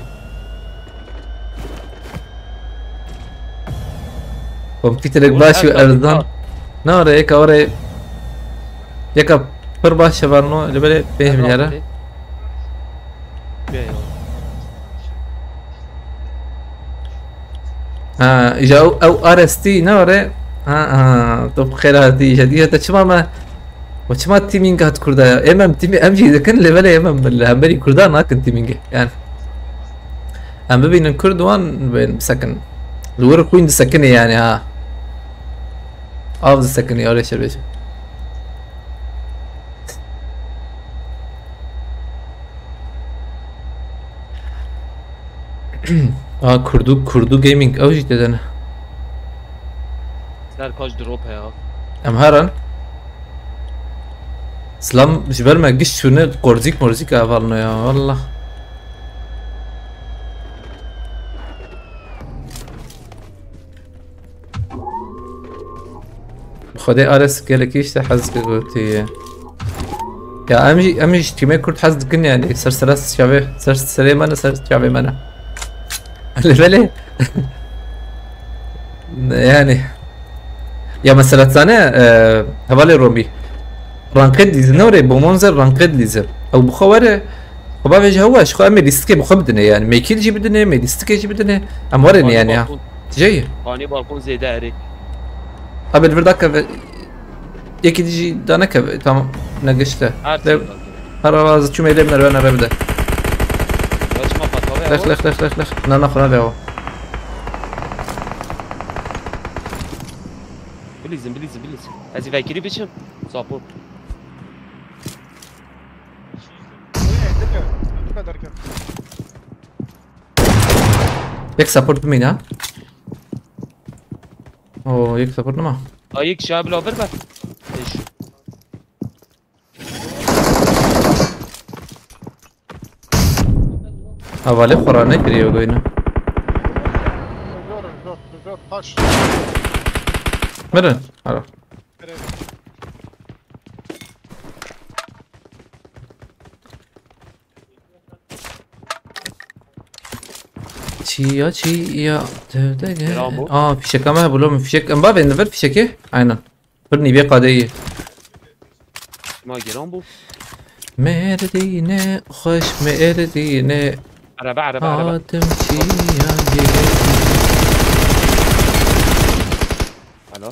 كمبيوتر باشي اردن نوري هيك وري يكا پر باش شبارنو اللي بالي فهم يارا اجا او ار اس تي نوري طب خير هذه جديده تشماما وشما تيمينغ هات كردا امام تيمي امجي اذا كان اللي بالي امام الهمبري كردا ما كنت تيمينغ يعني ام بين الكردوان بين سكن الور كوين سكني يعني حافظ السكني ولا شيء بيش كردو جيمنج او جيت انا سر كاش دروب هيا ام هران سلام جبال ما قش شنو قرزيك مرزيك افالنا يا والله خدي ارس كيش حز قلتي يا امي اجتماع كرت حز كن يعني سرسلاس شابه سرسلي مانا شابه مانا اللي بالي يعني يا مثلا ثانية هبالي رومي رانقد ليز نوري بمنظر رانقد ليز او بخواره خبا فيش هواش خو امي ديستكي بخو بدنا يعني ما يكيل جي بدنا ما ديستكي جي بدنا امورني يعني جاي قاني بالكون زي داري قبل فرداك يكي تجي دانك تمام نقشته هرا راز شو ما يلمنا روانا ربدا لخ ناخذ هذا هو بليز هذه فاكري بيشم صابور يك سبورت بمين ها؟ اوه يك سبورت ما هيك شاب لو بربا ايش اوالي قرانه كريو قوينا زور خش مرن هلا چیا فیشک همه بلوم فیشک ام بابه نفر فیشکه aynen برني بيه قادية ما جرامبو مردينه خوش مردينه عربة آدم چیا الو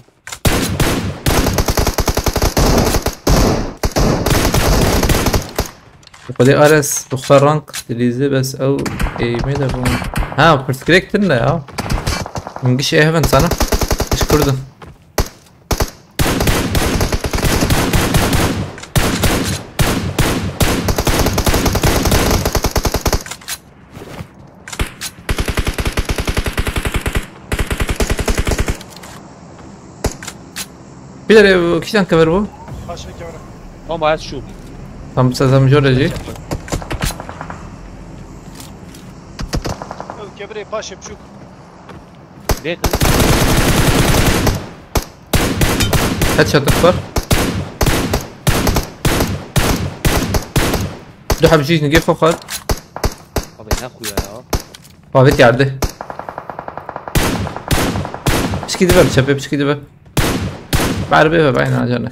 خدي ارس بختار رانك تليزي بس او اي ميدا بوم ها برتكريك تنا يا منجيش ايه هفن سنة ايش كردن بيدر كيشان كفر بو باش فيك ورا هم باید شوب تم سازم جورجي كبري باش بشوك ليك هيد شوت اكبر دو حب جيش نجيب فوق خالد طب يا اخويا يا بابيتي عدي ايش كده بقى شباب ايش كده بقى بعرف ايه بعين على جنك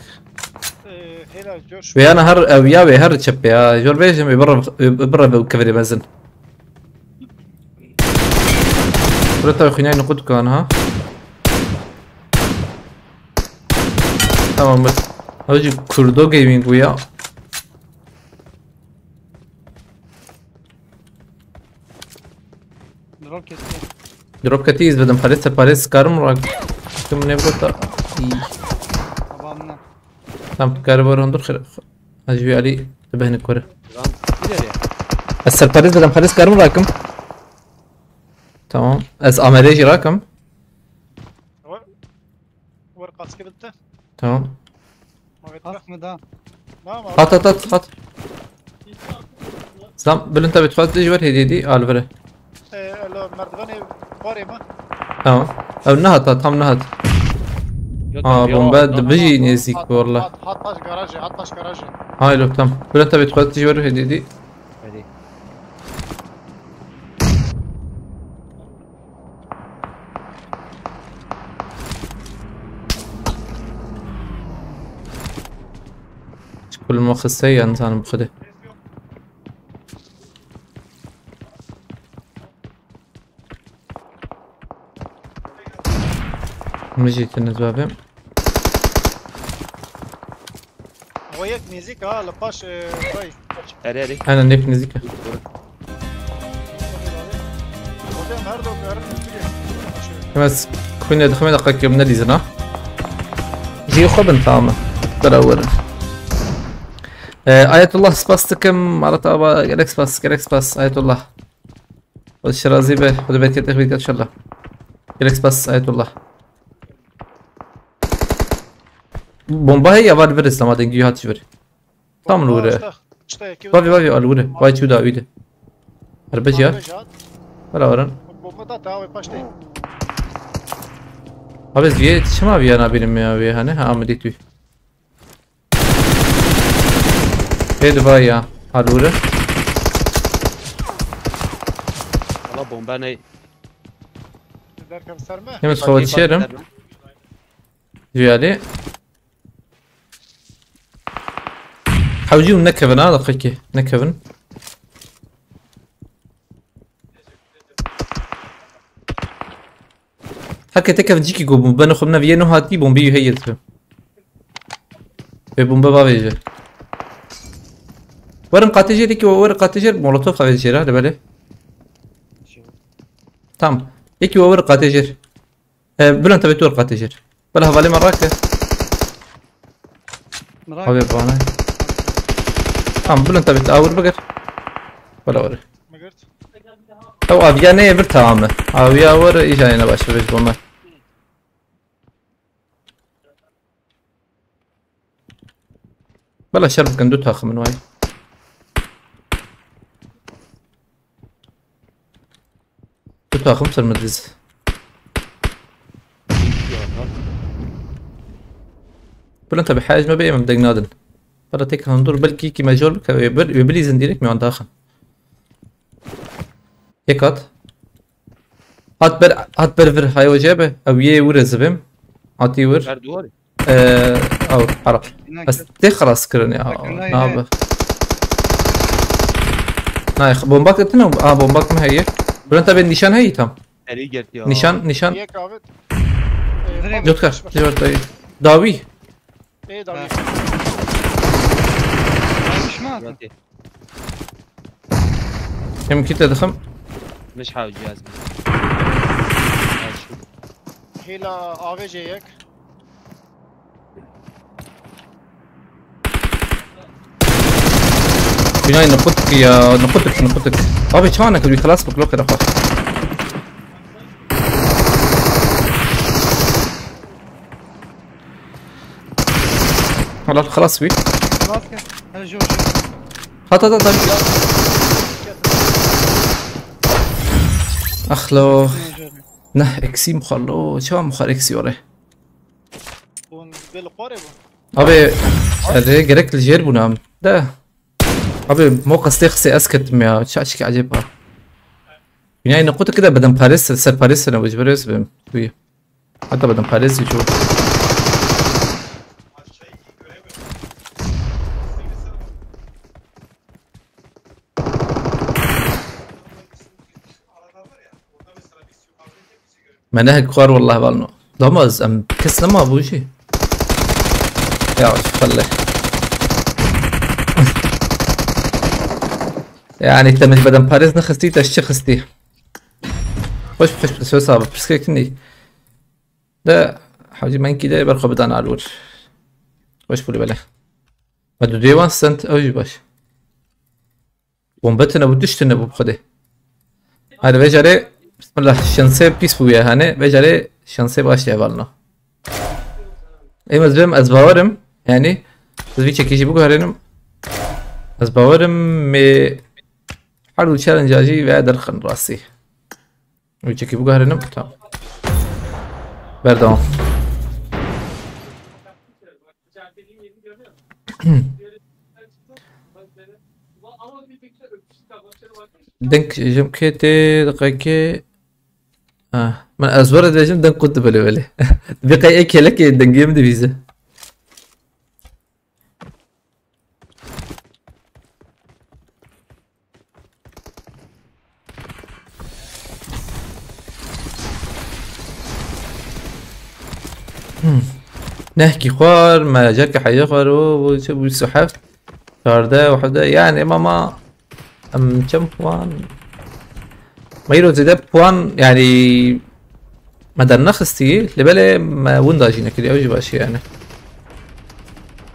هنا جوش ويا انا هر او يا هر تشب يا جور بيش برا بالكفري بنزل برتا خناي نقود كان ها تمام بس هاجي كردو جيمنج ويا دروب كتير. دروب كتيز بدم خليتها باريس كارم راك كم نبغى طبعا تم كاربور هندور خير اجي علي تبهن الكره gider ya. السرباريز بدم خليس كارم راكم تمام از اماليجي راكم ورقة سكبتة تمام ما قلت خلاص مدام. ما حط سلام بل انت بتفوت تجي ور هديدي الفري لو مردغني باري ما تمام او نهض تم نهض بومباد بيجي نيزيك والله حطاش جراجي حطاش جراجي هاي لو تم بل انت بتفوت تجي ور هديدي Hadi. كل المخ السيء انسان بخده نجي بالنسبة بهم وياك ميزيك ها لباش باي Hadi. انا نيك نزيكا قدام هردو كارن بس كنا دخلنا دقيقة من الليزنا جي خبن طعمة تراور آية الله سباستكم مرة أبا جالكس باس آية الله والشرازي به خذ بيت كده خذ إن شاء الله جالكس باس آية الله بومبا هي أبغى الفيرس لما تنجي هات شبر تام الورة بابي الورة وايد شو ده ويده أربعة ولا ورن بومبا تاوي باشتي أبز بيه شما بيه أنا بيني ميا بيه هني ها عمدي توي إيه دبي يا هالورة Valla bomba ne? دركب سرمه يوم تخوض شيرم جيالي حوجيهم نكفن هذا خيكي نكفن هكا تكفن جيكي جو بومبا نخبنا فينو هاتي بومبي هي تفهم في بومبا بافيجا ورن قاتجر يكي ورن قاتجر مولوتوف قاتجر هذا بالي تمام يكي ورن قاتجر بلان تبي تور قاتجر بلا هفالي مراكه حبيب بانا بلان تبي تاور بقر ولا وري ما قلت او افياني برتامه افيا ور ايش انا باش بيش بوما بلا شرب كندوتها خ من واي دوتها خمسة المدرسة بلا انت بحاج ما بقي مبدأ نادن بلا تيك هندور بلكي كي ماجور يبلي زنديرك من داخل هيك هات برفر هاي وجابه او يه ورزبم هاتي ور Verduari. او عرف بس تخلص كرني نابه نايخ بومباك تتنا بومباك ما هي بلا انت بين نشان هي تام Eri geldi ya. نشان هيك عبد جوتكر جوتكر داوي ايه داوي مش مات. Geldi. يمكن تدخم مش حاول جهاز. هيلا افي جي هيك بناي نقطك يا نقطك ابي شانك اللي خلاص بكلوك يا اخوي خلاص بي خلاص كده انا جو هات اخلو نه اكسي مخلو شو مخال اكسي وراه بالقارب ابي هذا جرك الجير بنام ده ابي مو قصدي خسي اسكت ما شاشك عجيبها يعني نقطة كده بدن باريس سر باريس انا وجه باريس بي حتى بدن باريس يشوف مناهج خوار والله بالنو ضمز ام كسنا ما ابوشي يا وش خله يعني انت مش بدن باريس نخستي تشي خستي خوش بس هو صعب بس كني ده حاجة ما كده برقى بدان على الوجه خوش بولي بله بدو ديوان سنت اوجي باش بومبتنا ودشتنا بخده هذا بيجري بسم الله شانسه بيس بويا هاني بيجري شانسه باش يعملنا اي مزبم از باورم يعني تزوي چکیشی بگو هرینم از باورم می حلو چالنج اجی و درخن راسي وي چکی بگو هرینم تمام بردام دنك جمكتي دقيقة من أزور دجم دنك كنت بلي بقي إيه كلك دنجيم دي فيزا نحكي خوار ما جاك حاجة خوار والسحاب شارده وحده يعني ماما ام كم بوان ما يرو زيدا بوان يعني ما درنا خستي لبالي ما وندا جينا كده اوجي باشي يعني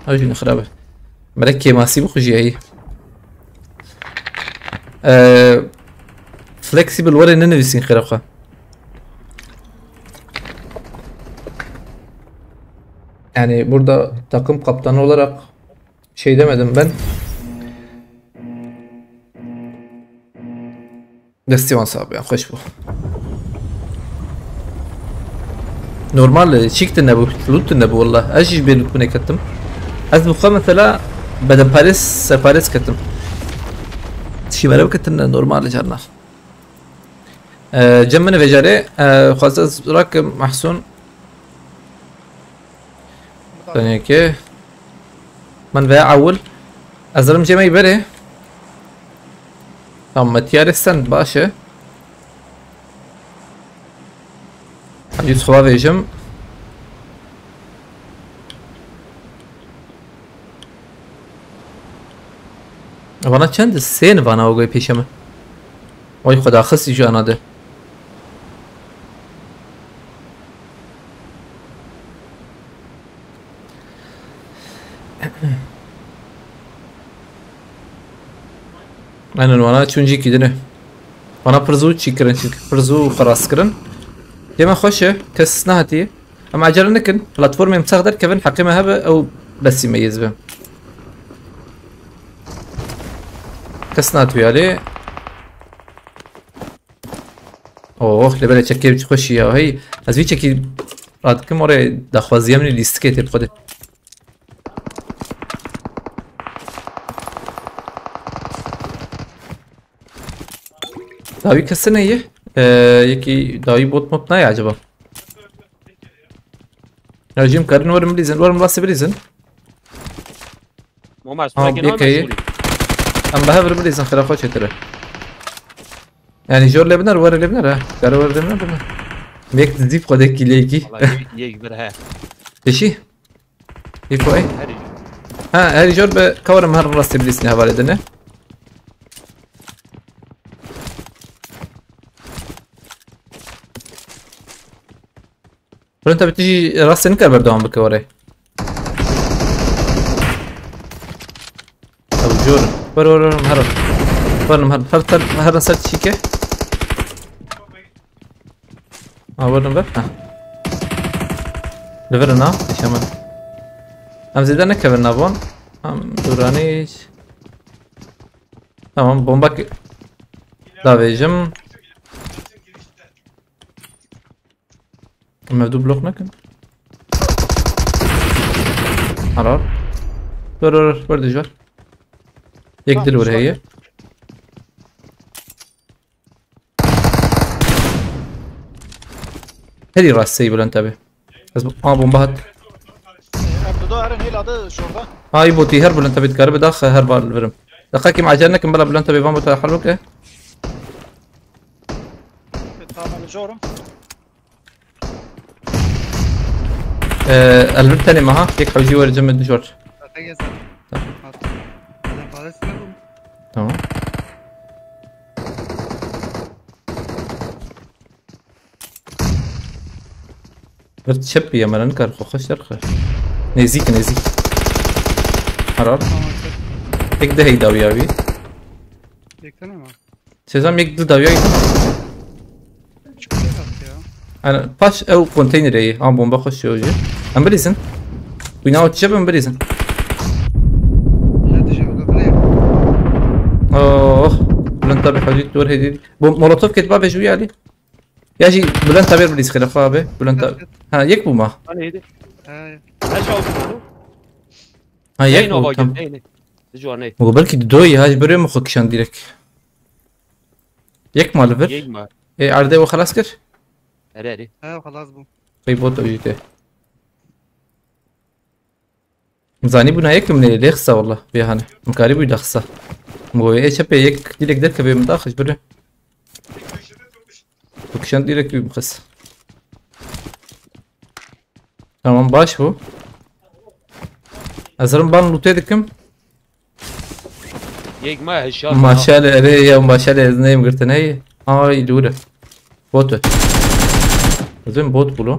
اوجي نخربه مركي ما سيبو خجي هي فلكسيبل ورا ننفسين خرقه yani burada takım kaptanı olarak şey demedim ben. Destivan صعب يعني خوش بو نورمال شيكت النبو لوت النبو والله اجي بيكون كتم از بخا مثلا بدل باريس كتم شي بلاو كتن نورمال جرنا جمنا فيجاري خاصة راك محسون ثانية كي من في أول أزرم جمعي بري تمام تيار السند باشا حمدي تخوا فيجم وانا چند سين وانا وقوي پیشمه وای خدا خستی جانا ده aynen وانا چونجی کیدنه وانا پرزو چی کرن چی پرزو خلاص کرن ديما خوشه كس نهتي اما عجل نكن بلاتفورم مستخدر كيفن حقيمة هبه او بس يميز به كس نهتي عليه اوه لبلا چكي بخوشي يا هي از وی چكي راد كم اوره دخوازي من لیست كيت بخوده داوی کسی نیه یکی داوی بوت موت نه acaba رجیم کارن ورم بلیزن ورم واسه بلیزن ماما اسمعك انا مسؤولي ام بهبر بلیزن خرافات چطوره يعني جور لبنر ور لبنر ها دار ور لبنر ميك تزيف خدك كيليكي والله يكبرها ايشي يفو اي ها هاري جور بكور مهر راس بليسني هبالدنه انت بتجي راس نكر بردوام بكوري او جور ور مهر مهر نسلت شيكه ورن بقى لفرنا ايش عمل ام زیده نکبر نبون ام دورانیش tamam bomba davejim mevdu blok nakin harar dur برد جوار یک دل ور هي هذي راس سيب ولا انتبه بس bomba hat Abdullah Eren hiladı şurada. هاي بوتي هرب ولا انت بتقرب داخل هرب على الفرم دقاكي مع جنك بلا بلا انت بيفهم بتحرك ايه Tamam alıyorum. الفرم تاني معها هيك حوجي ورا جنب الدجور Strateji sen. At. Ben parasını bu. تمام فرت شبي يا مرن كار خوخش ترخش نزيك نزيك حرار هيك ده هي داوياوي Bekleme mi? سيزام يك دل داوياوي Çok güzel attı ya. انا باش او كونتينر ايه عم بومبا خش يوجي ام بريزن ويناو تشب ام بريزن Ne diyeceğim öyle bile. اوه بلان تابع حدود دور هدي مولوتوف كتباب شوي علي ياجي بلان تابع بريز خلافه به بلان تابع ها يك بوما Hani yedi. He. Her şey oldu. ها يك Yayın o بو vakit. تم Neyini? Şu ne? وبركي دوي هاج بري مخك شان ديرك يك مال فر Yayın mı? اي عرضه وخلاص كر Nerede? He خلاص bu. في بوت اوجيته مزاني بنا يك من اللي يخسى والله بيهانه مكاري بيد خسى مو اي شبه يك ديرك درك بي مداخش بري وكشان ديرك بي مخس تمام باش هو ازرم بان لوتي دكم Yayın mı? Heşar. ما شاء الله ريا وما شاء الله زنيم قرتن هي هاي دوره بوت زين بوت بلو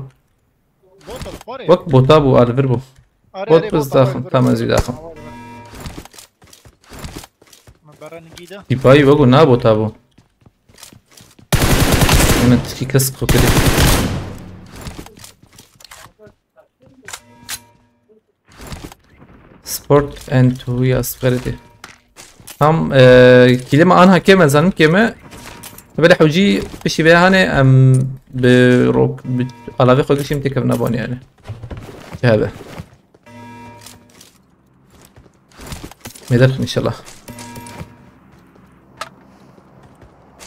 Bot var ya. وقت بوتا بو على فيربو Arı bot arı biz bot daxil, var, tam var, özü daxil. var, var. Baran giydi. يباي وقو نا بوتا بو انا تشكي كسكو كده سبورت اند ويا سبيريتي tam كلمة عنها كلمة زلمة كلمة بلح وجي بشي بها هاني ام بروك على فيخو كل شي متكف نابون يعني هذا ميدرخن ان شاء الله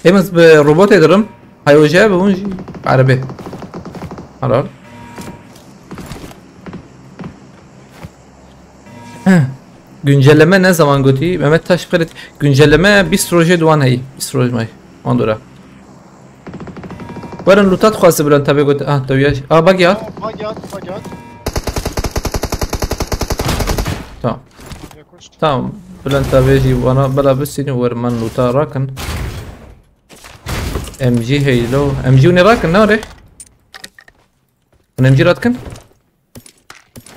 امز بالروبوت يدرم هيوجه بونجي عربي حلال Güncelleme ne zaman götü? Mehmet Taşkırıt güncelleme 20 روزه دوان هي 20 روز ماي اندورا ورن لوتات خاصه بلان تابع قلت توياش باقي Bagyat. تمام Yakuş. تمام بلان تابعي وانا بلا بسيني ورمان لوتا راكن ام جي هيلو ام جي وني راكن نوري ام جي راكن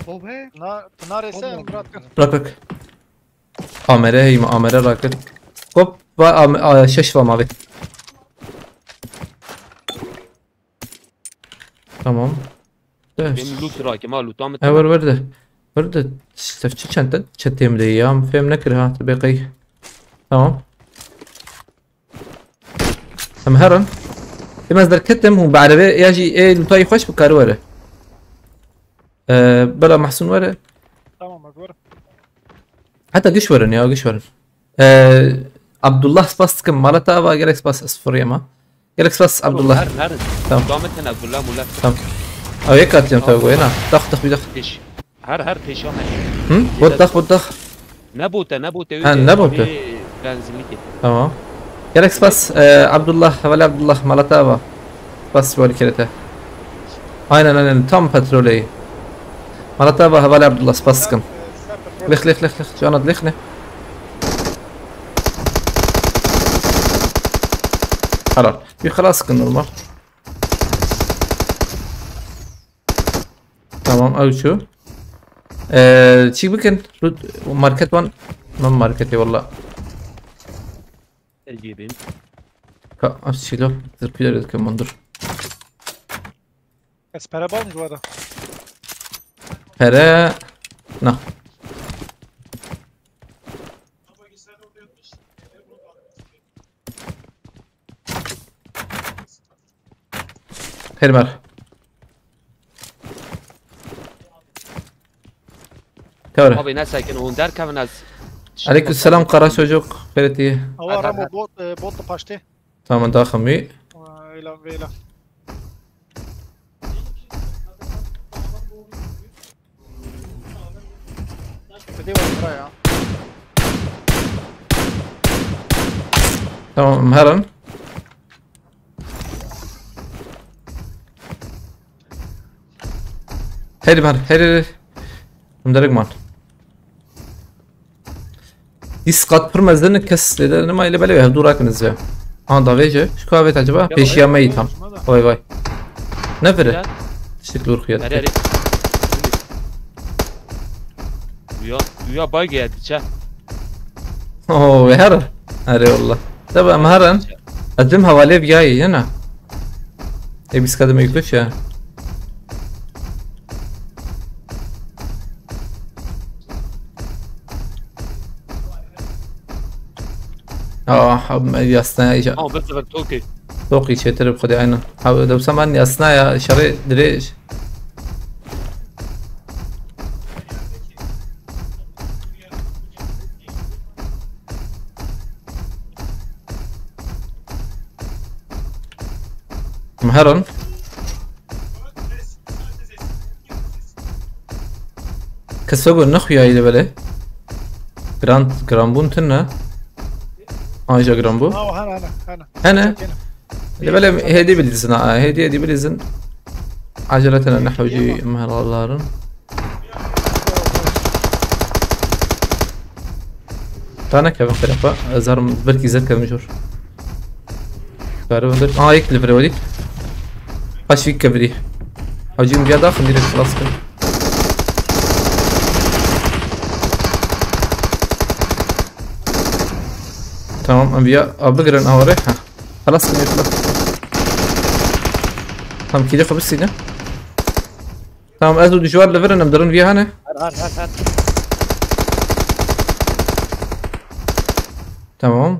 O be. Pınar ise Murat. راك راك امره هي امره راكن كوب شش ما بي تمام Benim loot rakim ha loot ama. اول ورده ورده استفتش انت شتيم الايام فهم نكرها تبقي تمام ام هرن لما ازدر كتم هو بعربي يجي ايه لطاي خوش بكار ورا بلا محسون ورا Tamam bak var. حتى قش ورن يا قش ورن عبد الله سباس كم مالتا با جالكس باس اصفر يما جالكس باس عبد الله Her. Tamam. Loot ama Abdullah Mullah. تمام او هيك اتلم توقع هنا دخ بدخ Teş. Her teş ama. بطخ بطخ Ne bota ne bota. ne bota? Benzinlik. تمام جالكس باس عبد الله ولا عبد الله مالتا با باس بول كرته aynen tam petrolü مالتا با ولا عبد الله سباس كم لخ شو انا لخنه خلاص في خلاص كنا المر تمام او شو شي بكن ماركت وان ما ماركتي والله Cebim. اشيلو تربيلر كم منظر Espere balmış bu arada. para نه خیر بر كورة Abi ne sakin on derken az. عليكم السلام قرا çocuk خيرتي هو رمو بوت باشتي تمام داخل مي الى فيلا بدي ورايا تمام مهرن هيدي مهر هيدي مدرج مان يسقط برمزن كس لده ما اللي بليه دوراك نزه anda veje şu kahve acaba peşiyamayı tam vay vay ne vere şekli urkiyat Nereye? Duya bay geldi ça. اوه وهر اري والله تبع مهرن قدم حواليه بجاي هنا ايه بيسكدم يكلش يعني حب يصنع ايش Ama bir sefer Tokyo. توقي شي ترب خدي عينه حاول لو سمعني اصنع شريط دريج مهرن كسوغو النخويا اللي بله جرامبون تنا اجا جرامبو هنا اللي بله هدي بالزنا هدي بالزن عجلتنا نحو جي مهر اللارن تانا كيف خلفا ازهر بركي زكا مجور كارو در هيك اللي فريودي باش فيك كبري حوجي مجا داخل ندير خلاص كده تمام انبياء بقرن اوري خلاص خلاص تمام كده خبز هنا تمام ازو دجوار لفرن مدرن فيها هنا Har. تمام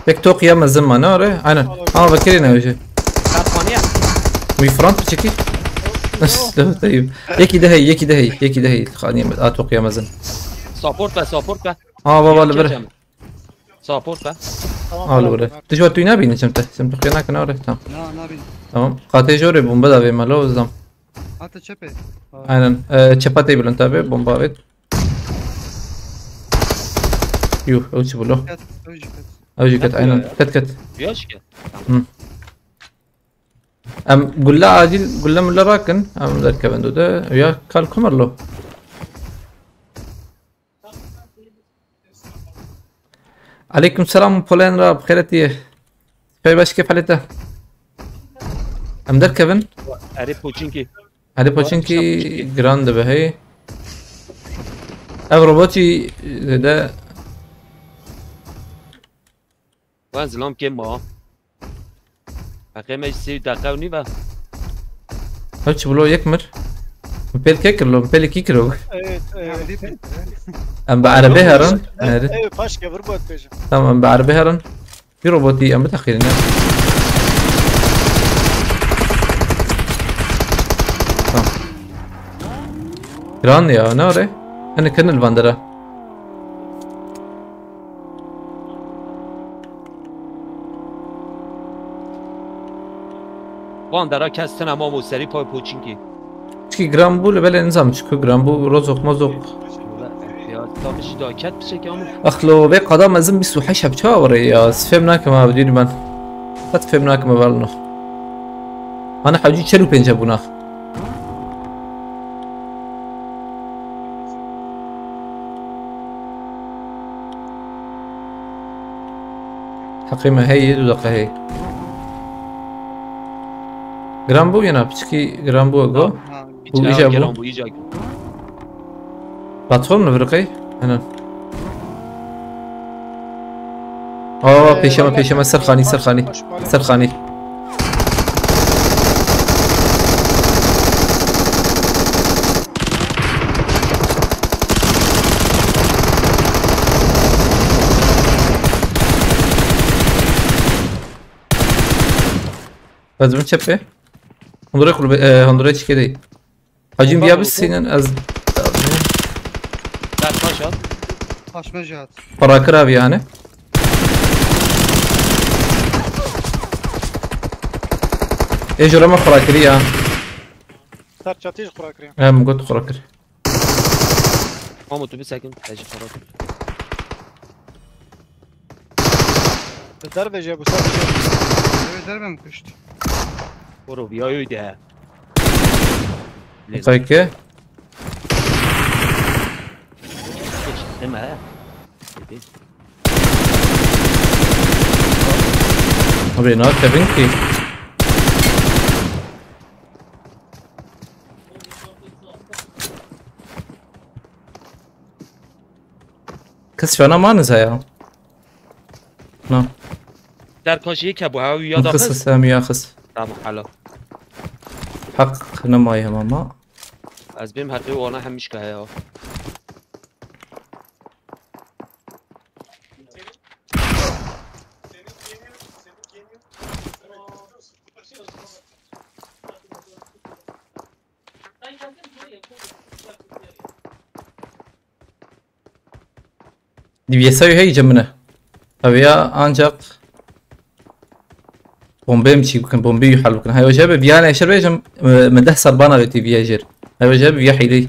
بك توق يا مزمان اوري انا بكرينا وجه Katmanya. مي فرونت بتشكي طيب يكي ده هي خاني اتوق يا مزن Support be. بابا لبره Support be. لبره تجوا توينا بين سمت قينا كنا اوري تمام لا نبي تمام قاتي جوري بومبا في مالو زم حتى شبه aynen çapatayı bilin tabi bomba evet yuh ölçü bulu كات اوجي كات اوجي كت aynen كت Yaş ki. قول له عاجل قول له من راكن ام ذاك بندو ده ويا قال كمرلو عليكم السلام فلان راب خيرتي في باش كيف حالته ام ذاك كيفن Arif Pochinki. هذه بوشينكي جراند بهي روبوتي ده Ben zilam kim ma. Akşam işte dakika ni va. هاتش بلو يكمر مبيل كيكرلو مبيل كيكرو ام بعربي هرن ايه باشكا بربوت بيجي تمام ام بعربي هرن في روبوتي ام بتاخير جران يا نوري انا كن الباندرا Bandara kestin ama bu seri pay Pochinki. Çünkü Granbu böyle nizam çünkü Granbu rozok mozok Ya tam işi daha ket bir şey ama. اخلو بي قدام ازم بيسو حشب تشاوري يا فهمناك ما بدير من قد فهمناك ما بالنخ انا حاجي تشلو بين جابوناخ حقيمة هي دقة هي جرامبو ينا بتشكي جرامبو اجو ويجابو Bu iyice. بلاتفورم نفرقي هنا بيشما سرخاني از من چپه هندوره قلب هندوره چی کردی حاجیم بیا بسینن از در تاشات Taşma cihat. فراکر abi yani اجرا ما فراکری ya سر çatıyı kurak kırayım. هم قلت فراکر محمود تو بسکن تجی خراب Der veje bu ser. Evet derbem kuştu. برو بیایو ده طيب نه ابي نوت بنكي كسف انا ما نزايا نعم در کاش یک ابو هوی یاد خص آخست سامي ياخذ تمام حالا حق نما يا ماما از بیم حقی و آنها هم میشکه ها بيسوي هي جمنا أبيا أنجق بومبي مشي كان بومبي يحل كان هاي وجاب بيانا شربي جم من ده سربانا بتي بيجر هاي وجاب بيحيلي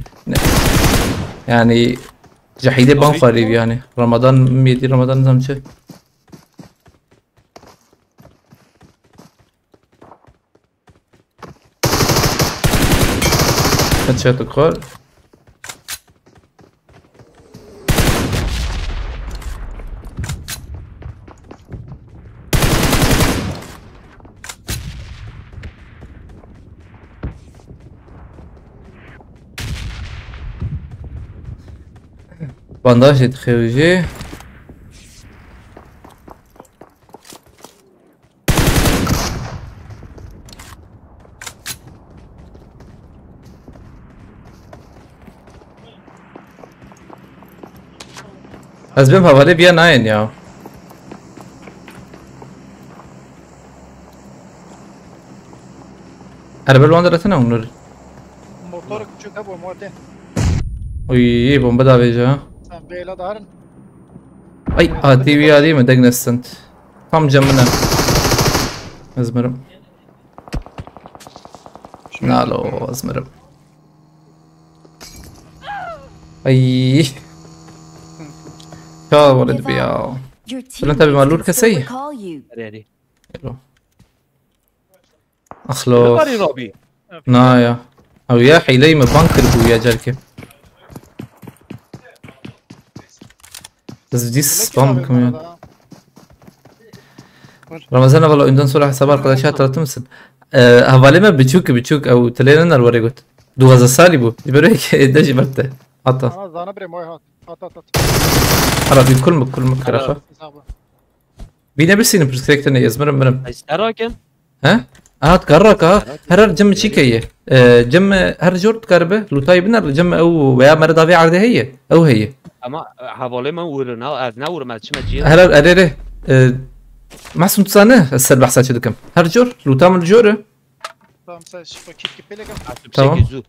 يعني جحيدي بانفاري يعني رمضان ميدي رمضان زمشة هتشات الكل بانداج يتخرجي از بهم حوالی بیا ناین یا اربل واندرتنا ونور Motor küçük ha bu muhatte. وي بوم بدا بيجا Sen beyla darın. اي تي في هذه مدقنا السنت قام جمنا ازمرم نالو ازمرم اي شا ولد بيا فلان تبي مالور كسي ریری اخلو باری رابی نايا او يا حيلي مبانكر بويا جالكي بس دي سبام كمان رمضان والله اندن صلح حسابات قداشات ترى تمسن هفالي ما بتشوك او تلينا الوري قلت دو غزا سالي بو يبريك دجي برته عطا Ana zana bre moy hat. At. عربي بكل مكرخه بينا برسين برسكريكتنا يزمرم مرم از اراکن ها تقرك هرر جم شيكيه جم هر جورت كربه لوتاي بنر جم او ويا مرضى في عقده هي او هي اما حوالی من ورنا از نور ما چما جین هرر اريره ما سمت سنه السر بحثات دكم هر جور لوتام الجوره Tamam sen şu kit kipele gel. تمام. زو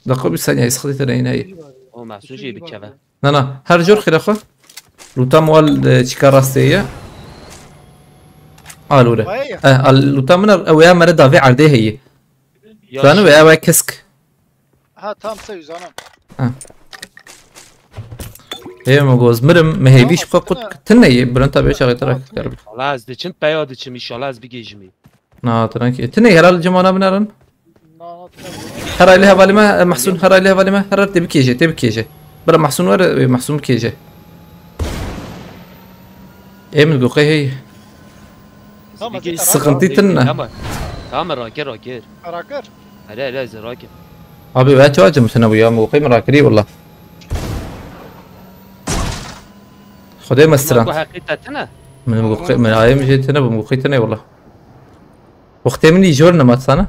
دقيقه بالثانيه يسخدي ترى هنا هي او محسوس جی بکوه نا هر جور خلاخه لوتام وال تشكا راستيه الوره Vay. لوتام من او يا مرضى في عقده هي فانا ويا كسك Ha tam sen yüzanam. هي مجوز مرم ما هي بيش قد تني برنتا بيش غير تراك كرب حالا از دچن پیاد چم ان شاء الله از بگیجمی نا تراك تني هرال جمانا بنارن Na هرا لها بالي ما محسون هرا لها بالي ما هرا تبي كيجي برا محسون ور محسون كيجي ايه من قوقي هي سقنتي تنا تمام راکر Arakır. لا از راکر ابي بقى واجه متنويه موقي مراكري والله خدي کو مستران حقیقتنا من موقي من ايام جيت انا بموقي تنا والله وقتي مني جورنا ما تصنع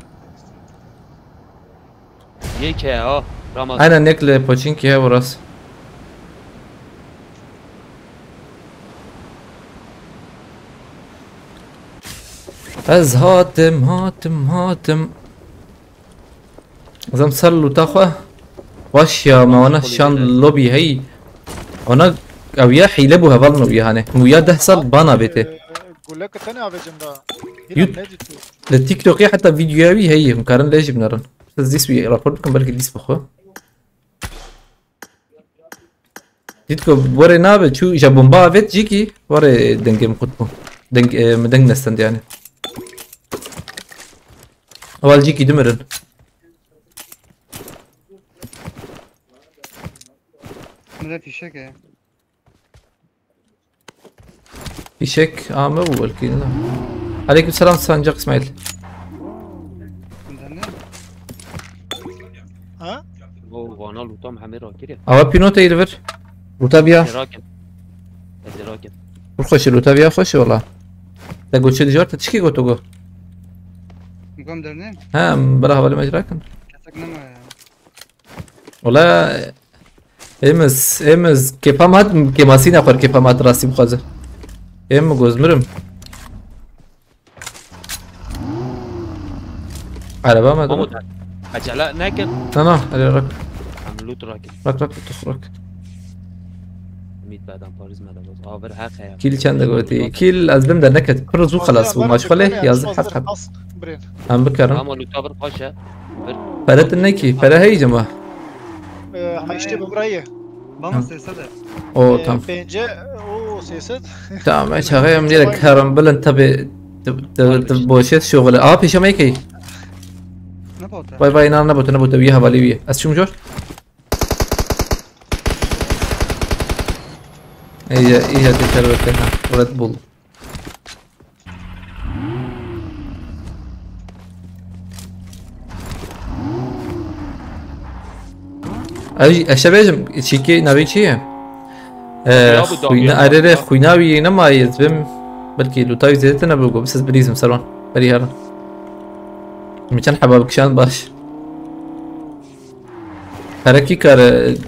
یک ها رمضان انا نيكل بوتشينكي هي وراس از هاتم زم سر لوتا خواه واش يا ما وانا شان لوبي هي وانا او يا حيلة بوها ظل نوبي هاني ويا دهسل بانا بيته قول لك تاني على جنبها يوت. للتيك توك حتى فيديوهاوي هي مكارن ليش بنرن بس ديس وي رابورت كم بالك ديس بخو جيتكو وري نابل شو جابون بافيت جيكي وري دنجي مقطبو دنج نستند يعني اول جيكي دمرن من في شك في شك ما اول كذا عليكم السلام سانجاق اسماعيل ها وانا لوتام همه راکیه اوا بينوتا يدفر لوتا بيا راکن از راکن خوش لوتا بيا خوش والله تقول شو دجورت تشكي قلت له مقام درنين ها براها ولا مجراكن كسك نما والله امز كيفامات كيماسين اخر كيفامات راسي بخزه جوزمرم عربا ما مامو دام اجلا ناكل انا رك هم لوت راکن رك تخرك ميت بعدم پاریز مده باز آور حق هيا كيل چند قلتي كيل از بم دنكت برزو خلاص ومشغله يازم حق برين هم بكرم مامو لوتا بر باشه فرت النكي فرا هي جماعه هيشتي ببرايه بام سيسده او تمام بينجا او سياسات تمام ايش هغير من لك هرم بلن تبي بوشيت شغل في شميكي نبوته باي باي نار نبوت وياها باليويه اسشم جور هي تكررتها ريد بول اجي الشباب تشيكي نبي شيء خوينا اريري خويناوي نما يزبم بلكي لوتاوي زيتنا بلقو بس بريزم سرون بري هرا مشان حبابك شان باش هركي كار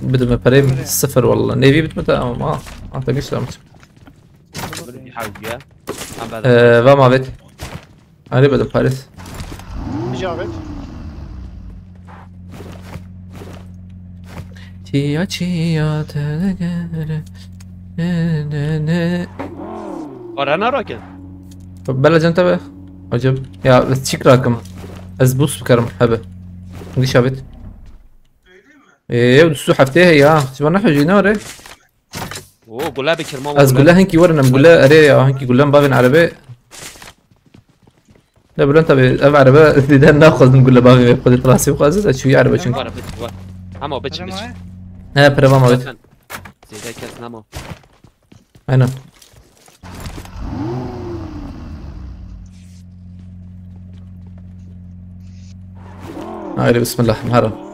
بدل ما بري صفر والله نيفي بتمتى ما اعتقدش لا يحاول فيها هم بعد فما بيت علي بدل باريس جابت تيا تنقر انا راكن بلا جنتبه عجب يا بس تشيك راكم ازبوس بكرم حبه دي شابت ايه ودسو حفتيه يا شبنا حجينا وري اوه قولها بكر ماما از قولها هنكي ورنا نقولها اري يا هنكي قولها بابن عربي لا بلا انت اب عربي بدنا ناخذ نقول له باغي خذ راسي وخذ شو يعرف شنو اما بتش ها برا ما بيت زي كاس نما انا هاي بسم الله مهرم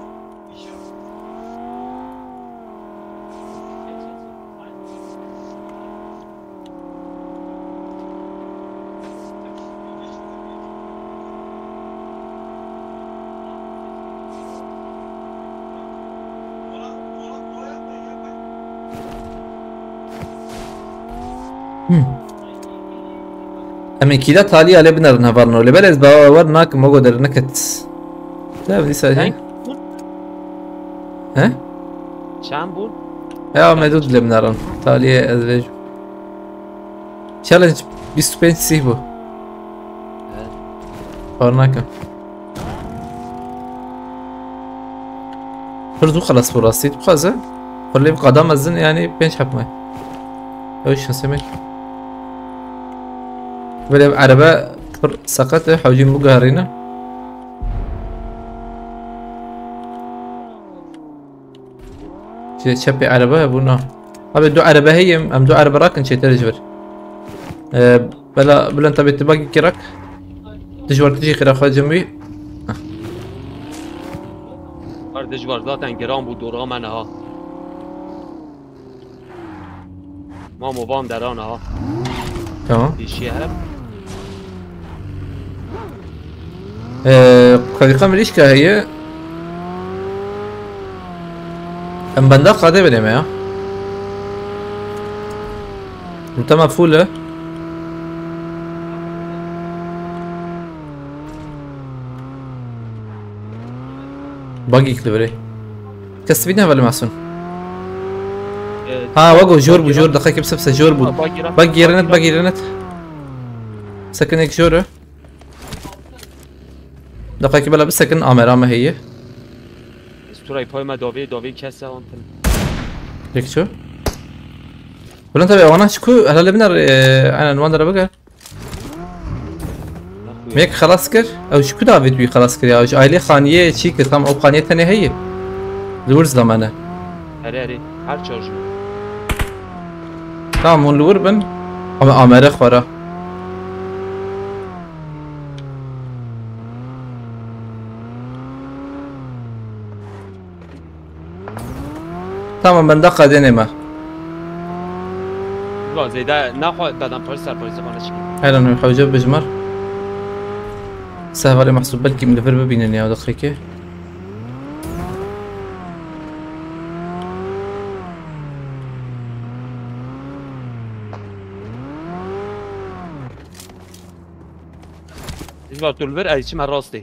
أمي كذا تالي على بنر نفرنو لبلز باورناك ما قدر نكت لا بدي ساعة ها شامبون يا مدود لبنرن تالي أزواج challenge 25 سيبو باورناك برضو خلاص براسيت بخازة خلي بقدام الزن يعني بينش حب ماي ايش نسمي بلا عربة سقط حوجين مقهرين شبي عربة ابونا ابي دو عربة هي ام دو عربة راكن شي ترجبر بلا انت بتباقي كراك تجبر تجي خير اخوات جنبي دجبر ذاتن گرام بود دورا منه ها ما موام درانه ها تمام دیشی هرب خليقة مليشكا هي ام بندق قاعدة بني معها انت مفولة باقي كليفري كسبينا ولا محسن ها وقو جور بجور دقيقة بس جور بو باقي رنت سكن هيك جوره دقيقة بلا بس سكن آمرا ما هي استورای پای ما داوی کسه آن هيك شو ولا انت وانا شكو هلا اللي بنر انا نواندر بقى ميك خلاص كر او شكو دافيد بي خلاص كر يا عائله خانيه شي كتام او خانيه ثانيه هي لورز زمانه هری هر چارج تمام لور بن اما امره خورا تمام بندقه دينما لا زیده نخواه دادم پاش سرپایزه خانه چی هلا انا حوجه بجمر سهل محسوب بلكي من الفيرب بينني يا دقيقة İzmir Tulver ayçim rastı.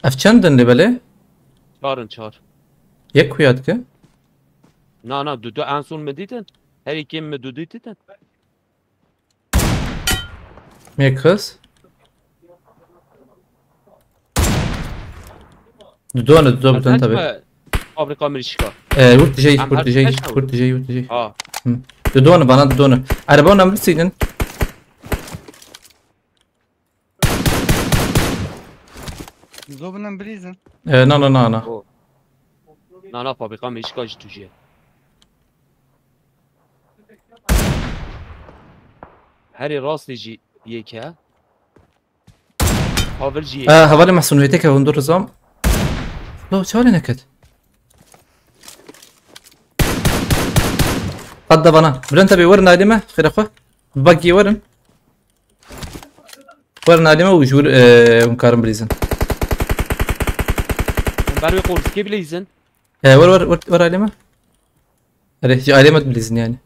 اف چندن اللي بله؟ Çağır. يك وياد كه؟ Na dudü en son mu dedin? Her iki mi dudü dedin? ميك خس دودو بدون تبع Fabrika Amerika. ورد جاي عم ورد جاي أركز ورد جاي ورد جاي Ha. دودو بنا دودو عربونا مرسيدن زوبنا بريزن نا Na fabrika Amerika ciddiye. Her rastı ji yeke. Haver ji. هذا محسن ويتك وندور الزام لو شو نكت قد بنا بلن تبي ورنا علمه خير اخوه باقي ورنا علمه وجور مكارم بريزن Berbe Korski bilizin. ور علمه ريح علمه بريزن يعني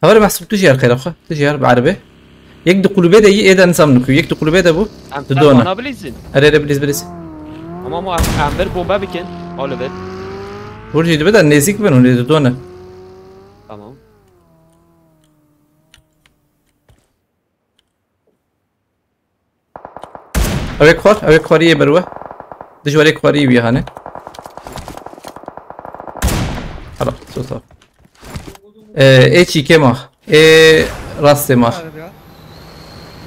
هذا محسوب تجي خير اخوه تجي بعربي يكدو قلوبي ده ايه ده نسامنكو يكدو قلوبي ده بو دودونا Bana bilizin. اري بريز Ama mu amber bomba bikin. Oliver. ورجي بدا نيزيك بنو دودونا Tamam. اويك خواريه بروه دجواري خواريه ويا هاني خلاص صوت ايشي كيما راستي ما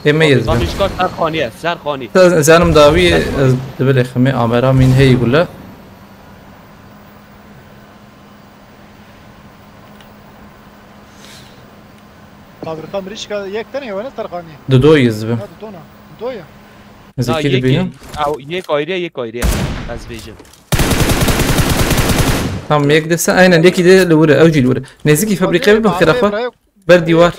يميز Danışgar Serkhaniye. Serkhani. زانم داوي دبل خمي امرا من هي يقول له Fabrika Amerika yek tane ya ne tarkani. دودو يزبم Hadi dona. Doya. زي كده بينهم Yek ayrıya. Az bejim. تمام يك دسا اين يك ده لورا اوجي لورا نزيكي فابريكا بخير اخوه بردي وار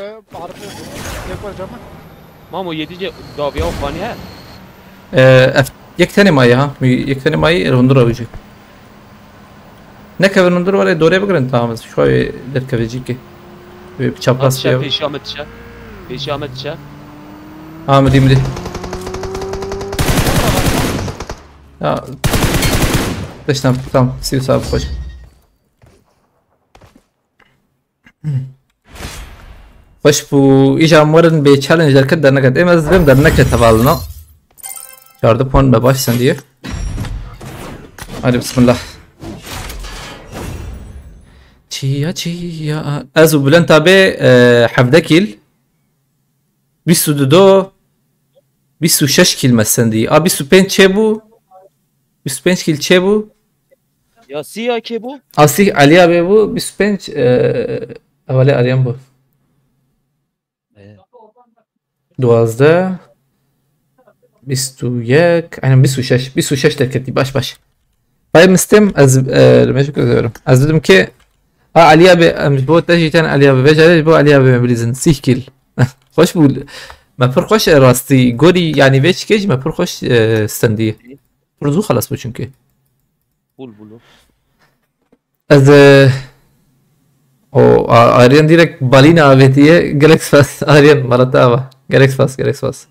Mamu yedice daviya o khaniye. يك ثاني ماي ها يك ثاني ماي رندر اوجي نكا رندر ولا دوري بقرن تمام شوي دركه جيكي بچapraz şey Peşamet çe. مدي يا ليش تمام سيو صعب خوش خوش بو ايجا مورن بي چالنج در كد در نكد اما زبم در نكد تفعلنا 4 puan به باش سنديه هادي بسم الله چیا ازو بلن تابع 17 کیل 22 26 کیل مسندی 25 چه بو 25 کیل چه بو Ya siyah ki bu? اصلی علی ابی بو 25 اولی آریان بو 12 21 aynen 26 terketti baş طيب مستم از مش كده از dedim ki علي ابي مش بو تجي تاني علي ابي بيجي بو علي ابي بليزن سيكل خوش بو ما پر خوش راستي گوري يعني بيش كيج ما پر خوش استندي برضو خلاص بو çünkü Bulu. از او آريان direkt بالينا ابيتيه جالكس فاس آريان مرتابة جالكس فاس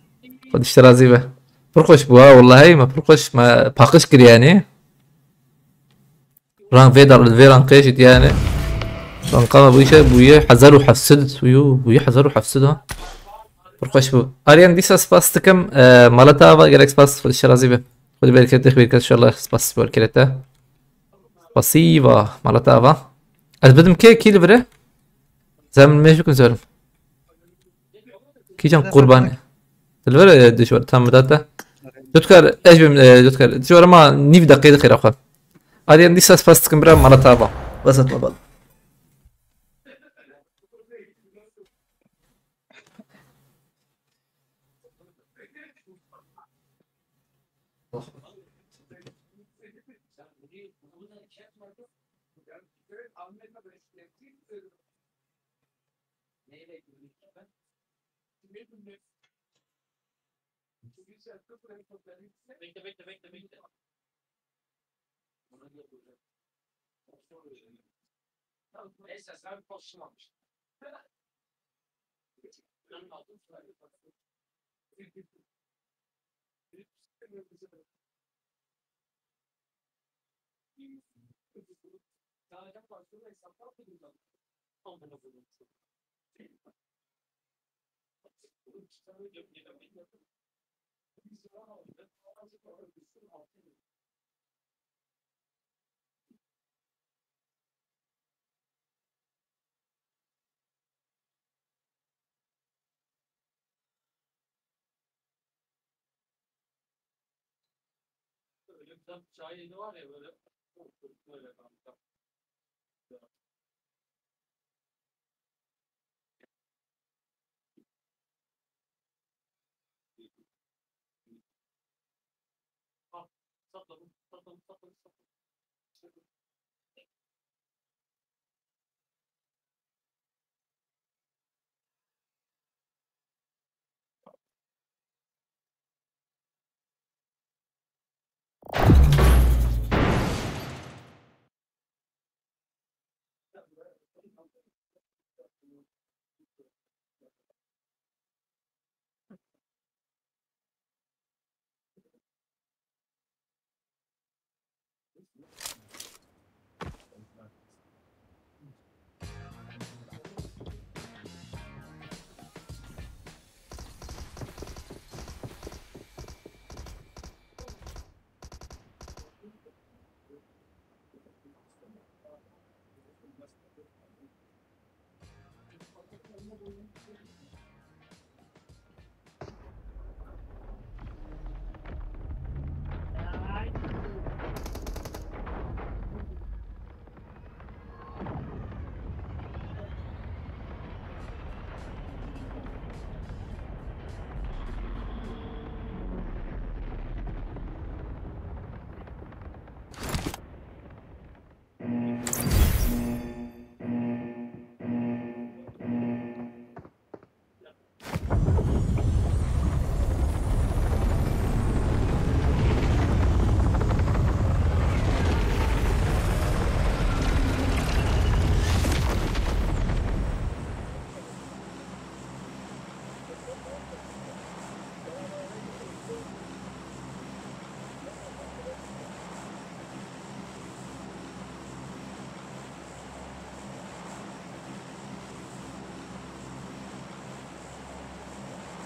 خد اشترازي به پرخوش بوا والله ما پرخوش ما پاکش کری yani ران فيران قيشت يعني ران قام بويه حذر وحفسد بويه حذر وحفسدها پرخوش بو آریان دیسا سپاس تکم مالتا و گرک سپاس خود شرازی به خود برکت ان شاء الله سپاس برکته بسيطة مالتا و از بدم کی بره زمین میش بکن زارم کی جام قربانی الفرق دشوار تام داتا دوتكار ايش بيم دوتكار دشوار ما نيف دقيقة خير اخوان هذه عندي ساس فاست كمبرا مرة تابا بس اطلب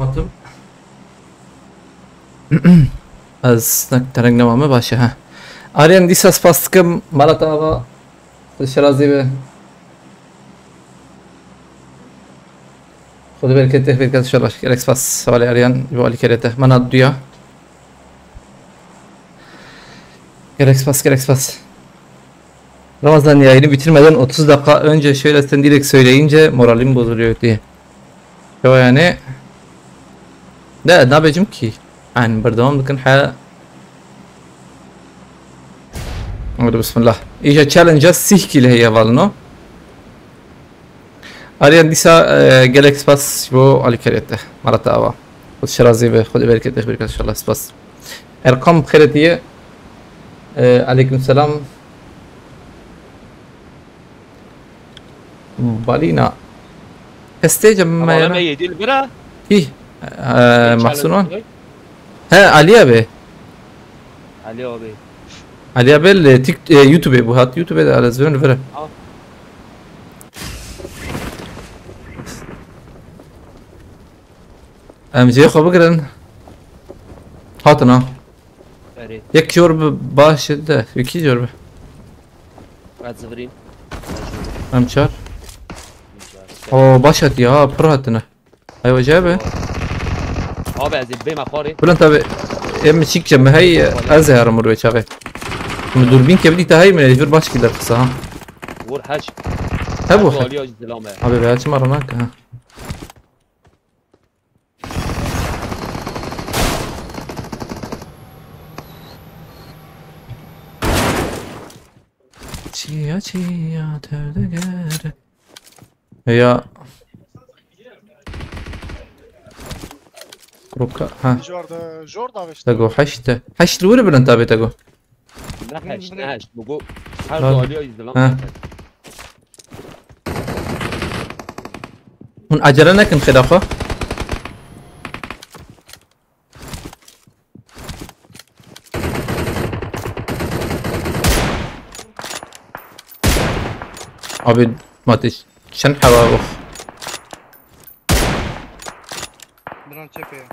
Attım. Az ترنگ نامه باشه ها. آریان دیس از پاست کم مالا تابا شرازی به خود برکته برکت شلش کرکس پاس سوالی آریان جوالی کرده من ادویا کرکس پاس Ramazan yayını bitirmeden 30 dakika önce şöyle sen direkt söyleyince moralim bozuluyor diye. Yo yani لا ne yapacağım ki? Yani berdamam mümkün حياة أقول بسم الله إيجا challenges سيحكي اللي هي فالنو أريان ديسا جالك سباس بو على كريته مرة تابا خد شرازي به خد بركة إن شاء الله سباس أرقام خيرتية عليكم السلام بالينا استيج ما يدي البرا إيه محسونون Ha Ali abi. Ali abi. Ali abi YouTube bu hat YouTube'da على زمان فرق. امجي خو بقرن هاتنا Eri. يك جورب باش ده يكي جورب Kaç sıfırayım? ام چار او باشت يا براتنا ايوه جابه Abi az bir mekari. بلان تابع ام شيك جم هي ازهر مروي شاغي من دوربين كبدي تهي من الفير باش كده قصه Vur haç. ابو Ali o izlame. ابي بهاش مره هناك ها çiya çiya tövbe gere يا روكا ها جوردا باش تقو حشته حشت الوري بلا انت ابي تقو Ne haç ne haç. Bu her Abi. Ali o Ha. izlame. من اجلنا كن خلافه ابي ما تش شن حواوخ Drone çekiyor.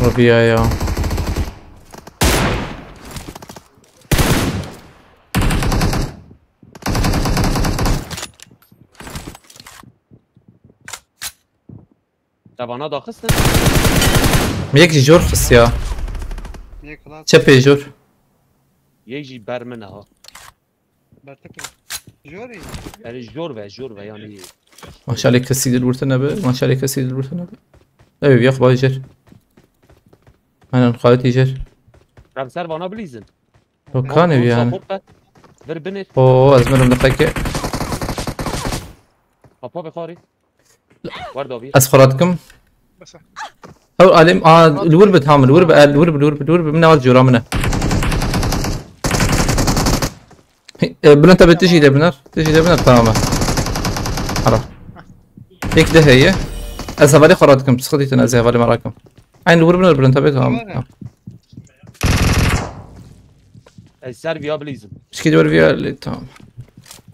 ربيع يا Tabana da kıstın. ميك جور خص يا Niye klas? تشبي جور Yeci bermen ha. Bertekli. Jori. Yani jor ve yani. ما شاء الله كسيد الورتنا به ما شاء الله كسيد الورتنا به ايوه ياخذ يجر انا خالتي يجر Ramser bana bilizin. وكان يعني Ver beni. اوه ازمرهم دقيقه Papa bekari. Var da bir. اسخراتكم بس او علم الوربة هام الوربة من اول جورا منه بلنت بتجي لبنر تجي لبنر تمام خلاص هيك ده هي اسفالي خراتكم تسخدي تنازي فالي مراكم عين الوربة بلنت بيت تمام Ser via bilizin. ايش كده ورفيا اللي تمام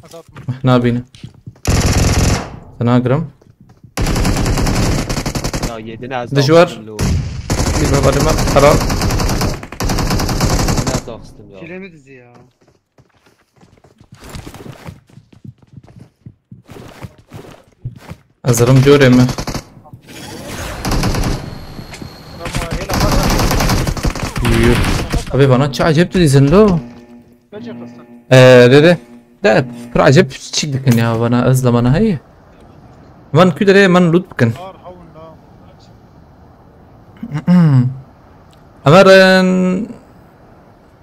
اسات هنا بينا تناقرم Ya yedine az. Dışvar. يبقى فالي مر خلاص Az daha kıstım ya. Filemi dizi ya. ازرم جوري ما ابي بنا تشا عجبت لي زنلو بجي قصة ده ده برا عجب تشيك دكن يا بنا ازلم انا هي من كده من لود كن نار هون امرن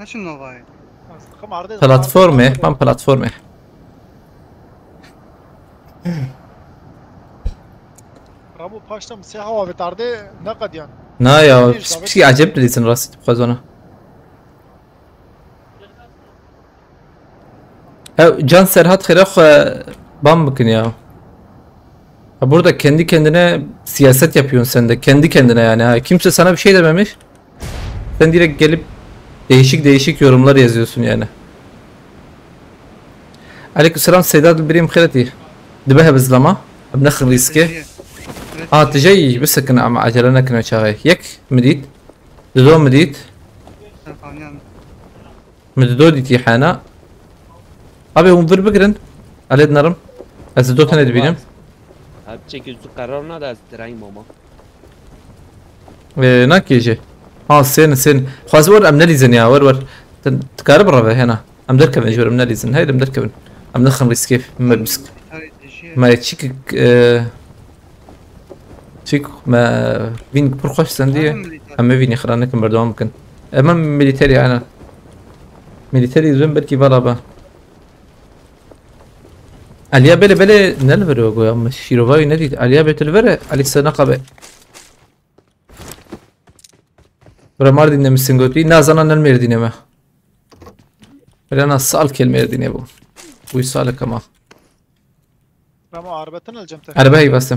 Nasıl Nova'yı? كم عرضي بلاتفورمه من بلاتفورمه رامو باشتا مسيحة وبتعرضي نقد يعني نا يا شي عجبت لي زن راسي بخزونه Can Serhat Kırak bambakin ya. Burada kendi kendine siyaset yapıyorsun sen de. Kendi kendine yani. Ha. Kimse sana bir şey dememiş. Sen direkt gelip değişik yorumlar yazıyorsun yani. Aleykümselam Sedat Birim Khirati. دبها بزلمة بنخ ريسكي تجي بس كنا مع عجلنا كنا شاغي يك مديت دو مديت مددو دي تيحانا أبي هم فير بقرن أليد نرم أزدو تنا دبينم Abi çekiyorsun kararına da dirayım ama. ناك يجي سين خلاص ور أم نليزن يا ور تكارب ربع هنا أم دركب نجور أم نليزن هاي أم دركب أم نخن ريسكي ما بسك ما تشيك تشيك ما فين بروخش سندية أما فيني خلانك مردوم ممكن أمام ميليتري أنا ميليتري زين بركي بلابا عليا بله نلفر وقوي أما شيروفاي ندي عليا بتلفر على السنة قبل برا dinlemişsin götüyü nazanan el dinleme. Böyle nasıl sal kelime dinle bu. Bu salak ama. رمو عربتنا الجمتة عربة هي بس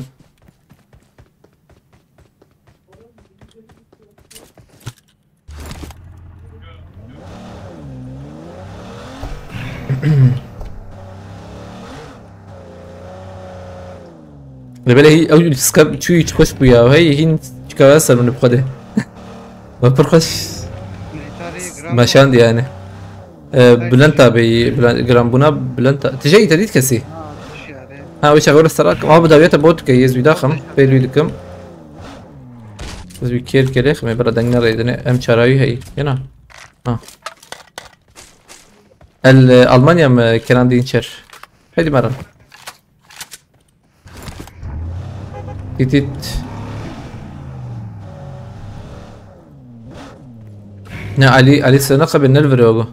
لبلا هي او سكاب شو يتخش بيا وهي هين كواسر من بخده ما برخش مشان يعني بلنتا جرامبونا بلنتا تجي تريد كسي ها وش اقول السراك ما بدايته بوت كيز بداخم بيلوي لكم بس بكير كليخ ما برا دنگنا ريدنا ام شراوي هي هنا ها المانيا كان دي انشر هيدي مرة تيت نا علي سنقة بالنلفريوغو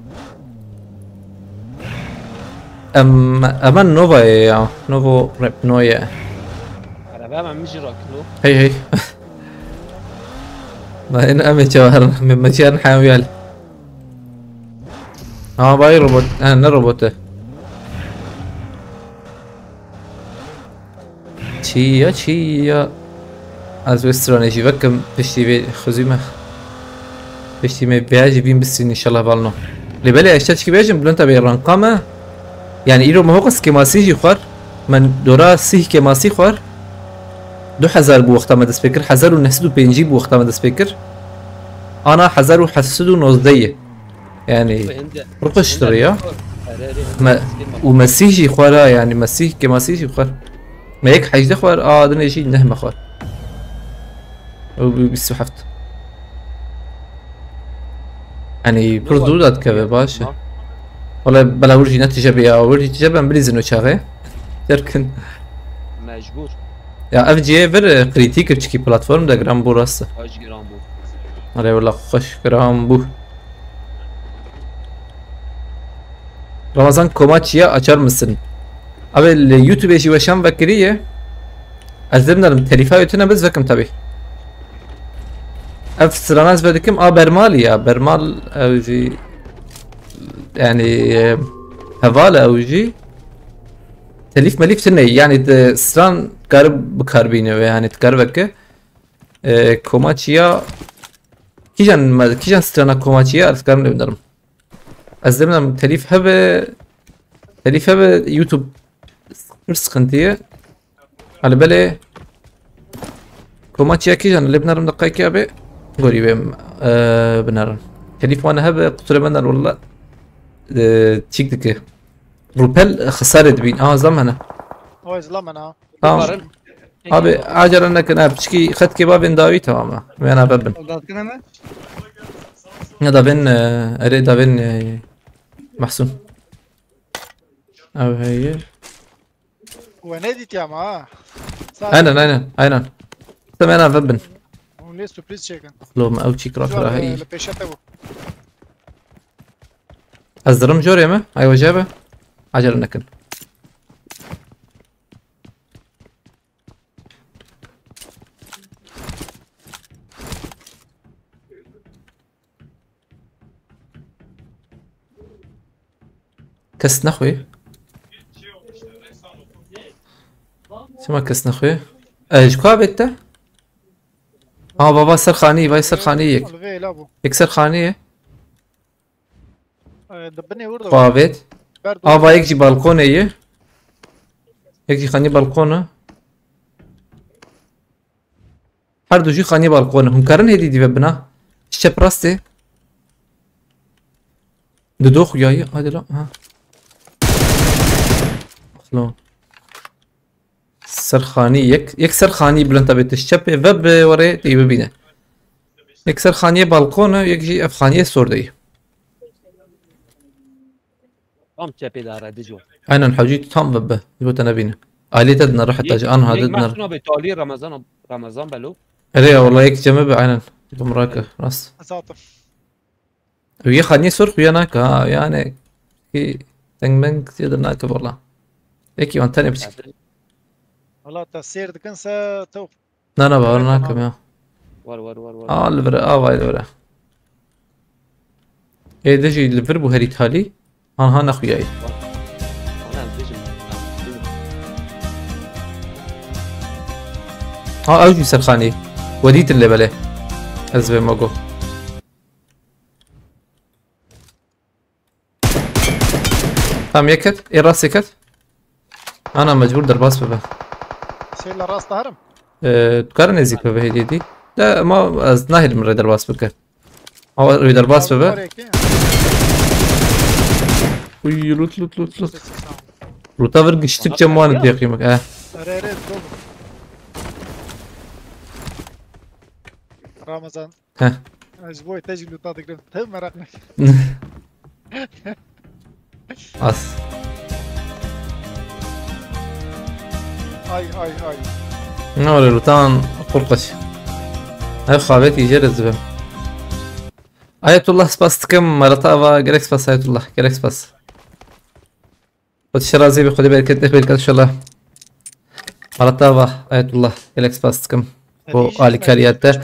امان نوفا يا نوفو ريبنويا انا بقى ما مش راكنو هي ما هنا امي جوهر من مشان حاويال باي روبوت انا روبوت تشيا از وسترانيجي بكم بشتي خزيمه بشتي ما بياجي بين بس ان شاء الله بالنا اللي بالي اشتاش كي بيجي بلنتا بيرنقامه يعني ايرو ما هو قص كماسي خور من دورا سيه كماسي خور 2000 بو وقت ما دسبيكر 1950 بو وقت ما دسبيكر انا 1919 يعني رقش تريا ما ومسيجي خورا يعني مسيح كماسيجي خور ما هيك حاجة خور دنا شيء نهمة خور وبالسحفت يعني بردودات كذا باشا والله بلا ورجي نتيجة بيا ورجي تجربة بليز انه شاغي تركن مجبور يا اف جي فر كريتيك بشكي بلاتفورم دا جرامبو راسه اش جرامبو علي والله خوش جرامبو رمضان كوماتشيا açar mısın? Abi YouTube eşi başam bakiriye azlemlerim telifa yutuna biz bakım tabi. Af sıranaz verdikim bermal ya bermal evci yani havale evci telif melif tine yani de sıran garib bikarbine ve yani tkarveke komaçiya kijan strana komaçiya artkarım evlerim. azlemlerim telif habe YouTube sıkıntıya على بالي كوماتشيا كيجان اللي بنرم دقيقة أبي قولي بهم بنرم كليف وانا هبه قلت له بنر والله تشيك دكه روبل خسارة بين زمانه هو زلمنا أبي عجل أنك أنا بشكي خد كباب داوي تماما أنا ببن هذا بن أريد بن محسون أو هي وناديت يا معاه أين تمام أنا ببن وليه سوربريز شيكن لو ما أوتشي كراكرا هي لبيشته أزدرم جوري ما أيوة جابه عجل نكن كس نخوي شما كس نخوي ايش بيته بابا سرخاني باي سرخانيك يكسر خانية دبني ورده قابت با يجي بالكون يجي خاني بالكونه هر دو جي خاني بالكونه هم كارن هدي دي ببنا شبراسته دو خوياي هذا لا ها خلو سرخاني يك سرخاني بلنتا بتشب وب وري تي ببينه يك سرخاني بالكونه يجي افخانيه سوردي هم تشابي داره دجو انا الحجيت تام ببه يبوت انا بينا علي تدنا رحت اجان هذا ما شنو بتولي رمضان بلو ريا والله يك جنب عينا بمراكه راس اساطف ويا خاني سرخ وياك يعني كي تنمن كثير ناك والله هيك وانت تاني بس والله تسير دكنسا تو انا بورناك يا ور الفرا واي الفرا ايه دجي الفربو هريت هالي ها اخوياي ها اوجي سرخاني وديت اللي بله ازبي موجو تام يكت اي راس يكت انا مجبور درباس ببه سيلا راس طهرم تقارن ازيك ببه هدي دي لا ما از ناهي من درباس بك او درباس ببه وي لوت لوت لوت لوت روتا ورقشتك جموان دي قيمك ريريز دوب رمضان ها اسبوع تجي لوطا تقدر تهم مرقنا اس اي نور روتان قرقش هاي خابتي جرز بهم آية الله سباستكم مرتابة جريكس باس آية الله جريكس باس خد الشرازي بخدي بالك بالك ان شاء الله مرتابة آية الله جريكس باستكم و آلي كارياته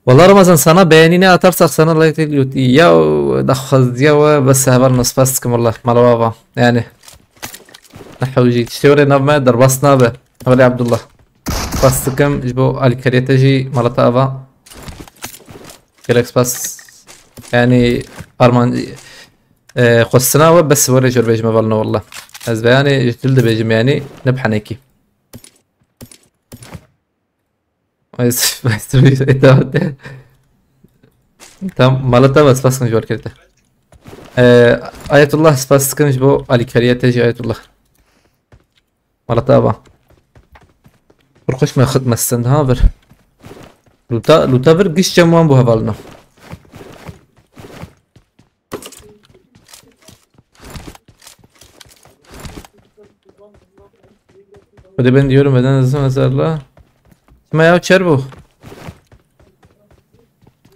والله رمضان سنة بيانيني أترسخ سنة الله يتليوتي ياو دخل دياو بس هبال نص باستكم والله مالوابا يعني نحو جي تشتوري نبما درباس نابه أولي عبد الله باستكم جبو آلي كارياته جي مرتابة جريكس باس يعني أرمان خصنا بس وري جور بيجي مبالنا والله از يعني جلد بيجي يعني نبحنيكي ما يستويش تمام مالتا بس نجور كرته آية الله سباس كنج بو علي كاريا تجي آية الله مالتا با برخش ما خد مسن هابر لوتا بر قش جموان بو هبالنا وده ben diyorum beden hızlı mezarla. Ma ya çerbu.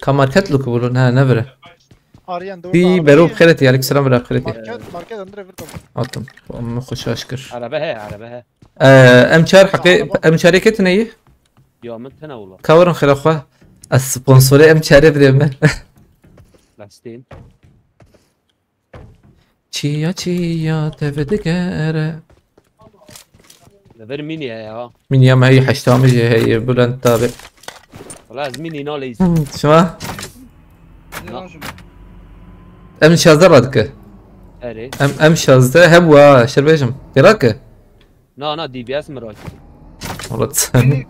Kamarket luku bulun ha ne böyle. اريان دور في بروب خيرتي عليك السلام ورحمة خيرتي. ماركت اندري فيرتو عطم أم خوش أشكر. عربها أم شار حقي أم شاركتنا إيه؟ يوم انتنا والله كورن خير أخوة. السبونسوري أم شاري بديم. لاستين چیا تفدكره. لفر ميني يا من يوم هي حشتامي هي بلند تابع. والله زميني نوليز شو؟ أم شازردك. اري أم شازده هبوا شربيجم. تراك؟ نا دي بي اس مراكي والله تسمع.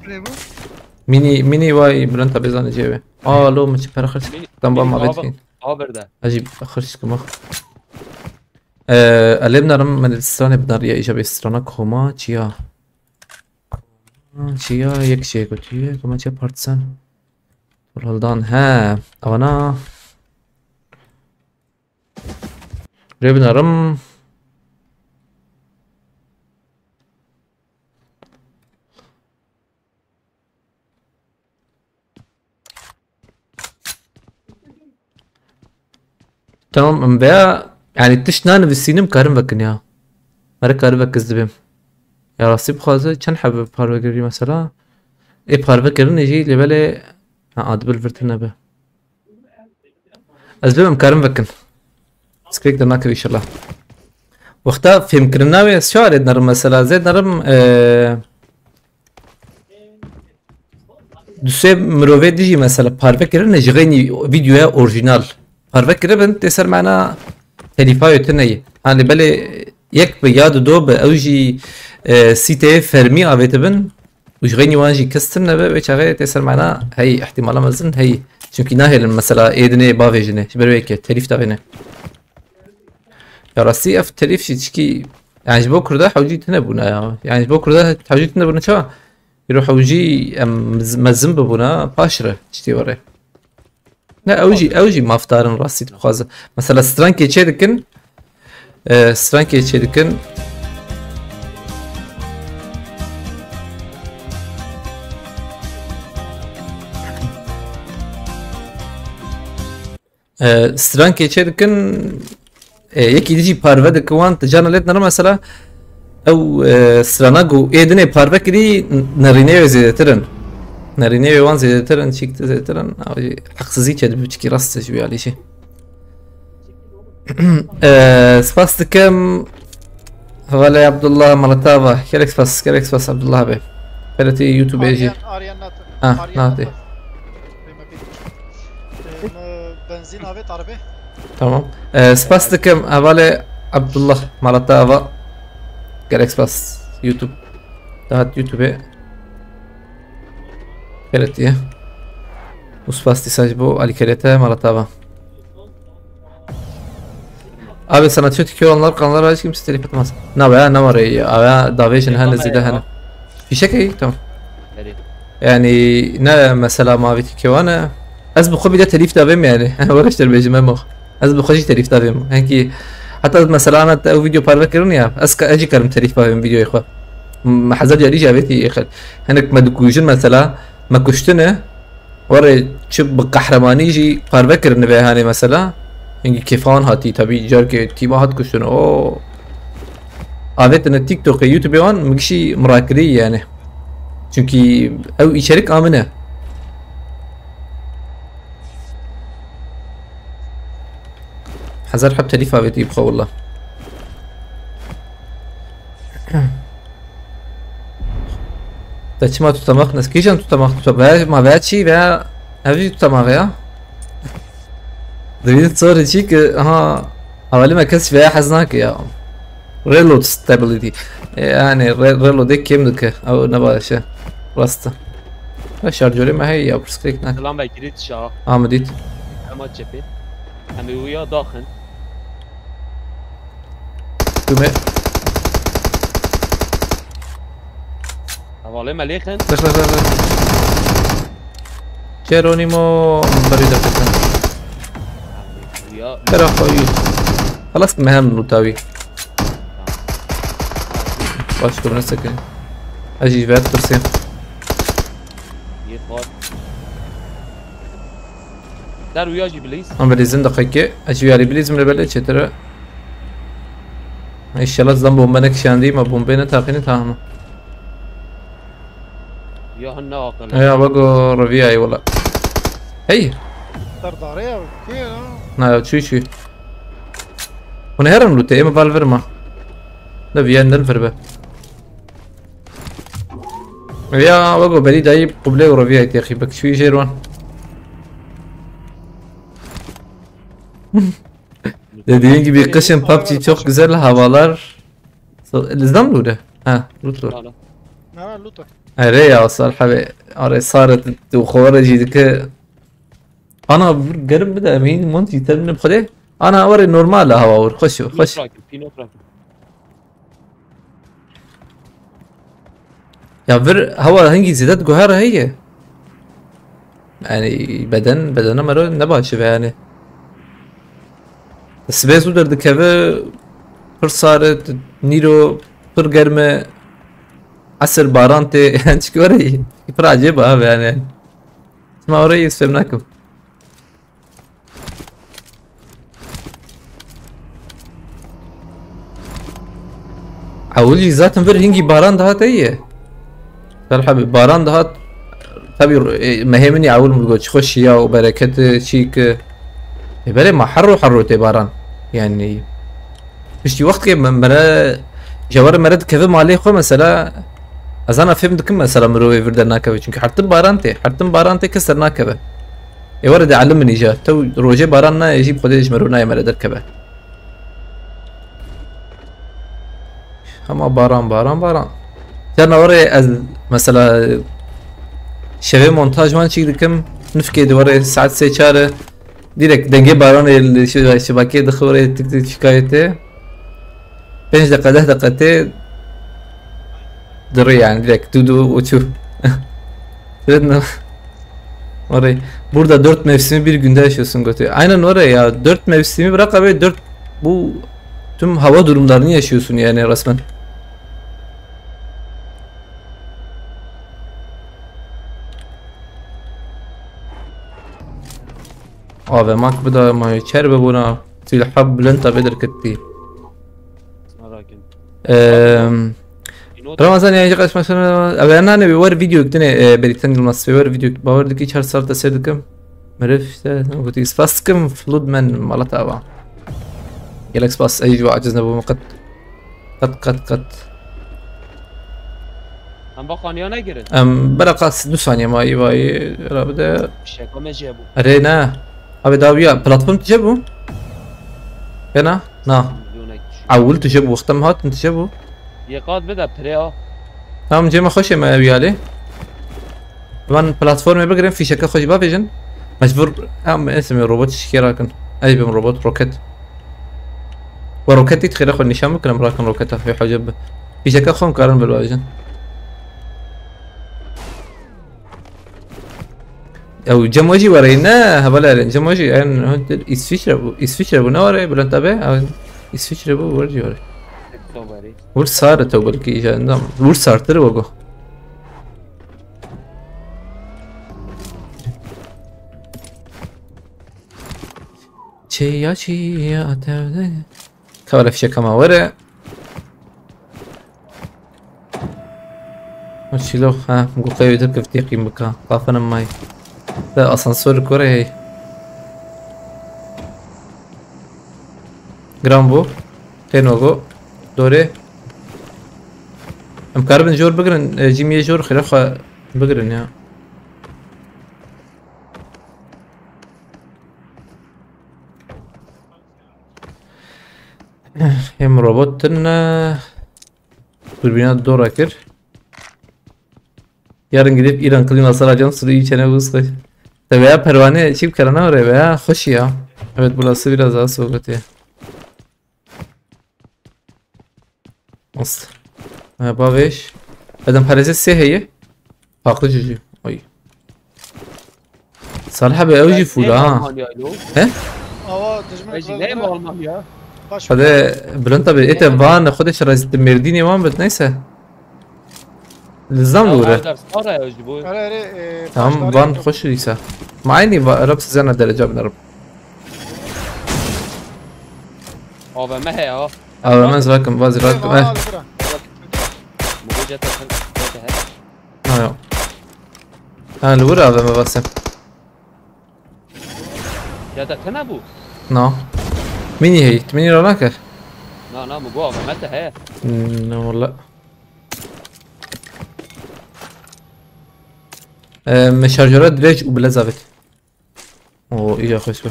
ميني واي بلند تابع زان جيبه. لو مش برخص. تنبأ ما بيتين. برده أجيب أخرج كم قلبنا رم من السترانة بدنا ريا إيجابي السترانة كوما چيا يك شيء قلتيه كوما چيا بارتسان والهلدان ها أوانا ريبنا رم تمام انبياء يعني تشنان بالسينم كارم بكن يا مرة كارم بكز دبيم يا راسي بخازة كان حابب باربكري مثلا اي باربكرن يجي لبالي ادبل فرتنا به ازبيم كارم بكن سكريك درناك ان شاء الله وقتها فهم كرناوي شعر نرم مثلا زيد نرم دوسي مروفي ديجي مثلا باربكرن يجيني فيديو اوريجينال باربكرن بنت تسر معنا تليفايو تنية يعني بالي يك بياد دوب اوجي سيتي فرمي ابيتبن وجغيني وانجي كسترنا بيش غير تسر معنا هي احتمالا مزن هي چونكي ناهي المسألة ايدني بافيجني شبرويك تليف تاغيني يا راسي اف تليف شي تشكي يعني جبو كردا حوجي تنبونا يعني جبو كردا حوجي تنبونا شو يروح حوجي مزن ببونا باشرة تشتي وري لا اوجي ما افطارن راسي تبخازه مثلا سترانكي تشيدكن سترانكي تشيدكن سترانكي تشيدكن يكي ديجي بارفد كوان تجانا ليتنا مثلا او ستراناغو ايدني بارفكري نرينيو زيترن نرينيو وان زيترن شيك زيترن حقسزي كده بتشكي راس شوي على شيء سباستكم هلا يا عبد الله مرتابة كيركس باس عبد الله بي فلتي يوتيوب يجي Aryan nat. ناتي بنزين avêt arabe. تمام سباس دكم هذا عبد الله مالتا هذا جالكس باس يوتيوب تحت يوتيوب كرتيه وسباس تساجبو على كريته مالتا هذا Abi sanatçı tüküyor onlar kanallara hiç kimse telif etmez. Ne be ne var ya davayışın hani zide hani. Fişek iyi tamam. Yani ne mesela mavi tüküyor ana. Az bu bir de telif davayım yani. Uğraştır bejime mo. Az bu kaçı telif davayım. Hani hatta mesela ana o video parve kırın ya. Az acı karım telif davayım videoyu xo. Mahzar jari javeti xel. Hani ما دكوجن مثلا ما كشتنه ورا شب قهرماني يجي parve kırın be hani mesela. Çünkü kefan hati tabi jar ke tima hat kuşun o avetine TikTok ve YouTube an mıkşi mırakri yani. Çünkü ev içerik amine. Hazar hab telif aveti yibqa wallah. Taçma tutamak naskijan tutamak tutamak ma veçi ve evi tutamak ya. David صار شيء ها أولي ما كسر فيها حزناك يا ريلود ستابيليتي يعني ريلود ديك كم دك أو نباشة راسته شارجوري ما هي يا برسكليك ناك سلام بكريت شاه عمديت أما تشبه هم ويا داخن كم أولي ما ليخن دخل جيرونيمو بريدة كتن ويا ترى خوي خلاص مهام نوتاوي باشكر نفسك اجي بعد ترسيم يخوات دار ويا جي بليز ام بليزن دقيقة اجي على بليز من البلد ترى ان شاء الله زنبو منك شاندي ما بومبينا تاقيني تاهمه يا هنا واقل يا بقو ربيعي والله هي Tardaraya okey ha. نا شوي ونهرم لوتي ما فالفيرما ده بيان الفربه يا بقو بري جايب قبله وربيعي يا اخي بك شوي جيروان Dediğin gibi kışın PUBG çok güzel havalar. الإزدام لوده ها لوت لود لا لا Ha luta. أري يا صالحة أري صارت وخوارجي ذيك أنا قرب بدأ مين منتج ترمي بخده أنا أوري نورمال هوا أور خش خش في نوت راكب يا فر هوا هنجي زيادات جوهرة هي يعني بدن مرة نبغى شبه يعني بس بيزو درد كذا پر صارت نيرو پر گرمه عصر باران تي يعني شكوري پر عجيبة هذا يعني ما أوري يسفهمناكم حاولي ذاتن فر هنجي باران دهات هي صراحة باران دهات تبي مهمني عاول مقولش خش يا وبركة شيك يبالي ما حرو تي باران يعني مش وقت كي مرة جوار مرد كذا مالي خو مثلا أنا فهمت كم مثلا مروي فردنا كذا çünkü حرتم بارانتي كسرنا كذا يورد يعلمني جا تو روجي باراننا يجيب خديش مرونا يمرد كذا ama baran yani oraya mesela şeve montajman çıktıkım nüfkeydi oraya saat seçare direkt denge baran el şebeke dıkı oraya tık şikayeti 5 dakika 10 dakikate duruyor yani direkt dudu uçu oraya burada 4 mevsimi bir günde yaşıyorsun götü aynen oraya ya 4 mevsimi bırak abi 4 bu tüm hava durumlarını yaşıyorsun yani resmen. Abi mak bida ma çerbe buna til hab lenta bedir kitti. راكب Ramazan yani kaç mesela ben ne bir var video gittiğine belirten yılmaz var video bavardaki çar sarta serdikim. Merif işte قلت اسباسكم فلود من مالتها يلك سباس اي جو عجزنا بمقت قد هم با خانیا نگیره برقص 2 ثانية ماي باي رابده شکا مجیبو اري نه ابي داوية بلاتفورم تجيبو هنا نا میلیونک عول تجيبو وقتم هات انت تجيبو یه قاد بده پریا تمام جيما خوش ما ويالي من بلاتفورم بقرن في شكل خوش بافيجن مجبور اسمي روبوت شكيرا كن اي بم روبوت روكت وروكتي تخيل اخو النشان ممكن امراكن روكتها في حجب في شكل خون كارن بالواجن او جموجي ورينا هبلا جموجي ان هنت اسفيشر ابو نوري بلان تابع او اسفيشر ابو ورجي وري توبری ور صار تو بلكي جاندم ور صار ترى وقو چيا اتاده كولا في شكا ما ورا وشيلو ها نقول قيو تركب تيقي مكان طافنا ماي لا اسانسور كوري هي جرامبو تنوغو دوري ام كاربن جور بقرن جيمي جور خلافه بقرن يا هم روبوتنا توربينات دورا كر yarın gidip İran kliması alacağım suyu içene buzkoy. Veya pervane çip karana oraya veya hoş ya. Evet burası biraz daha soğuk öteye. Nasıl? Babeş. Adam parası seheyi. Farklı çocuğu. Oy. Salih abi evci full ha. He? Ava dejmen اجي ليه ما المام يا baş. هذا بلنتا بقيت فان خدش رازت المرديني وان بتنسى. الزام دوره. صار يا اجي بو Ere ere. تمام فان خش ليسا. مع اني ربط زنا درجة بنرب. او ما هي اه أو من زراكم باز راكم إيه. موجودة أيوه. الورا هذا ما بسم. يا ده تنابو نو. مين هي؟ مين روناك؟ لا مو جوا متى هي نو والله. شارجرات دريج وبلا زابط. أوه إيجا خوش به.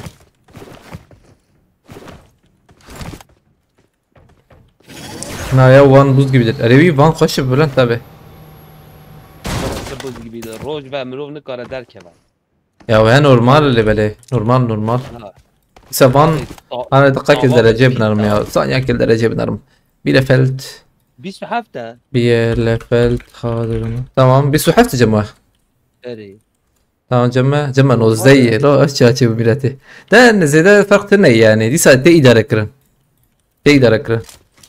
نا يا وان بوز gibidir. Erevi van خوش بلند tabi. بوز gibi de روج ve مرov نکاره درکه بر يا وهي نورمال اللي بلي نورمال. إذا فان أنا دقيقة درجة بنرم يا ثانية كل درجة بنرم. بيلفلت. 27 بيلفلت خاطر. تمام بيسوحفت جماعة. اري تمام جمع نوز زي لو اشياء ببلاتي ده زي ده فرق تني يعني دي ساعة تقدر اكرن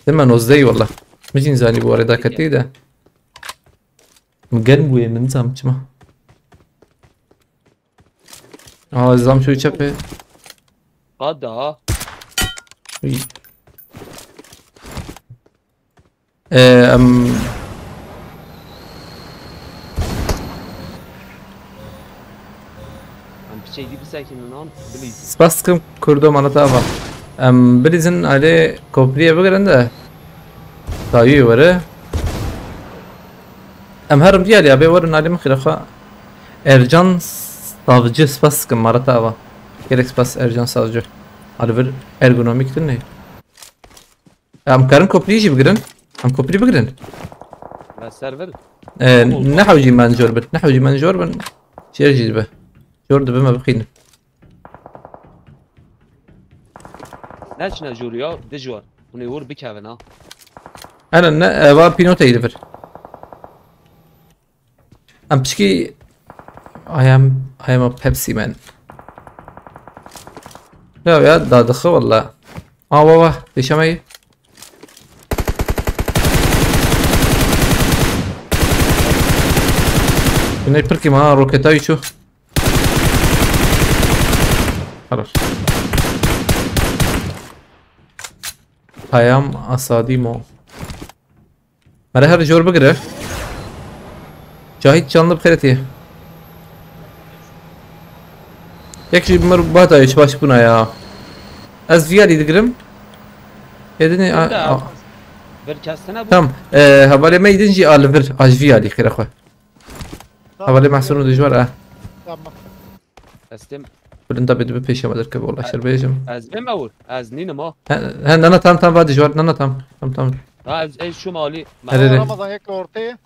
جمع نوز زي والله مش انزاني بوري ده كتي ده مجن بوي من زام جمع زام شو يشبه قاد ها şey gibi sakin lan please Spastkım kurdum anlatama. Bilizin ali kopriye bugün de tabii var. Herim diğer ya be varın ali mıkırafa Ercan savcı Spastkım maratava. Gerek spas Ercan savcı. Ali bir ergonomik ne? Karın kopriye bugün. Kopri bugün. ve server نحوجي منجور بن شير جيبه جورد بما بخين نشنا جوريا دجوار ونيور بكافنا انا با بينوتا يدفر ام بشكي I am a Pepsi man يا دا دخل والله بابا ليش معي كنا يبركي معاه روكيتاي شو خلاص هيام أصاديمو مرة هر جور بقرة شاهد canlı بخيرتي يكشي بمربات ايش باش بنا يا از فيالي دقرم يدني بركستنا بو تمام هبالي ما يدنجي الفر اجفي علي خير اخوي هبالي محسن دجوار Tamam. استم قول انت بدي بيش ما دركب والله شر بيجم از بمول از نين ما هن انا تام بعد جوار انا تام از اي شو مالي هذا ده. Ramazan yakla ortaya.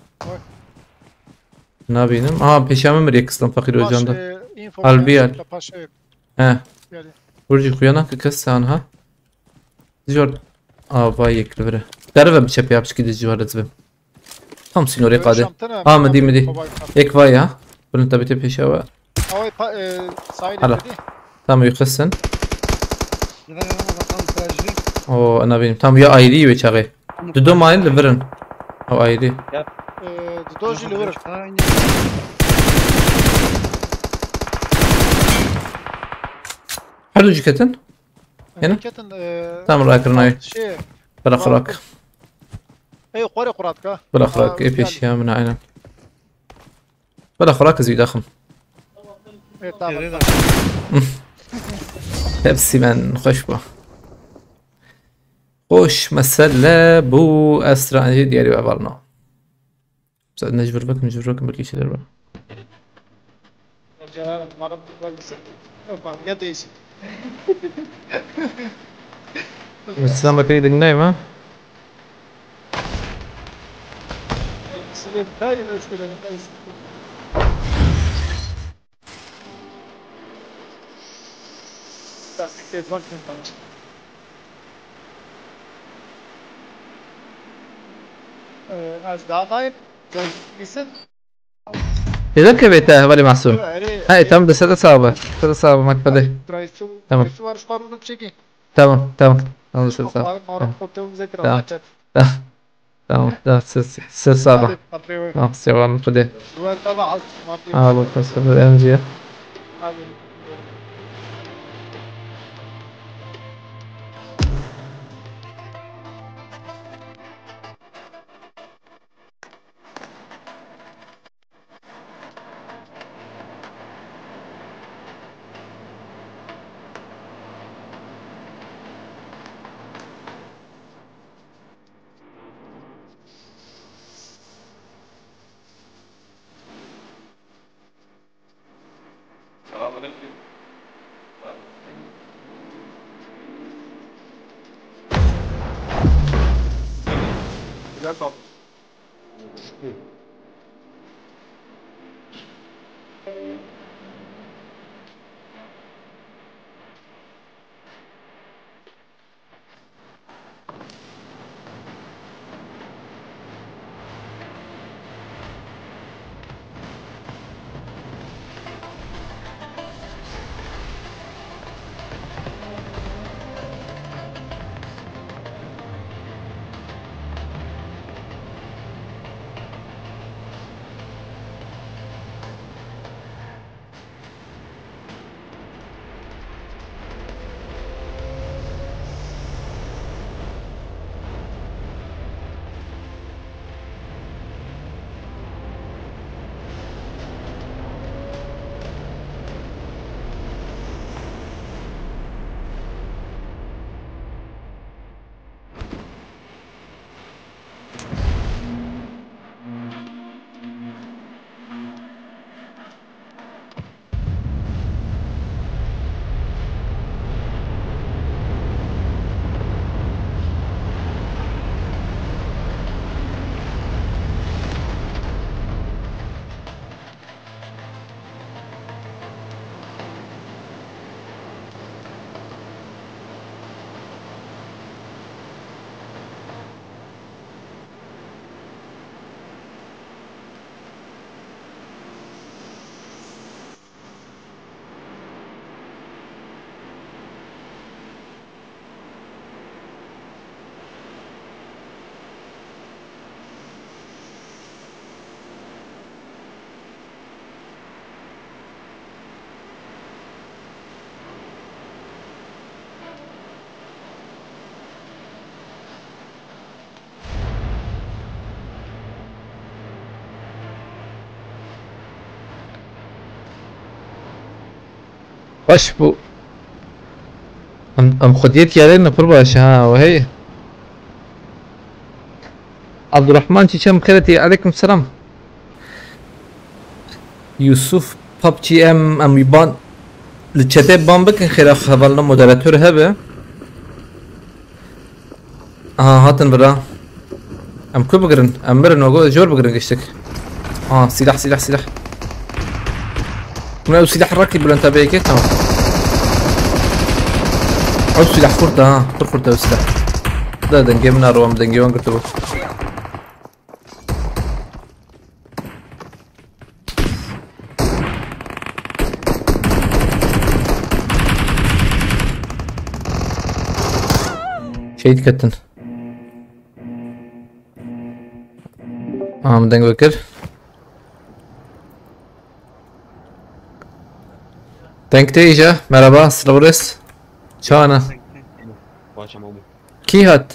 نابينم بيشامم مريك اسلام فقير وجاندا Info. Albiyal. Paşa yok. ها Yani. ورجي خويانا كسان ها جوار باي يكلفره تعرف بشبي ابش كده جوار زبم هم سينوري قاده مدي هيك فاي ها قول انت بتي بيشاوا Havayı sahile Hala. dedi. تام يخسن Gider Ramazan tam trajedi. او انا بينم تام يا ايدي ويشاغي دو ماين لفرن او ايدي Doji vurur. Aynı. حلو جكتن هنا؟ Hareketin تام رايك رناي şey. بلا خراك Ey yukarı kurat ka. بلا خراك اي بيشيا من عينا بلا خراك زي داخل Evet tamam. Yere de. هبسي من خشبه خوش مسألة بو أسرع دياري وعبرنا بس نجبر بك بلكي شي دربا Ya değişik. السلام بك ريدك نايمة Az daha hayır. Gitsin. إذا كبيتها ولي محسوم هاي تم ده ستة صعبة معك بدي Tamam. Var şu parmağını çekin. تمام تمام ستة صعبة Mağara koptuğumuz ekran Tamam. açar. تمام ستة صعبة Patlıyor. سيوان بدي Duvar tava az. Patlıyor. بس الأنجية Abi. وش بو ام خديت يا لنا بربع ها وهي عبد الرحمن چیچم خیرتی علیکم سلام یوسف پابچی ام میبان لچته بام بکن خیره خبرنا مدراتور هبه هاتن برا ام كو بقرن ام برن وقو جور بقرن قشتك سلاح من سلاح راكب ولا انت بيك تمام او سلاح فرطة فرطة سلاح ده دنجي من اروام دنجي وان قلت شهيد كتن مدنگ بکر دنگ تیجا مرحبا سلورس چانا باشم ابو کی هات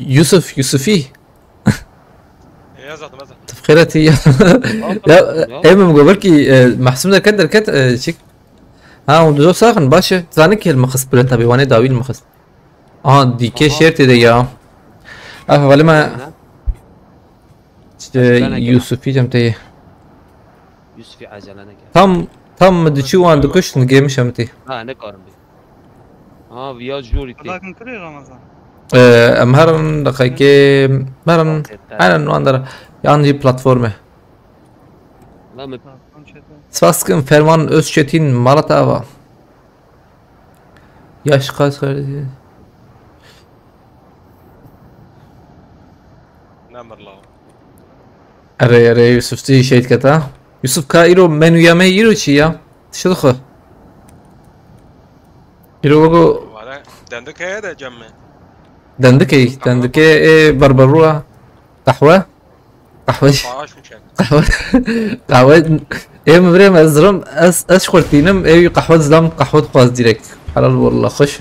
يوسفي يا زاد ماذا تفخيرتي يا ايمن مقابلكي محسوم ده كد شيك ودو ساخن باشه زانك المخص بلنتا بيواني داوي المخص دي كي شيرتي ده يا ولی ما یوسفی جمتی یوسفی عجله نکرد tam دچی وان دکش نگیمش همتی نکارم بی ویا جوری تی لكن كري رمضان امهرن دقیقی مرن aynen o yani platformu Svaskin Ferman Özçetin Malatava yaş kaç kardeşi نمر الله أري يوسف تيجي شيء كذا يوسف كايرو منو يا ميرو شيا شو دخل يرو بقو دندك هذا جمع دندكي إيه بربروة قهوة إيه مبرم أزرم أشخر فينم إيه قهوة زلام قهوة خاص ديركت حلال والله خش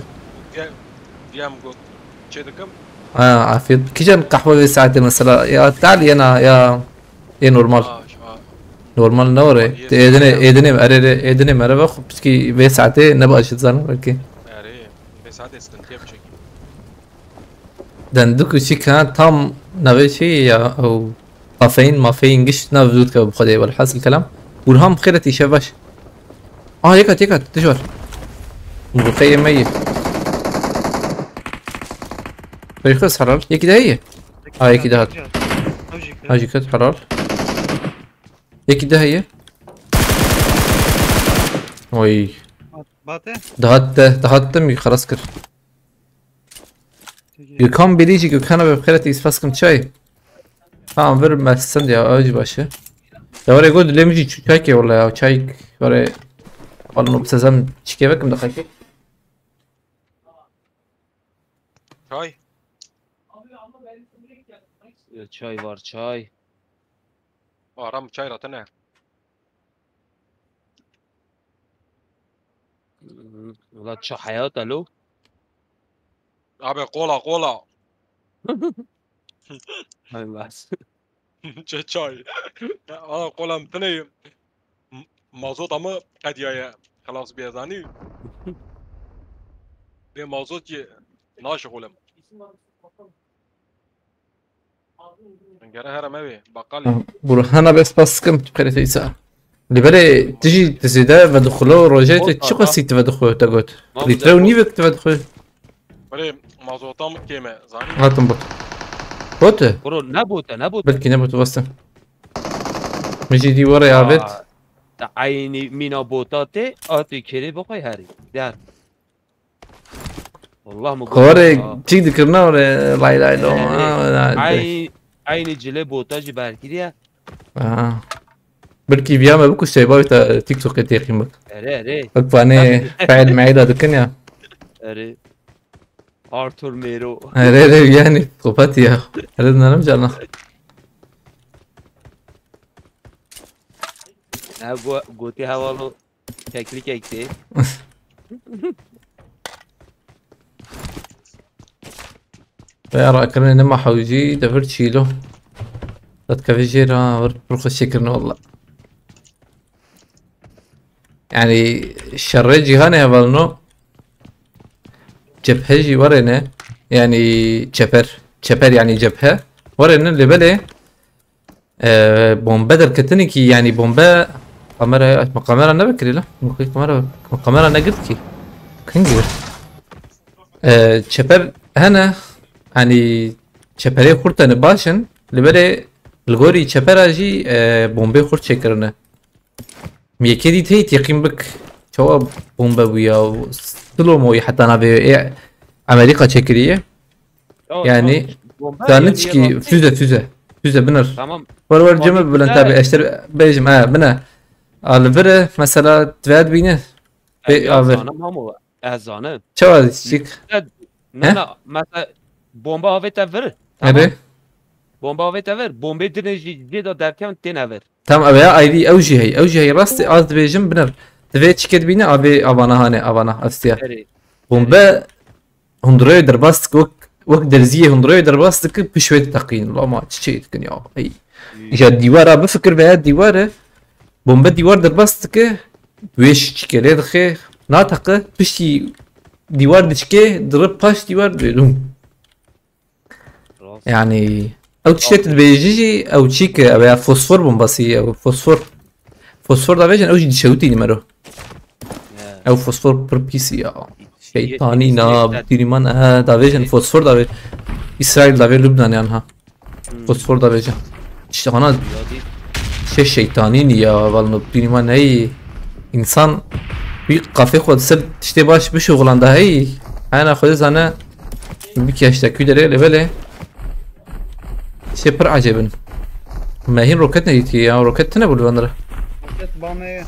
ديام قلت شدكم عافية كيجان قهوة ساعتين مثلا يا تعالي أنا يا نورمال نورمال نوري إيدني مرة خب بسكي بي ساعتين نبغى شتزان ولكن أري بساعتين استنتيا بشكل دندوك شي كان تام نبي شي أو طافين ما فين قش نافذوت كبخدي والحاصل الكلام والهم خيرتي شباش يكت تشوف مخيم ميت بيخلص حرار يكي ده هي يكي ده هاجي كت حرار يكي ده هي وي باته دهاتم خلاص كر Gökhan Belici Gökhan'a ve Bkheret İsfaskım çay. Tamam vermezsen ya acı başı. Ya oraya koy dilemici çay ki valla ya çay oraya alın obsesem çike bakım da kaki. Çay. çay var çay. Aram çay ratına. والله تشو حياة الو Abi kola. هاي بس çay. Ana kola mtene. موضوع ama قد يا خلاص بيزاني. ده موضوع جي ناشغولم. نجرا هرا ما بي بقالي. برهانة بس باسكم Bkheret İsa. لبري تجي تزيدا بدخلوا روجيت شو قصيت بدخلوا تقول لترو نيفك تدخل بري موضوع طام كيما زاني. هاتم بوت برو نبوت بلكي نبوت بس مجي دي ورا يا عبد عيني مينا بوتاتي اتي كيري بقاي هاري دار والله ورا تشي ذكرنا ولا لا لا عيني جلي بوتاجي بالكيريا بلكي بياما بكو شي باوي تيك توك تيخي مك اري اكفاني فاعل معيدا دكنيا اري ارتور ميرو اري يعني قباتي ردنا نمجانا قوتي هوالو شكلي كيكتي يا راكرني نما حوجي دفرت شيلو تتكفيجيرا برخص شكرنا والله يعني الشريجي هاني هبالنو جبهجي ورينا يعني çeper yani cephe ورن اللي بله بومبا دركتني كي يعني بومبا kamera ne bekliyor lan? Kamera ne girdi ki? Kan gir. Çeper hana hani çepere kurtanı başın libere الغوري çeper aji bombe kurt çekirine. Miyekedi teyit yakin bak çoğu bomba bu ya slow hatta nabe Amerika çekiriye. Yani zannet ki füze biner. Tamam. Var cemil bilen tabi eşler bejim bina. Alvere mesela tvad bine. Be aver. Mamu ezanı. Çava çık. Ne mesela bomba avet ver. Evet. Bomba avet ver. Bomba direnci de derken ten ver. Tamam veya ayrı evci hey rastı az bejim biner. Tvad çıket bine abi avana astiya. Bomba hundroya derbast وقت درزيه هندروي درباستك بشوية تقين والله ما تشيت كن يا اي اجا ديوارا بفكر بها ديوارا بومبا ديوار درباستك ويش تشكيلي دخي ناطق بشي ديوار دشكي ضرب باش ديوار بدون يعني او تشيت بيجي او تشيك او فوسفور بومباسي او فوسفور دا بيجن او جي شوتي نمرو او فوسفور بربيسي şeytani na diriman da vejen fosfor da ve İsrail da ve Lübnan yani ha fosfor da vejen işte ana şeytani ni ya vallahi diriman hey insan bir kafe kodser işte baş bir şoğlanda hey ana khoda sana bir keşte küdere böyle şey per acebin mahin roket ne ki ya roket ne buldu onlara Bana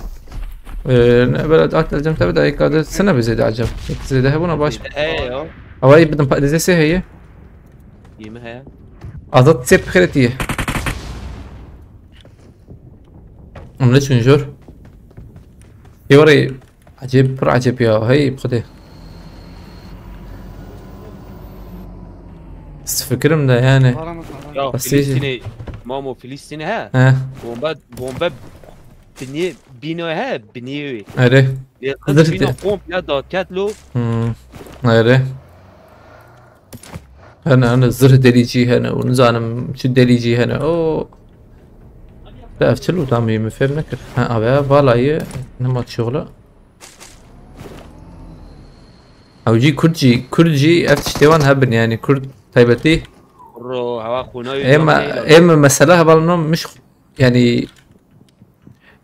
بلد أكل جمت بدأ يكاد سنة بزيادة عجب زيادة هبونا باش ايوه أواي بدنا بقدسة هي يمها أضط سيب خيرتيه عملت شنجور يوري عجيب بر عجيب يا هي بخده بس فكرم ده يعني يا بس فلسطيني مامو فلسطيني ها ها بومبا بنيوها بنيوي أره قدرت بينو قوم لا دا كاتلو أره أنا الزر دليجي هنا ونزانم شو دليجي هنا أو لا أفتلو دامي مفهم نكر ها أبا بالاي نمط شغله أو جي كردجي أفتشتوان هبن يعني كرد تايبتي رو هوا خوناي إما مسألة بالنوم مش يعني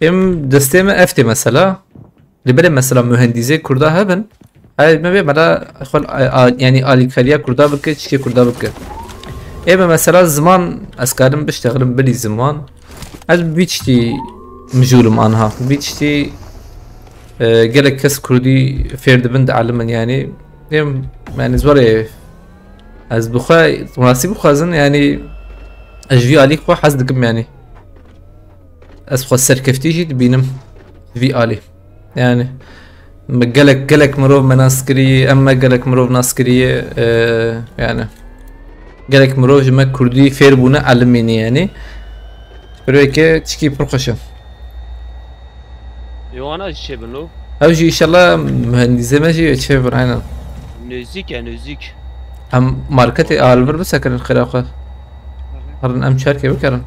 ام دستم افت مثلا لبلا مثلا مهندسي كردا هبن هاي ما بي ملا خل يعني آلي كاليا كردا بك تشكي كردا بك اما مثلا زمان اسكارم بشتغلم بلي زمان از بيتشتي مجولم عنها بيتشتي قالك كس كردي فيرد بند علمن يعني يعني زوري از بخاي مناسب خازن يعني اجفي عليك خو حزدكم يعني اسخو سركفتيجي بينم في آلي يعني قالك مروف مناسكري اما قالك مروف ناسكري يعني قالك مروف جمع كردي فير بونا علميني يعني بريك تشكي برقشة يوانا الشيء بنو اوجي ان شاء الله مهندسة ماشي تشيفر هنا نزيك هم ماركتي الفر بس اكل الخلاقة هرن ام شاركة بكرن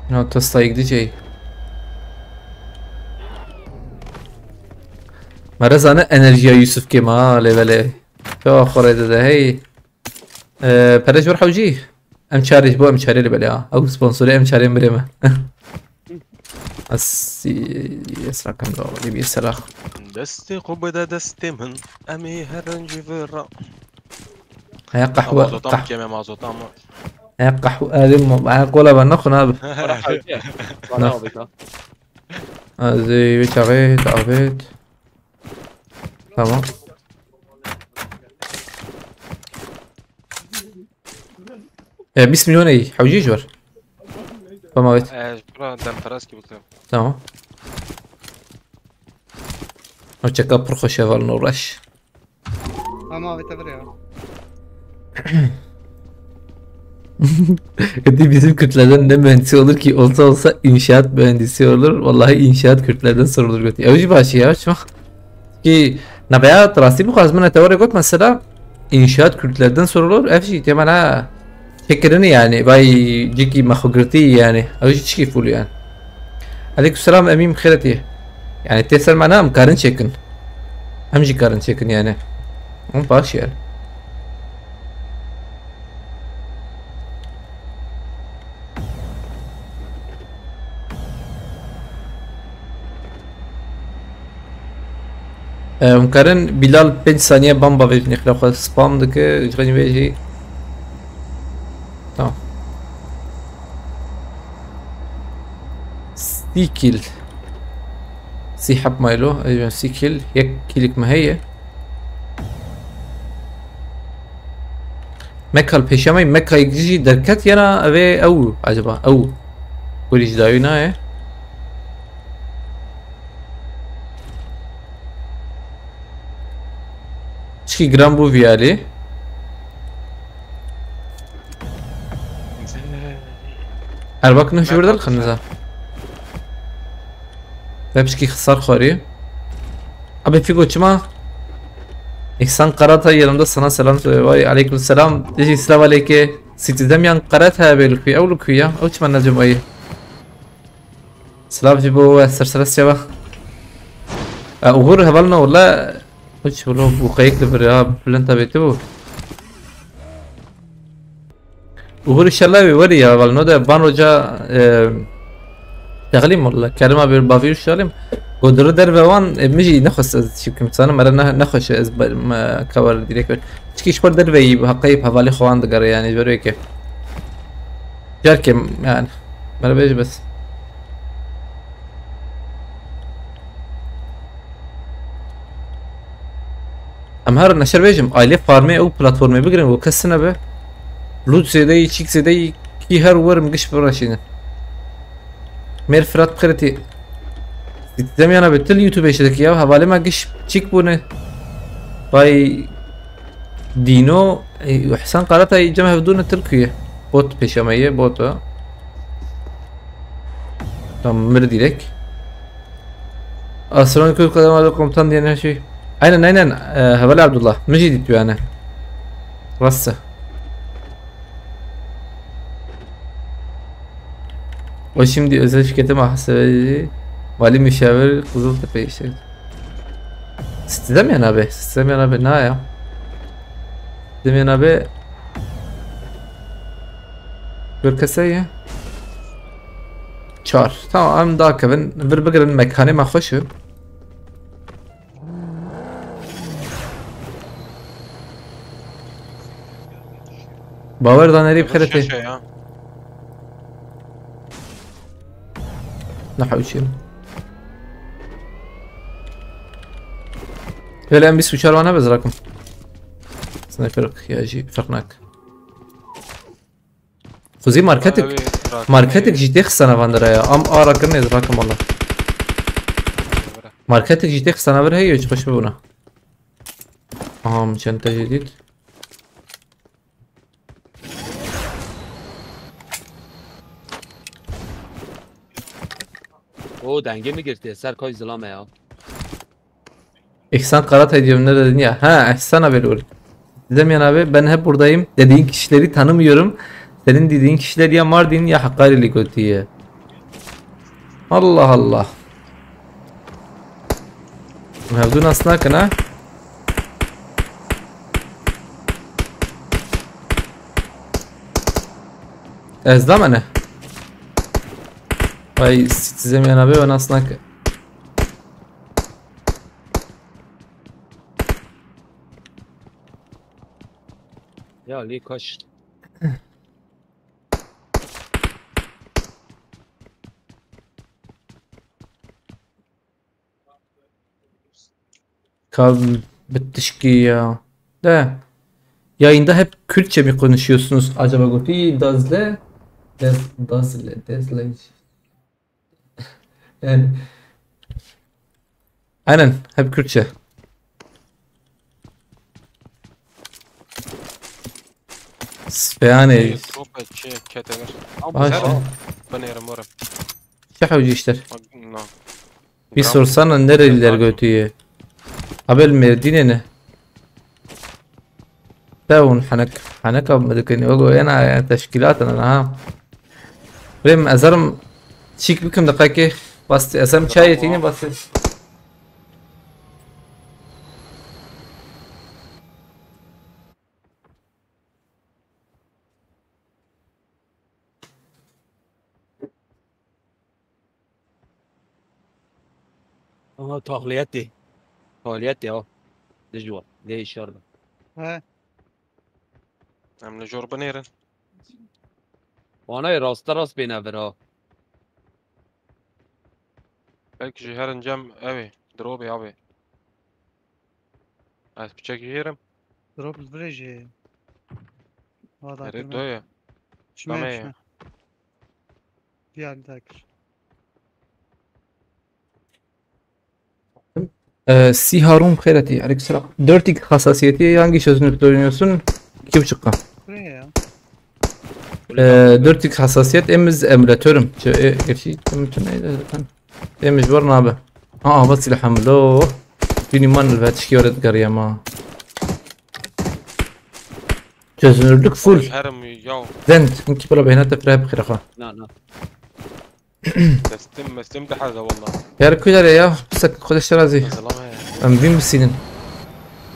No to stayik DJ. مرزانه انرژی یوسف كمال بله شو خورد ده هي برج بروح وجي ام شارج بو ام شاري اللي بلا او سبونسر ام شاري بريمه اس يسرا كان دو اللي بيسرا دستي قبضة دستي من امي هرنجي فرا هي قهوه كيما مازوطام هي قهوه ادم مع قولا بنخنا زي بيتاغي تعبت tamam بسم مليون اي حوجي جور فموت برا دم فراسكي بكتب تمام وچكا برخو شوال نورش اما بتبريا Dedi bizim Kürtlerden ne mühendisi olur ki, olsa inşaat mühendisi olur. Vallahi inşaat Kürtlerden sorulur götü. Evci başı ya şu ki nabaya rasti bu kazmına teori got mesela inşaat Kürtlerden sorulur. Evci temel ha fikrini yani bay ciki mahugurti yani. Evci çiki full yani. Aleykümselam emim khirati. Yani tesel mana am karın çekin. Amci karın çekin yani. Ama baş yani. ممكن بلال 5 ثانية بامبا في نخلق سبام دك جرني بيجي تمام سيكل سيحب مايلو ايوه سيكل يك كيلك ما هي مكة البيشامي مكة يجي دركات ينا ابي او عجبا او كوريج داينا ايه Çiki gram bu viyali. Erbak ne şu verdal خنزة. Hepsi خسار خوري. Abi Figo çima. İhsan Karata yanımda sana selam söylüyor. Vay aleyküm selam. Deji selam aleyke. Sitizem yan Karata belki. Avlu kuya. Av çima necem ayı. Selam Fibo. Serseres şaba. Uğur havalna valla. Hiç والله بوقيك لبريا بلنتا بيتو وهو ان شاء الله يوري يا والنودا بان رجا تغليم والله كلمه بالبافيو شالم قدر در بوان مجي نخص شكم سنه مرنا نخش ما كور ديريك تشكيش بر در بي حقيب حوالي خوان دغر يعني بريك جاركم يعني ما بيجي بس ام هر نشر بيجم aile farmı او platformu بگیرن و کسنه به لود زیده چیک زیده کی هر ورم گش براشینه میر فرات بخیرتی دیدم یانا به تل یوتیوب اشتکی یا حواله ما گش چیک بونه باي دينو وحسان قالتها يجمع بدون تركيا بوت بيشامية بوتا tamam مر ديرك أسرون كل قدام على قمتان دينا شيء aynen Havali Abdullah Mecid diyor yani Rassa o şimdi özel şirkete mahsebeci vali müşavir Kızıltepe işte Sistemeyen abi ne ya Sistemeyen abi Gürkese ya Çağır tamam daha kevin bir bugün mekanı mahhoşu باوردان قريب خلتي نحو شيء هلا ام بي سوشار وانا بزركم سنايبر يا جي فرقناك خوزي ماركتك جي تخ سنه فاندرا يا ام ارا كرني ازراكم والله ماركتك جي تخ سنه بر هي يجي خوش ببونا شنطه جديد O denge mi girdi? Serkoy zılama ya. İhsan Karatay diyorum ne dedin ya? Ha İhsan haberi olur. Dedim abi ben hep buradayım. Dediğin kişileri tanımıyorum. Senin dediğin kişiler ya Mardin ya Hakkari'li götüye. Allah Allah. Mevdun asnak ha? Ezdam ne? Vay Citizen abi ben asnak. Ya Ali kaç. Bitişki ya. De. Yayında hep Kürtçe mi konuşuyorsunuz acaba Guti? Dazle. Dazle. Yani. Aynen hep Kürtçe. يعني تروبا تشي كاتنر ماشي بنيرم ورم شحوجي اشتر نعم bir sorsana nereliler götüye قبل مدينة تاون حنك مدكني وجو أنا تشكيلات أنا ها ريم أزرم شيك بكم دقيقة بس أزرم شاي تيني بس تغليتي اهو دجوا ليش شرب ها عم نجور بنيرن وانا راست بينافرها بلك جهرن جم اوي دروبي ابي عايز بتشك جهرم دروب البريج هذا ريد كلمة دوية شمال في عند ذاكر Si Harun Khairati aleykümselam. 4x hassasiyeti hangi çözünürlükte kullanıyorsun? 2.5K. buraya 4x hassasiyet emiz emülatörüm. Gerçi bütün neydi zaten. Emiz var ne abi? بس الحمله فيني ما نلفتش ورد قرية ما çözünürlük full. هرم يو زنت انك بلا بينات فرها بخير اخوان. لا استمتع هذا والله يا ركولا يا بسك خد الشرازي سلام ام فين مسينين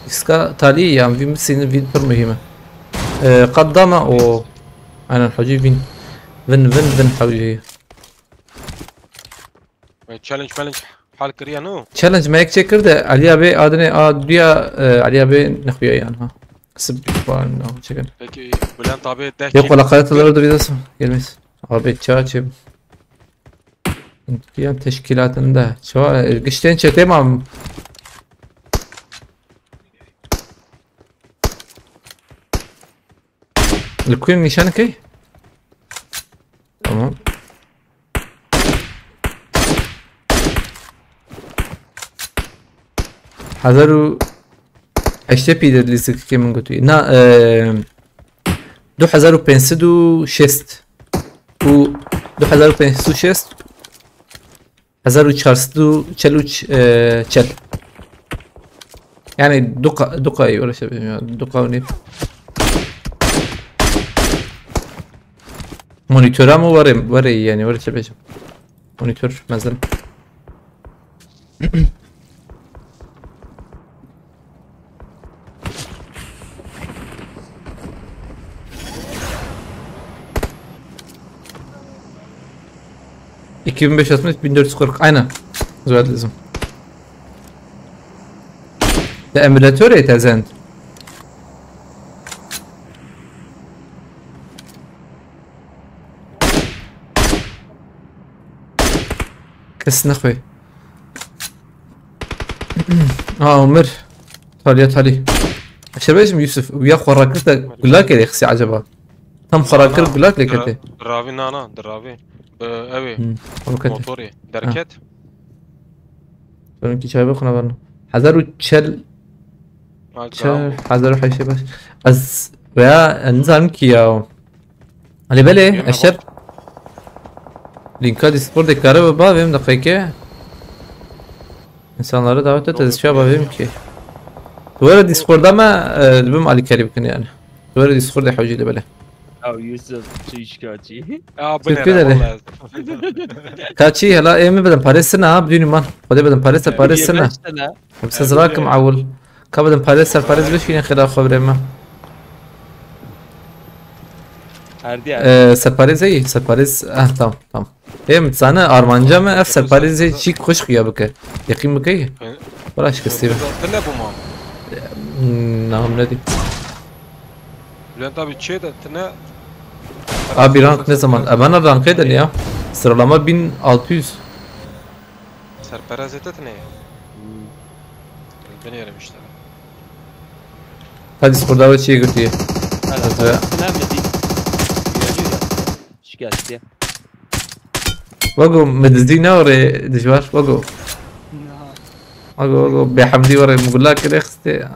اسكا تالي يا ام فين مسينين فين بر مهمة قدامة او انا الحجي فين حوجي تشالنج حالك ريانو تشالنج ما يكتشكر ده عليا بي ادني ادريا عليا بي نخويا يعني ها كسب بان او تشكر peki Bülent abi de يقول لقيت الارض بيدس gelmez abi çağçım yani teşkilatında şu güçten çetemem الكوين نشانك ايه تمام حذروا اشتبي دليسك كم قلت نا 2506 و 2506 1443 يعني دقة ولا شيء دقة ونيف مونيتور مو وري يعني ولا شيء بيجي مونيتور مثلا $2560 $1440 aynen زود لازم ده emülatör يتزن كس نخوي عمر تالي شباب يوسف ويا خراكرته قلاك يا اخي عجبها تم خراكر قلاك لك انت درافي نانا درافي اوي اوكي موتوري دركت بنكي شايبه خنا برنا حذروا تشل حذروا حي شباب از ويا نظام كيا على بالي الشر لينكات ديسكورد كارا بابا benim dakika insanlara davet et ezişe babam ki دوره ديسكورد ما بم علي كريم كان يعني دوره ديسكورد حوجي لي بالي او يوسف شو شكاتي والله كاتشي هلا ايمي بدن باريسنا بدون ما خدي بدن باريسنا بس زراكم عول كبدن باريس ليش فينا خلاف خبره ما سرپاریز تمام هم sana Armanca ev سرپاریز چیک خوش خیا بکه یقین بکه براش کسی تلا ابو مام نام ندی Bülent abi şey de tına abi rank ne zaman bana rank edin ya sıralama 1600 serperazete ne beni yerim işte hadi sporda ve şey götüye شكاتي وقو مدزدينا وري دجوار وقو بحمدي وري مقول لك كده اختي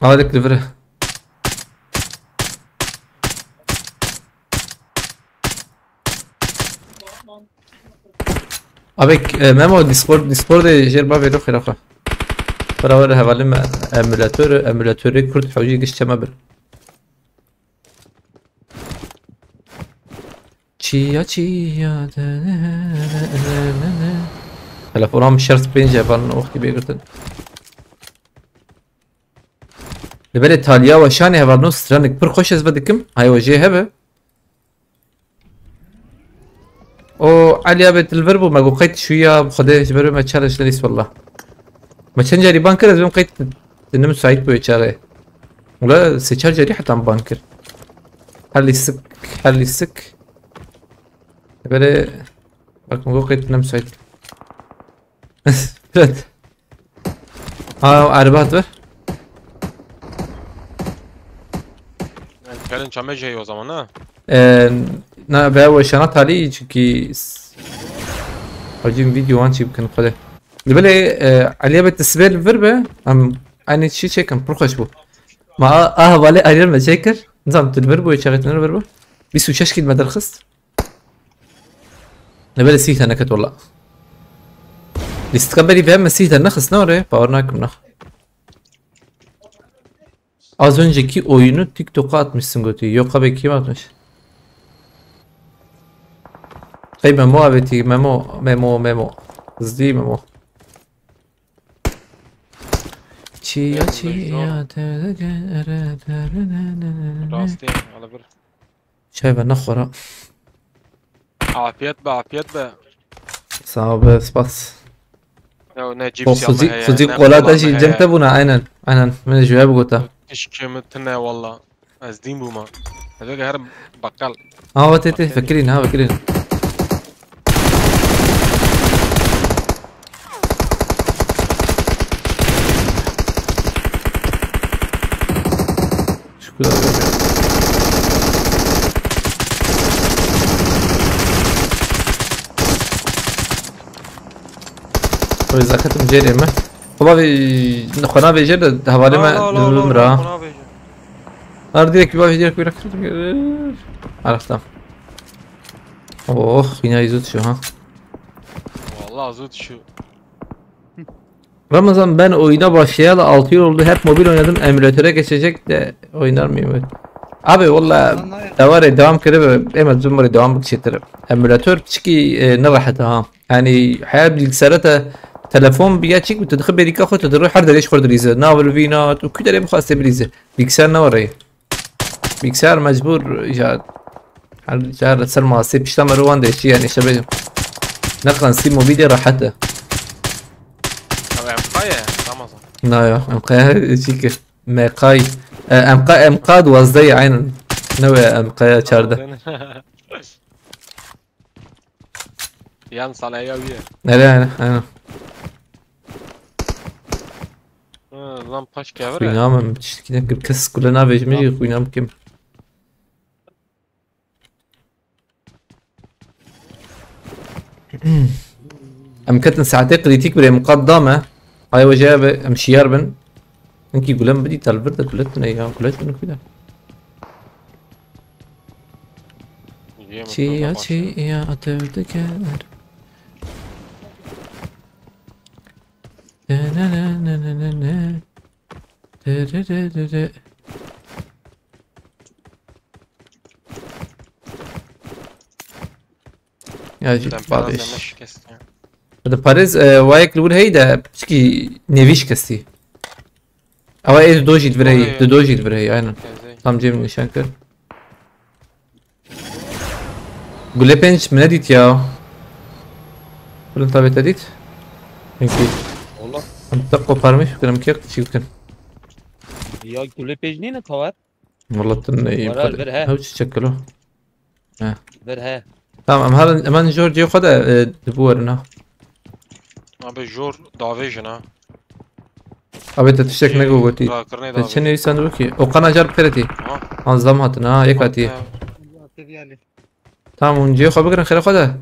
هذاك الفره ابيك مامو ديسكورد جير بابي رو خيرخه برا هفالم امولاتور كرت حوجي قشته مبر چیا هلا فرام شرط بينجا بان وقتي بيقتل لبالي تاليا وشاني هفال نص ترانك بر خوش از بدكم هاي وجه هبه او علي بيت الفربو ما قيت شويه بخدي جبر ما تشالش ليس والله ما كان جاري بانكر لازم قيت انم سعيد بو يشاري ولا سيشار جاري حتى عم بانكر حلي السك بلا ما قيت انم سعيد فهمت عربات به Gelin çame şey o zaman ha. نه به وشانات علي كي اجيب فيديو وانشي يمكن قده لبالي علي بالتسبيل الفربه ام اني شي كان بروخش بو ما بالي اريل مشاكر نظام الفربه وشغلت لنا الفربه بيسو شاشكي المدرخص لبالي سيت انا كت والله استقبلي فهم سيت النخس نوري باورناكم نخ Az önceki oyunu TikTok'a atmışsın Götü. Yok abi kim atmış? Hey Memo abi Memo. Hızlı değil Memo. Çiya. Rastı alabilir. Çay ver nakhora. Afiyet be. Sağ ol be spas. Ya ne cips خذي قولات شيء جنب تبونا عينا من الجواب قلتها keşke mutne valla. Az din bu ma. هذاك هرب بقال. ها تي فكرين شكرا وإذا كنت مجري ما طبعا نخنا بيجر هوالي ما دمرا أرديك بابي ديرك ويرك عرفتم اوه yine izot şu ha Vallahi azot şu. Ramazan ben oyuna başlayalı 6 yıl oldu hep mobil oynadım emülatöre geçecek de oynar mıyım? Abi valla devam كده اما زمري دوام بتشتري emülatör تشكي نرحت ها يعني حياة بالجسارته تلفون بياتشيك بتدخل بريكا خو تروح حد ليش خرد ريزه ناول فينات وكده يبغى خاص بريزه بيكسر نوري بيكسر مجبور ايجاد جار صار ما سيب اشتمر روان ده شيء يعني شباب نقرا سيم موبيدي راحته Abi empaya Ramazan. لا يا امقا شيك مقاي امقاد وزدي عين نوع امقا çarda Yan sana ya bir. انا Lan paş kevre. خوينام تشكي كس كلنا بيجمي خوينام كم ام كتن ساعتين قريتيك بري مقدمة هاي وجابة ام شيار بن انكي قولن بدي تالبرد قلتنا ايام قلتنا كده يا اتذكر يا جيت بعدش هذا باريس وايك الأول هيدا بتشكي نيفيش كستي أو إيه دوجي الفرهي دوجي الفرهي أنا tam جيم نشان كر قول لي بنش من أديت يا قول أنت بيت أديت يمكن والله أنت تقوى بارمي فكرة مكير تشيل كن يا كل بيجنين كوات والله تني هو تشكله برها tamam hemen Giorgio خدا دبورنا Abi jor davejin ha. أبي تشتك نجو قتي Karnı da. تشني صندوقي وقنا جرب كرتي Ha. أنظم هاتنا يكاتي tamam ونجي خو بكرة خير خدا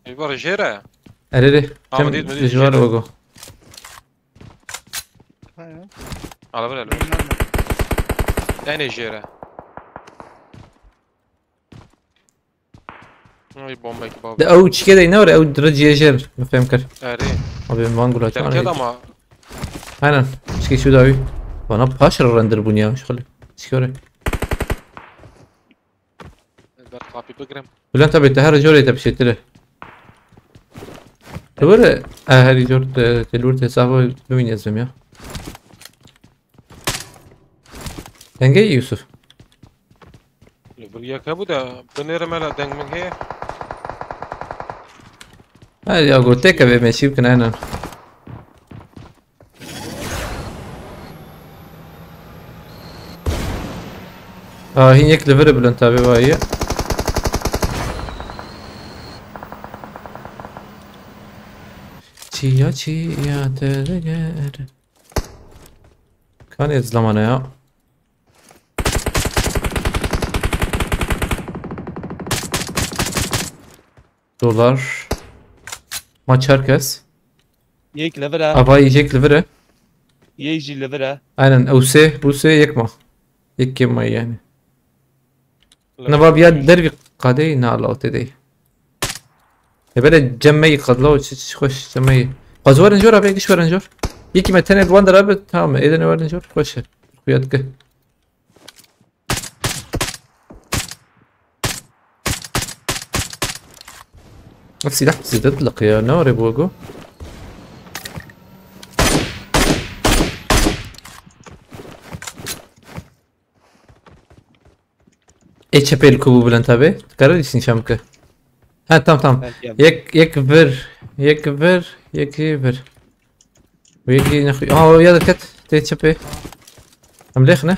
Bir jere. أريري كم مديد جوار وجو Alabilir. أنا جيرة أي بومبك بابا ده او چی كده ينور او درجة يجر مفهم كر أري ابي مانجولا ترى كده ما aynen شكي شو داوي bana paşır render bunu ya şöyle şöyle در قابي بقرم ولا انت بتهر جوري تبشي ترى تبر هاري جور تلور تسافر بمين يزم يا تنجي يوسف بريا كابودا بنير مالا دنگ من هي هاي يا قلت لك ماشي يمكن انا هي يكلفر بلن تابي وهي çiğya tereger kan izlemana ya dolar maç herkes يك ليفرا aba yiyecek livre يجي ليفرا aynen ose bu se yekma yekma yani نباب يا دربي قادي نالو تدي يبدا جمي قدلو خوش جمي قزور نجور ابي قش ورنجور يكي متن الوندر اب تمام اذا ورنجور خوش خياتك نفسي لحظة زدت لك يا نار بوجو ايش ابي الكوبو بلان تابي تكرر يسين شامك ها تمام يكبر ويجي نخي يا كت تيتش ابي امليخنا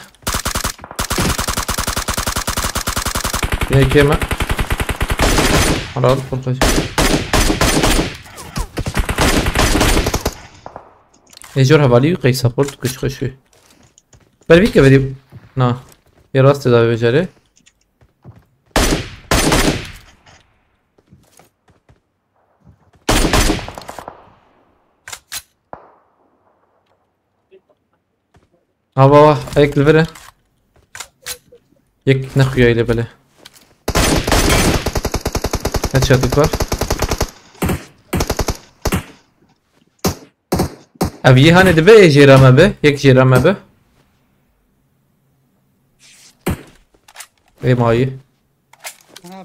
يا كيما على الفرقة يجورها بالي قي سبورت كش خشوي بالبيك بدي نا يا راست دا بجري بابا هيك الفرق يك نخويا إلى بله هاتشات الكبار أبي هاني دبي جيرامة به يك جيرامة به إيه ماي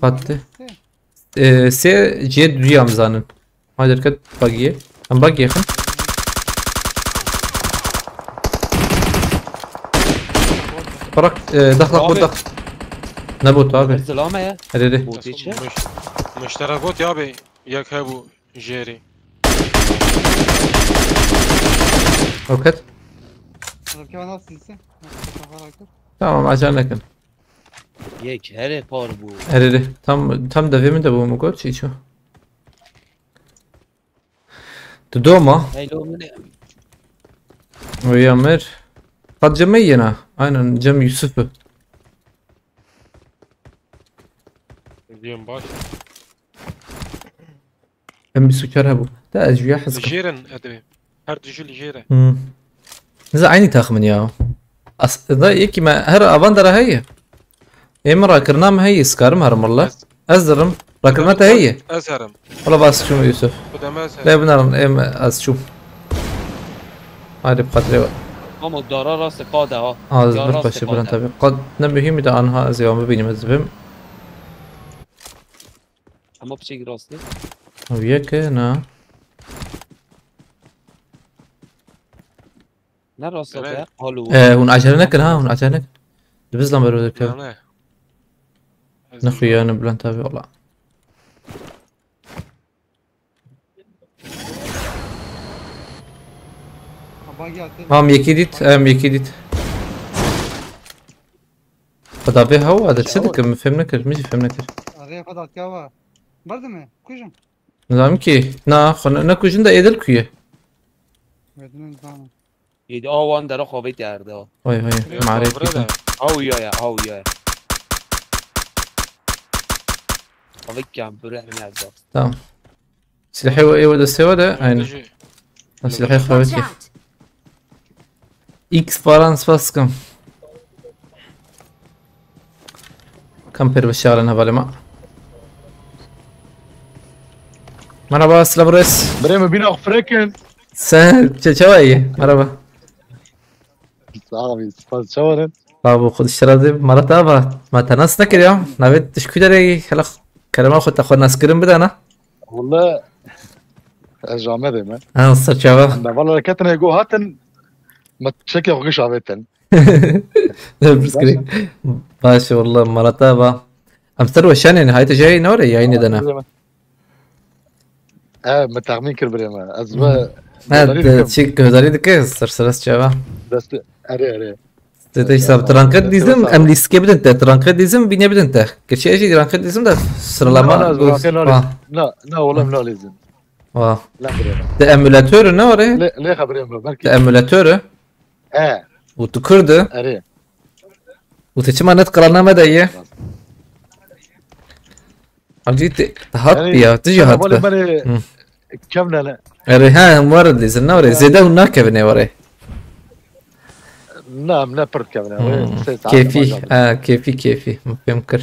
قد سي جيد ريام زانن هذا الكت باقية هم باقية خن فرق دخلك بودك نبوت ابي السلامة يا هدي بوتيتش مشتركات يا بي ياك هابو جيري اوكي كيف نفس لسه tamam ajanakın يك هري بار بو هدي tam devimin de bu mu gol çiço تدوما هاي لو من ويامر قد جمينا aynen Cem Yusuf'u اليوم باش ام بسكرها بو ده اجويا حزق جيرن ادري هر تجي جيرة نزا عيني تاخمن يا ده يكي ما هر افندر هي امرا كرنام هي سكارم هرم الله ازرم راكرمتها هي ازهرم والله بس شو يوسف قدام ازهر لا بنرم ام از شو هذه بقدر هم الدارا راس قادة ها زبر باشه بلند tabii قد نبهي ميدا عنها زيوم ببيني مزبم اما بشي راسي وياك نا لا راس يا هالو هون عجلناك ها هون عجلناك بزلم برودك لا نخويا انا بلند tabii والله هم يكي ديت فدا به هو هذا تصدق ما فهمنا كر مش فهمنا كر araya kadar kava. Vardı mı? Kuşum. نظام كي نا خنا نكوجن ده ايدل كويه Verdiniz bana. يدي وان درا خوابيت يارده هاي معرفة او يا خوابيت كان بروح من هذا تمام سلاحي ايه وده السوا ده عين سلاحي خواتي اكس بالانس باسكم كم بالشغلة هذا ما مرحبا سلام رئيس بريمة بينا فريكن سهل شوية مرحبا صعبي سباس شورن بابو خود الشرادي مرات أبا ما تناس نكر يوم نبيت تشكو جري خلاص كلام خود تاخذ ناس كريم بدنا والله جامدة ما أنا صرت شباب أنا والله كتنا يجو هاتن ما تشكي وغش عبيتن بسكري ماشي والله مرات أبا أمثل وشاني نهاية جاي نوري يا عيني دنا متعمين كل بريمة أزمة هاد تشيك هزاري دكيس سرسرس شباب بس أري تيجي سب ترانكت ديزم أم ليسكي بدنت ترانكت ديزم بيني بدنت كل شيء أجي ترانكت ديزم ده سرلما لا والله لا لازم واه لا بريمة ده أمولاتور نوري ليه خبريمة بركي ده أمولاتور وتكرد أري وتشما نتقرنا مداية أجيت تهات بيا تجي هات بيا كم لا ها مورد لي زنوري زيدا وناك بني وري نعم لا برد كم كيفي كيفي ممكن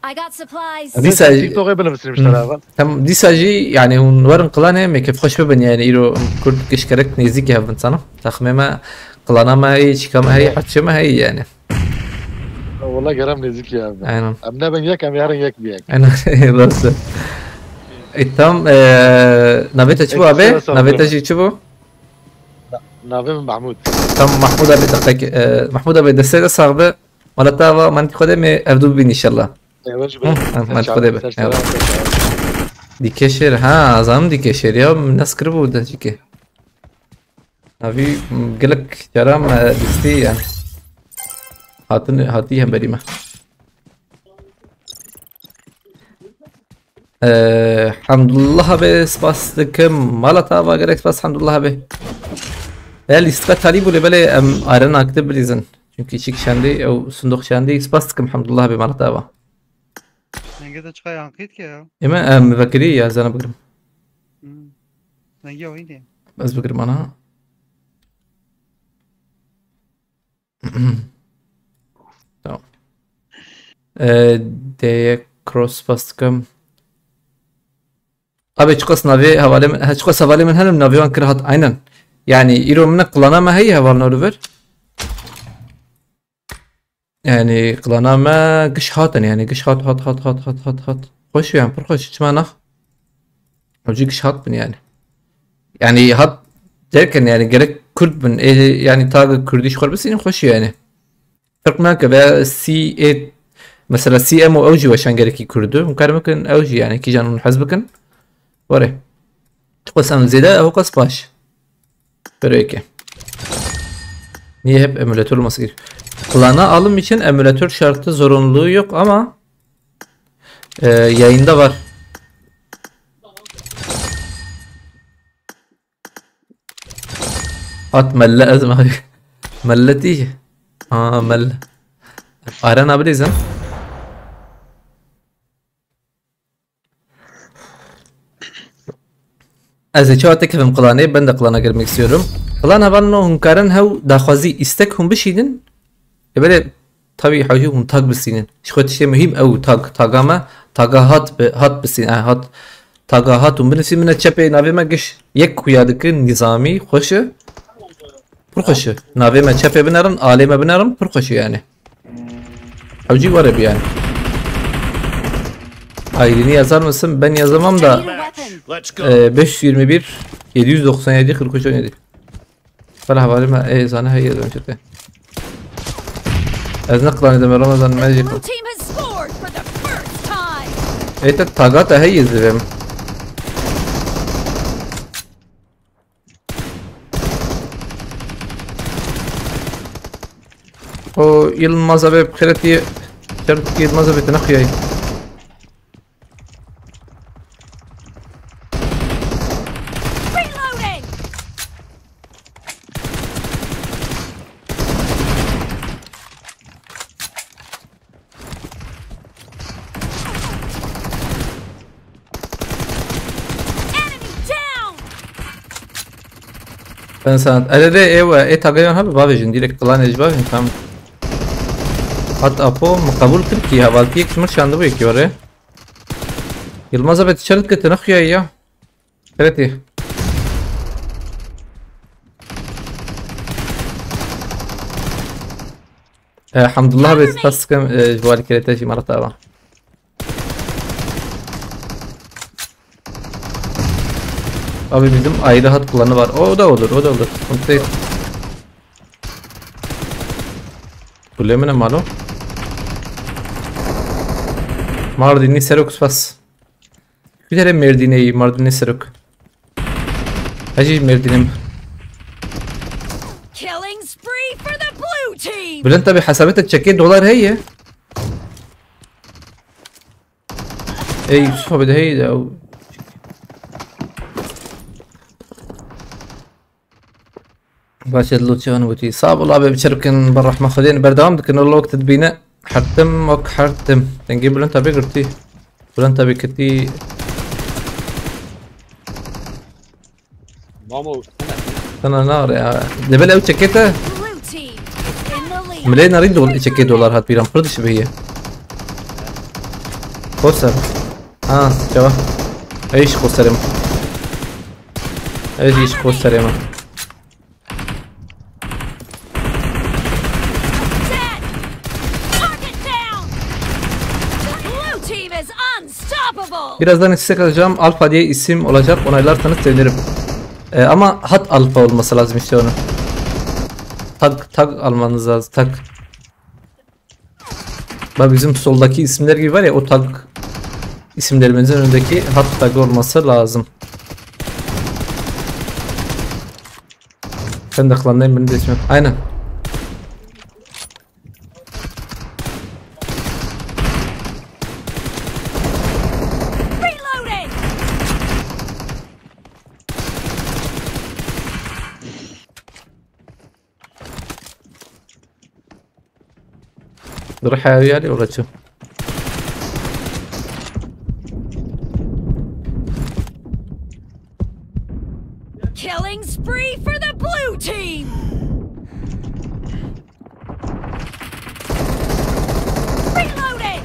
I got supplies. دي ساجي غيبنا بس مشترى تم دي ساجي يعني هون ورن قلانه ما كيف خوش ببن يعني يرو كرد كشكرك نيزيكي هبن سنة تخميمة قلانا ما هي شكام هي حتى ما هي يعني والله قرمني زيك يا ابن أنا أمنا بن ياك أم يارن ياك بياك أنا بس التام نبيت تشوفه أبي نبيت تجي تشوفه نافم محمود تم محمود أبي دقيق محمود أبي دسيرة صعبة ولا تابا ما أنت خدمة أبدو بين إن شاء الله ما أنت خدمة دي كشير ها زام دي كشير يا الناس كربوا ده جيكي أبي قلك جرام دستي يعني هاتيها بريمة الحمد لله بس بس كم مالا تابا قلك بس الحمد لله به اللي استقت عليه بقول بلي أرنا أكتب ليزن çünkü çiğ şendi او صندوق şendi ispastikim الحمد لله بمالا تابا نجد شقي عنقيد كده إما مفكري يا زنا بقرم نجي وين بس بقرم أنا tamam D'ye cross bastım abi çıkas navi havale çıkas havale من هلم navi an kırhat aynen yani İro منك قلانا ما هي havalna över يعني قلانا ما قش هاتن يعني قش هات خوش يعني برخوش çmana وجي قش هات بن yani hat derken yani gerek Kürt bin yani tabi Kürdiş خربس yani خوش yani فرق ما كبا سي اي مثلا سي ام او جي وشان قالك كردو ممكن او جي يعني كي جانون حزبكن وري تقسم زيادة او قص باش بريكي niye hep emülatör olması gerekiyor? Klana alım için emülatör şartı zorunluluğu yok ama yayında var. At melle azma melleti مل أرانا بريزن از چه تکفم قلانه بند قلانه گرmek istiyorum. قلانه بانو هنکارن هاو داخوازی istek هم بشیدن. böyle tabii hacı hun tag besinin. Şu şey mühim او tagama hat besin hat tagahat um benesi mine çepe navime geç yek kuyadıkı nizami hoşu Pırkoşu. Navime çepe binerim, aleme binerim, pırkoşu yani. Avcı var hep yani. Aileni yazar mısın? Ben yazamam da 521 797 43 17. Falan havalime zana hayır önce. Az naqlan edem Ramazan magic. Evet tagata hayır dedim. O Yılmaz abi bkhirati şart Yılmaz abi تنقي Ben sana öyle ev tagayon abi babacın direkt klan ecbabın tam Hat Apo مقابل Türkiye havaltiye kısmı şandı bu iki oraya. Yılmaz'a bet içerit getir nakıya ya. Evet iyi. Alhamdulillah bet taskem juvali kerete مرة طبعا. Abi bizim ayrı hat kullanı var. O da olur, o da olur. Sıkıntı. Kulemine malo. Mardinli Serok pas. Bir tane Mardin'i, Mardinli Serok. Hacı Mardin'im. Killing spree for the blue team. Bülent tabi حسابتك تشكيت دولار هي. اي يوسف بدها هي ده. باشا لوتشان وتي صعب والله بشركن بالرحمة خلينا بردوام لكن والله وقت تبينا حرتم وك حرتم تنجيب بلنت ابي قرتي بلنت ابي كتي مامو انا نار يا دبل او تشكيته Blue team is in the lead. ملينا ريد تشكي دولار هات بيرام قردش بهي خسر شباب ايش خسر ايش خسر يا Dead. Target down. The blue team is unstoppable. Birazdan istek alacağım. Alfa diye isim olacak. Onaylarsanız sevinirim. Ama hat alfa olması lazım işte onu. Tag almanız lazım. Tag. Bak bizim soldaki isimler gibi var ya, o tag isimlerimizin önündeki hat tag olması lazım. Ben de klandayım, benim de ismim. Aynen. Reloading. روح يا ريالي ولا شو؟ Killing spree for the blue team. Reloading.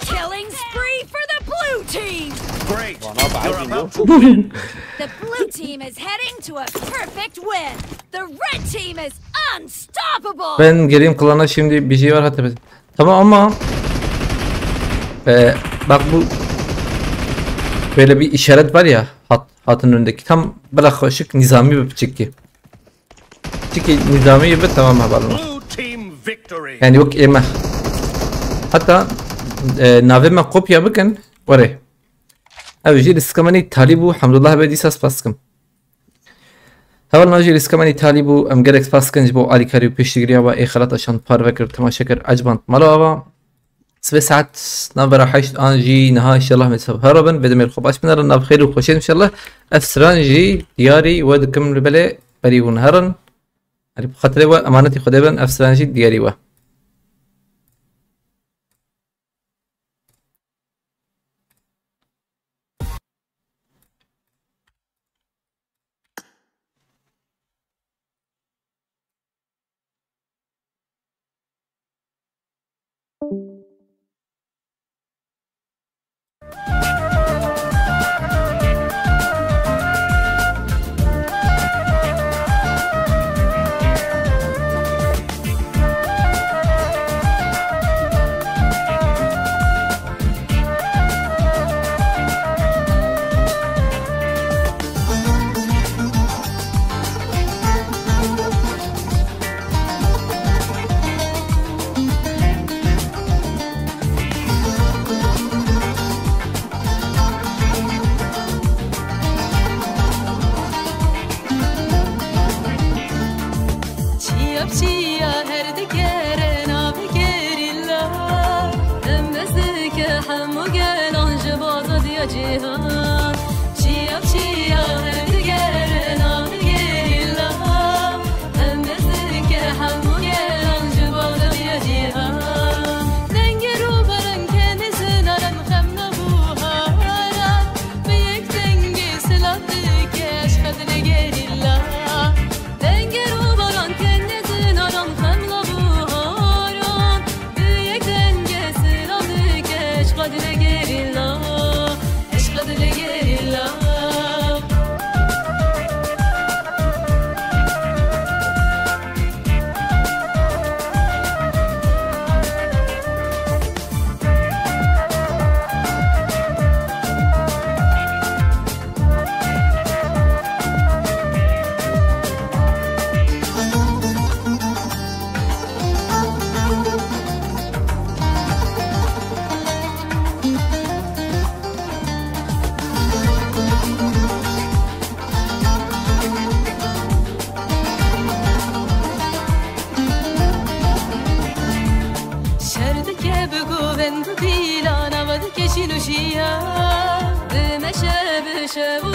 Killing spree for the blue team. وانا بعد اليوم The blue team is heading to a perfect win. The red team is unstoppable. Ben geleyim klana, şimdi bir şey var hatta. Tamam ama bak bu böyle bir işaret var ya hatın önündeki, tam böyle koşuk nizami bir çeki. Çeki nizami gibi, tamam haberim var. Yani yok eme. Hatta naveme kopya bakın oraya. Abi riskamani talibu hamdullah bedis as paskım. هول ناجي ريسكماني تاليبو ام جريكس باسكنج بو علي كاريو بيشتغريا با اي خلات عشان بارفكر تما شكر عجبانت مالوا سبع ساعات نابرا حيش انجي نهاية ان شاء الله متسب هربن بدم الخباش من رنا بخير وخوشين ان شاء الله افسرانجي دياري ودكم البلاء بريون هرن علي بخاطر امانتي خدبن افسرانجي دياري و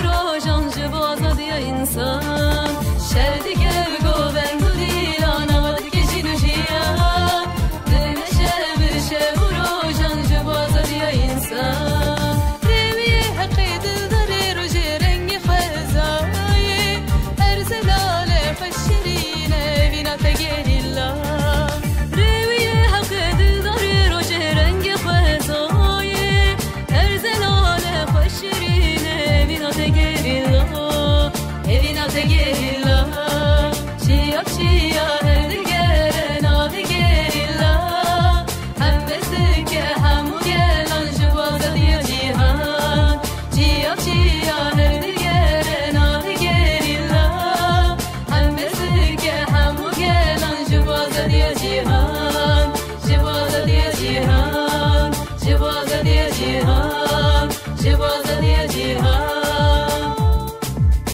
روشان جواز دیا انسان شردی که گو بنگو دیلا نواد کشی نوشیا دلشه بشه روشان جواز دیا انسان روی حقی دل داری رو جرنگ خزایی ارزلال فشرینه وینا تگریلا روی حقی دل داری رو جرنگ خزایی ارزلال فشرینه وینا تگریلا وینا تگریلا